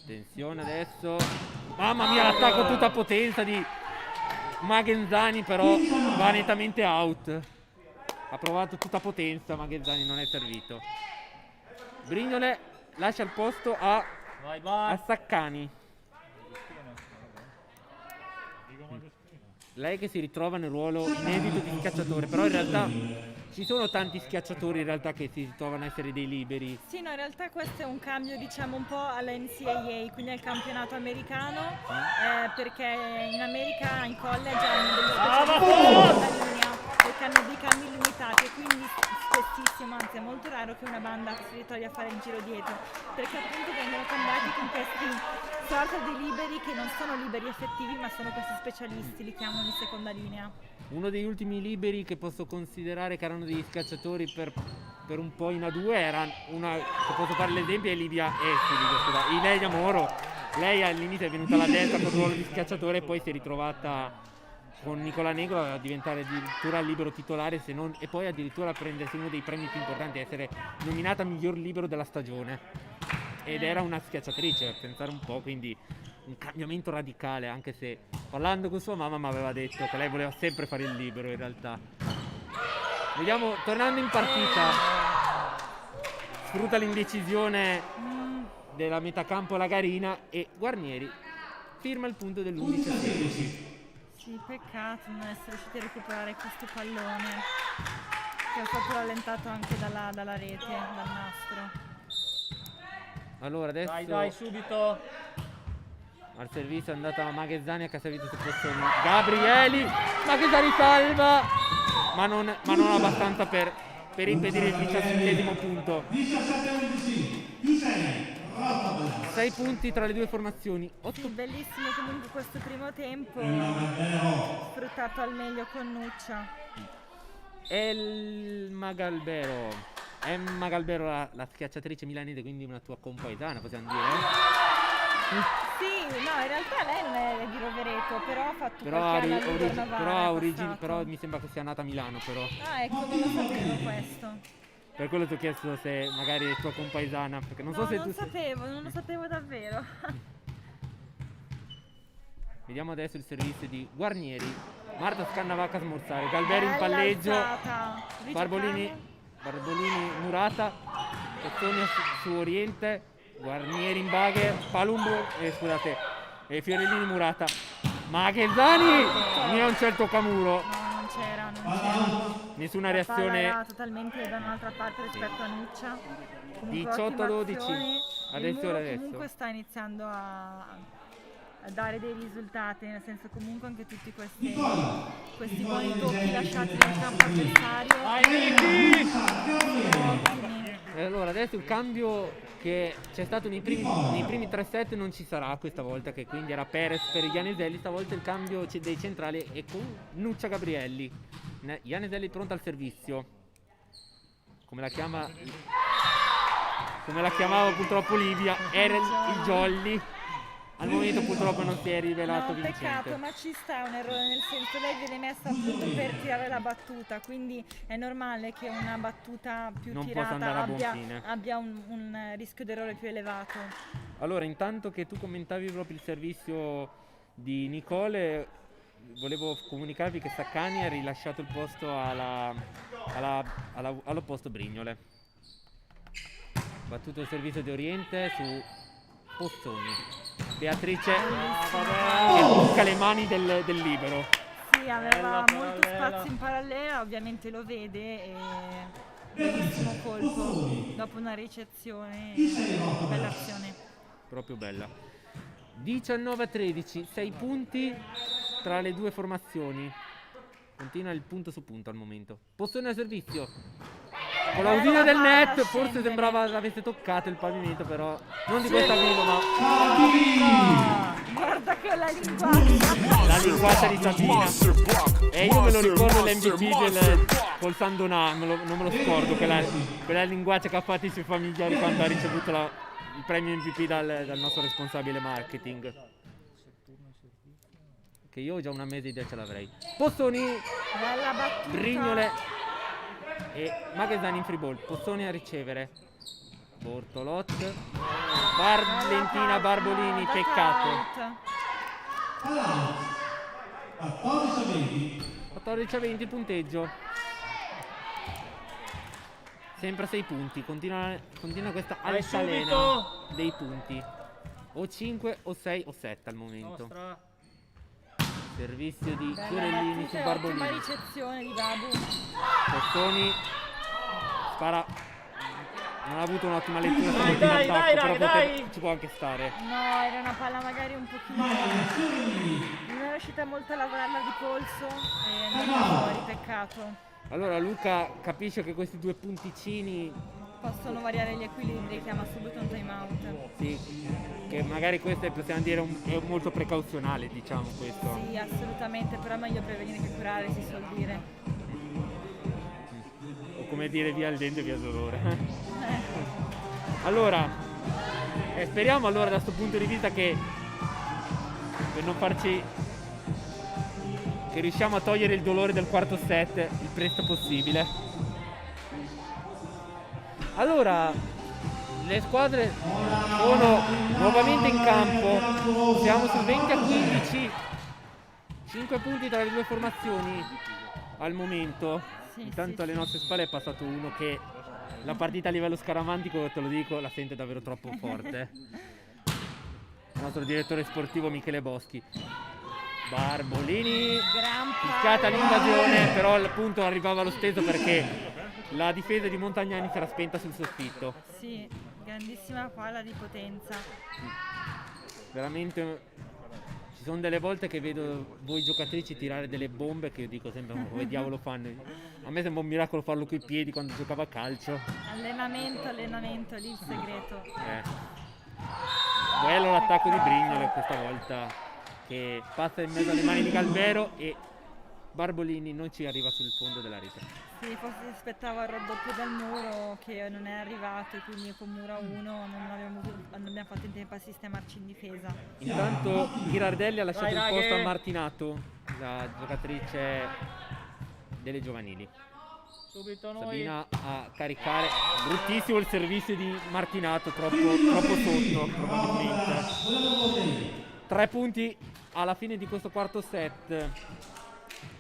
Attenzione adesso. Mamma mia, l'attacco a tutta potenza di Magenzani, però va nettamente out. Ha provato tutta potenza, Magenzani non è servito. Brignole lascia il posto a Saccani. Lei che si ritrova nel ruolo inedito di schiacciatore, però in realtà ci sono tanti schiacciatori in realtà che si trovano a essere dei liberi. Sì, no, in realtà questo è un cambio, diciamo, un po' alla NCAA, quindi al campionato americano, perché in America, in college, hanno degli specialisti sulla linea, perché hanno dei cambi limitati e quindi spessissimo, anzi è molto raro che una banda si ritrovi a fare il giro dietro, perché appunto vengono cambiati con questi sorta di liberi che non sono liberi effettivi, ma sono questi specialisti, li chiamano di seconda linea. Uno degli ultimi liberi che posso considerare che erano degli schiacciatori per un po' in A2 era una che posso fare l'esempio è Livia Ileia Moro. Lei all'inizio è venuta alla destra con il ruolo di schiacciatore e poi si è ritrovata con Nicola Negro a diventare addirittura libero titolare e poi addirittura a prendersi uno dei premi più importanti, essere nominata miglior libero della stagione. Ed era una schiacciatrice, a pensare un po', quindi un cambiamento radicale, anche se parlando con sua mamma mi aveva detto che lei voleva sempre fare il libero in realtà. Vediamo, tornando in partita, sfrutta l'indecisione della metacampo la Garina e Guarnieri firma il punto dell'11-16. Sì, peccato non essere riusciti a recuperare questo pallone, che è stato rallentato anche dalla rete, dal nastro. Allora adesso Dai, subito. al servizio è andata Maghezzani che ha servito su posizioni Gabrieli. Maghezzani salva, ma non abbastanza per impedire il 17° punto. 6 punti tra le due formazioni. Sì, bellissimo comunque questo primo tempo, sfruttato al meglio con Nuccia. Emma Galbero, la schiacciatrice milanese, quindi una tua compaesana, possiamo dire? Sì, no, in realtà lei non è di Rovereto, però ha fatto qualche anno a Novara, però mi sembra che sia nata a Milano, però. Ah, ecco, non lo sapevo questo. Per quello ti ho chiesto se magari è tua compaesana, perché non so se tu Non lo sapevo davvero. Vediamo adesso il servizio di Guarnieri. Marta Scannavacca a smorzare, Galvero in palleggio. Barbolini Murata, Pettonia su Oriente, Guarnieri in baghe, Palumbo, e Fiorellini Murata. Maghezzani! Non c'è il toccamuro. No, non c'era. Nessuna La palla reazione. era totalmente da un'altra parte rispetto a Nuccia. 18-12. Adesso. Comunque sta iniziando a dare dei risultati, nel senso comunque anche tutti questi buoni tocchi lasciati nel campo avversario. Ottimi. E allora adesso il cambio che c'è stato nei primi 3 set non ci sarà questa volta, che quindi era Perez per Ianeselli. Stavolta il cambio dei centrali è con Nuccia Gabrielli. Ianeselli pronta al servizio, come la chiamava purtroppo Livia, era il Jolly. Al momento purtroppo non si è rivelato vincente. Peccato, ma ci sta un errore, nel senso lei viene messa appunto per tirare la battuta, quindi è normale che una battuta più non possa andare tirata a buon fine. abbia un rischio d'errore più elevato. Allora, intanto che tu commentavi proprio il servizio di Nicole, volevo comunicarvi che Saccani ha rilasciato il posto all'opposto Brignole. Battuto il servizio di Oriente su Pozzoni. Beatrice che busca le mani del libero. Sì, aveva molto spazio in parallela, ovviamente lo vede e bellissimo colpo dopo una ricezione, bella azione. Proprio bella. 19-13, 6 punti tra le due formazioni. Continua il punto su punto al momento. Pozzoni al servizio. Con l'ausilio del net forse sembrava avesse toccato il pavimento, però non di questa vino, ma Guarda che la linguaccia. la linguaccia di Sabina. E io me lo ricordo l'MVP col Sandonà, non me lo scordo, quella linguaccia che ha fatto i suoi familiari quando ha ricevuto il premio MVP dal nostro responsabile marketing. Che io ho già una mezza idea ce l'avrei. Pozzoni, Bella battuta. Brignole e Magazzani in free ball. Pozzoni a ricevere. Bortolot. Valentina Barbolini, peccato. 14-20 il punteggio. Sempre 6 punti. Continua questa Vai altalena subito! dei punti. O 5 o 6 o 7 al momento. Nostra. Servizio di Bella Fiorellini battuta su e Barbolini. ottima ricezione di Babu. Pozzoni spara. Non ha avuto un'ottima lettura Dai, stavolta in dai, attacco, dai, però dai. ci può anche stare. No, era una palla magari un pochino. Non è riuscita molto a lavorarla di polso e non è fuori, peccato. Allora Luca capisce che questi due punticini, Possono variare gli equilibri, chiama subito un time out. sì, che magari questo possiamo dire è molto precauzionale, diciamo questo. Sì, assolutamente, però è meglio prevenire che curare, si suol dire. O come dire via il dente via il dolore. Allora, speriamo allora da questo punto di vista che per non farci che riusciamo a togliere il dolore del quarto set il presto possibile. Allora, le squadre sono nuovamente in campo, siamo su 20-15, 5 punti tra le due formazioni al momento. Sì, Intanto sì, alle sì. nostre spalle è passato uno che la partita a livello scaramantico, te lo dico, la sente davvero troppo forte. Il nostro direttore sportivo Michele Boschi. Barbolini, Gran fischiata palla. l'invasione, però al punto arrivava lo stesso perché la difesa di Montagnani si era spenta sul soffitto. Sì, grandissima palla di potenza. Veramente ci sono delle volte che vedo voi giocatrici tirare delle bombe che io dico sempre "Ma come diavolo fanno?" A me sembra un miracolo farlo coi piedi quando giocavo a calcio. Allenamento, lì il segreto. Bello l'attacco di Brignole questa volta, che passa in mezzo alle mani di Galvero e Barbolini non ci arriva sul fondo della rete. Sì, forse si aspettava il raddoppio dal muro che non è arrivato e quindi con muro a 1 non abbiamo fatto in tempo a sistemarci in difesa. Intanto Ghirardelli ha lasciato Vai, il posto raghe. a Martinato, la giocatrice delle giovanili. Subito noi. Sabina a caricare. Bruttissimo il servizio di Martinato, troppo sotto probabilmente. 3 punti alla fine di questo quarto set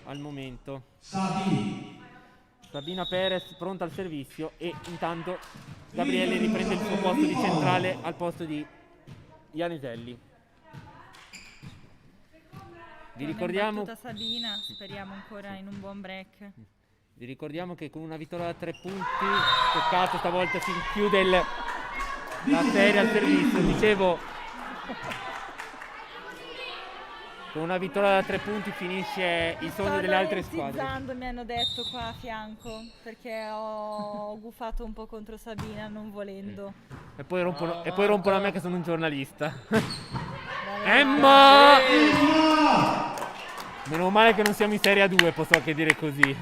al momento. Sabina Perez pronta al servizio e intanto Gabriele riprende il suo posto di centrale al posto di Ianeselli. Vi ricordiamo, Battuta Sabina, speriamo ancora in un buon break. vi ricordiamo che con una vittoria da 3 punti, peccato stavolta si chiude la serie al servizio. Dicevo, con una vittoria da 3 punti finisce il sogno delle altre squadre. Mi hanno detto qua a fianco perché ho gufato un po' contro Sabina non volendo. E poi rompono a me che sono un giornalista. Emma! Meno male che non siamo in Serie A2, posso anche dire così.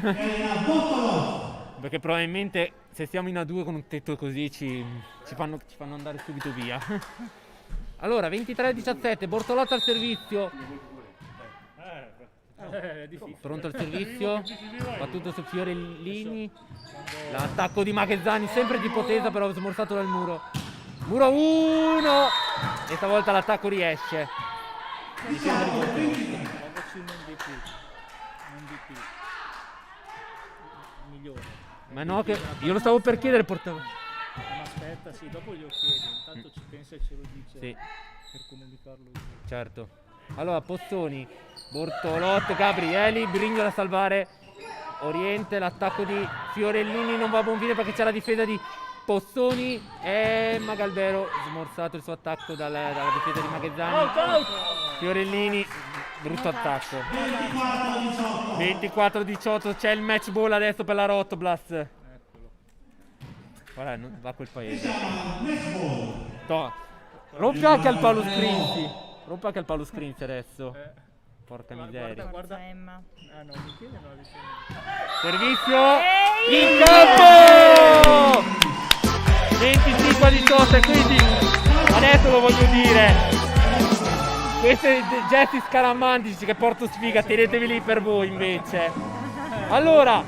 Perché probabilmente se siamo in A2 con un tetto così ci fanno andare subito via. Allora, 23-17, Bortolotta al servizio. Pronto al servizio, battuto su Fiorellini. L'attacco di Magazzani, sempre di potenza, però smorzato dal muro. Muro 1! E stavolta l'attacco riesce. Difesa di Bortolotta. Migliore. Ma no, che io lo stavo per chiedere, Ma aspetta, sì, dopo glielo chiedi, intanto ci pensa e ce lo dice Sì, per comunicarlo io. certo. Allora, Pozzoni, Bortolotto, Gabrieli, Brigno da salvare Oriente, l'attacco di Fiorellini non va a buon fine perché c'è la difesa di Pozzoni e Magalbero smorzato il suo attacco dalla difesa di Maghezzani. Fiorellini, brutto attacco. 24-18, c'è il match ball adesso per la Rotoblast. Eccolo. Guarda, va a quel paese. Rompi anche al Paolo Scrinzi. Rompi anche al Paolo Scrinzi adesso. Porca miseria. Guarda. Forza, Emma. Ah no, Michele non ha detto Servizio in campo! 25-18 e quindi adesso lo voglio dire. Questi gesti scaramantici che porto sfiga, tenetevi lì per voi invece. Allora,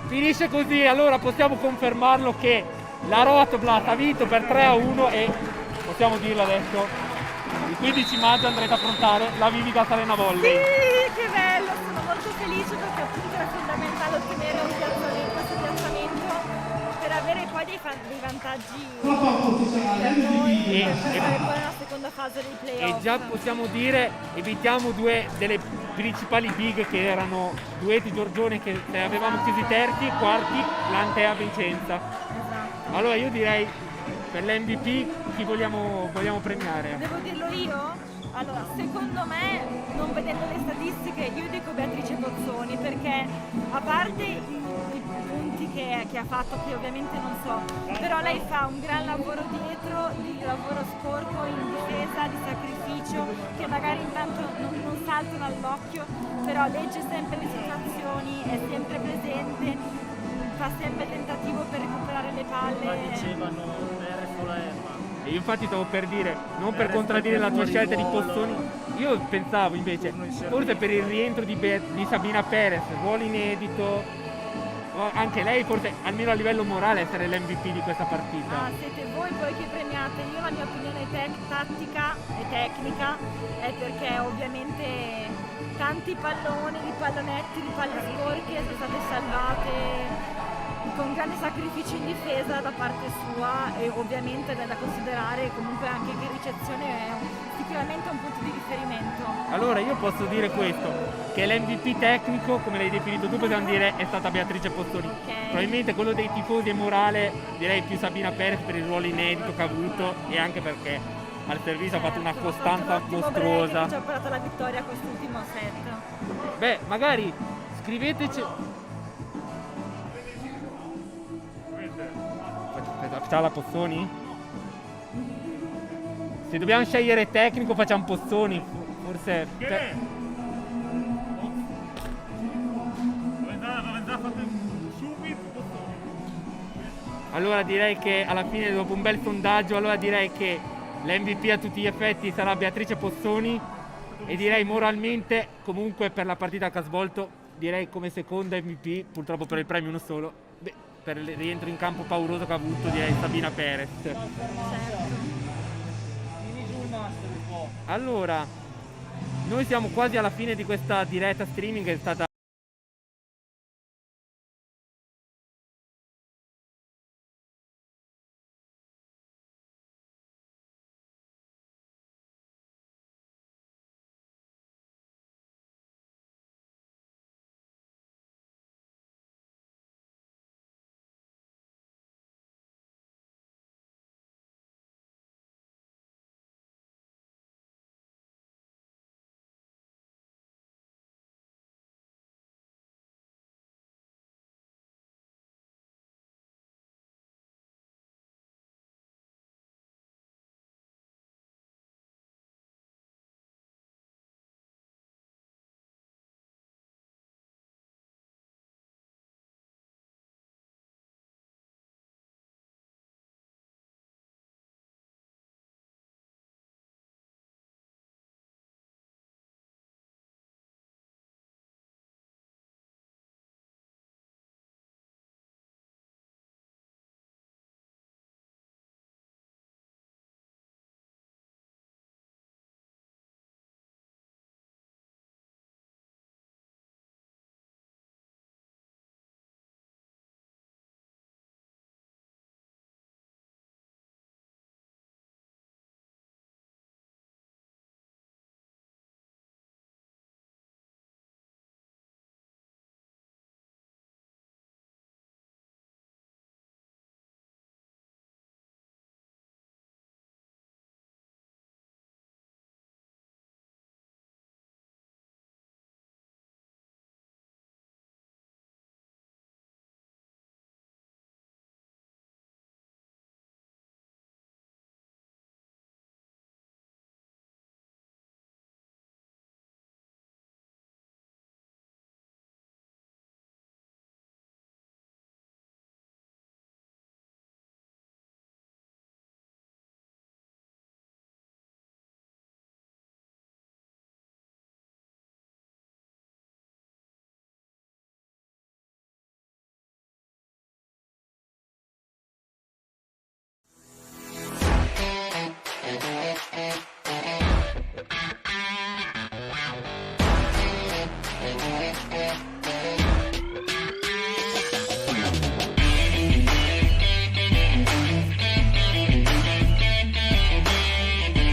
finisce così, allora possiamo confermarlo che la Rotblast ha vinto per 3-1 e possiamo dirlo adesso, il 15 maggio andrete a affrontare la Vivica Arena Volley. Sì, che bello, sono molto felice perché appunto era fondamentale ottenere questo piazzamento per avere poi dei vantaggi per noi, per fare poi la seconda fase dei playoff. E già possiamo dire, evitiamo due delle principali big che erano Duetti Giorgione che avevamo chiusi terzi, quarti, Lantea Vicenza. Esatto. Allora io direi per l'MVP chi vogliamo premiare? Devo dirlo io? Allora, secondo me, non vedendo le statistiche, io dico Beatrice Pozzoni perché a parte i punti che ha fatto, che ovviamente non so, però lei fa un gran lavoro dietro, di lavoro sporco in difesa, di sacrificio, che magari intanto non saltano all'occhio, però legge sempre le situazioni, è sempre presente, fa sempre tentativo per recuperare le palle. Ma dicevano RF la Emma. E io infatti stavo per dire, non per contraddire la tua scelta di Pozzoni, io pensavo invece, forse per il rientro di Sabina Perez, ruolo inedito, anche lei forse almeno a livello morale essere l'MVP di questa partita. Ah, siete voi poi che premiate, io la mia opinione tattica e tecnica è perché ovviamente tanti palloni, di pallonetti, di palle sporche sono state salvate con grandi sacrifici in difesa da parte sua e ovviamente è da considerare comunque anche che ricezione è sicuramente un punto di riferimento. Allora io posso dire questo, che l'MVP tecnico, come l'hai definito tu, possiamo dire è stata Beatrice Pozzoni. Probabilmente quello dei tifosi e morale direi più Sabina Perez per il ruolo inedito che ha avuto e anche perché al servizio ha fatto una costanza mostruosa. Ci ha portato alla vittoria quest'ultimo set. Beh, magari scriveteci. Facciamo la Pozzoni? Se dobbiamo scegliere tecnico facciamo Pozzoni. Forse. Allora direi che alla fine, dopo un bel sondaggio, allora direi che l'MVP a tutti gli effetti sarà Beatrice Pozzoni e direi moralmente comunque per la partita che ha svolto direi come seconda MVP, purtroppo per il premio uno solo, per il rientro in campo pauroso che ha avuto direi Sabina Perez. Allora, noi siamo quasi alla fine di questa diretta streaming, è stata Thank you.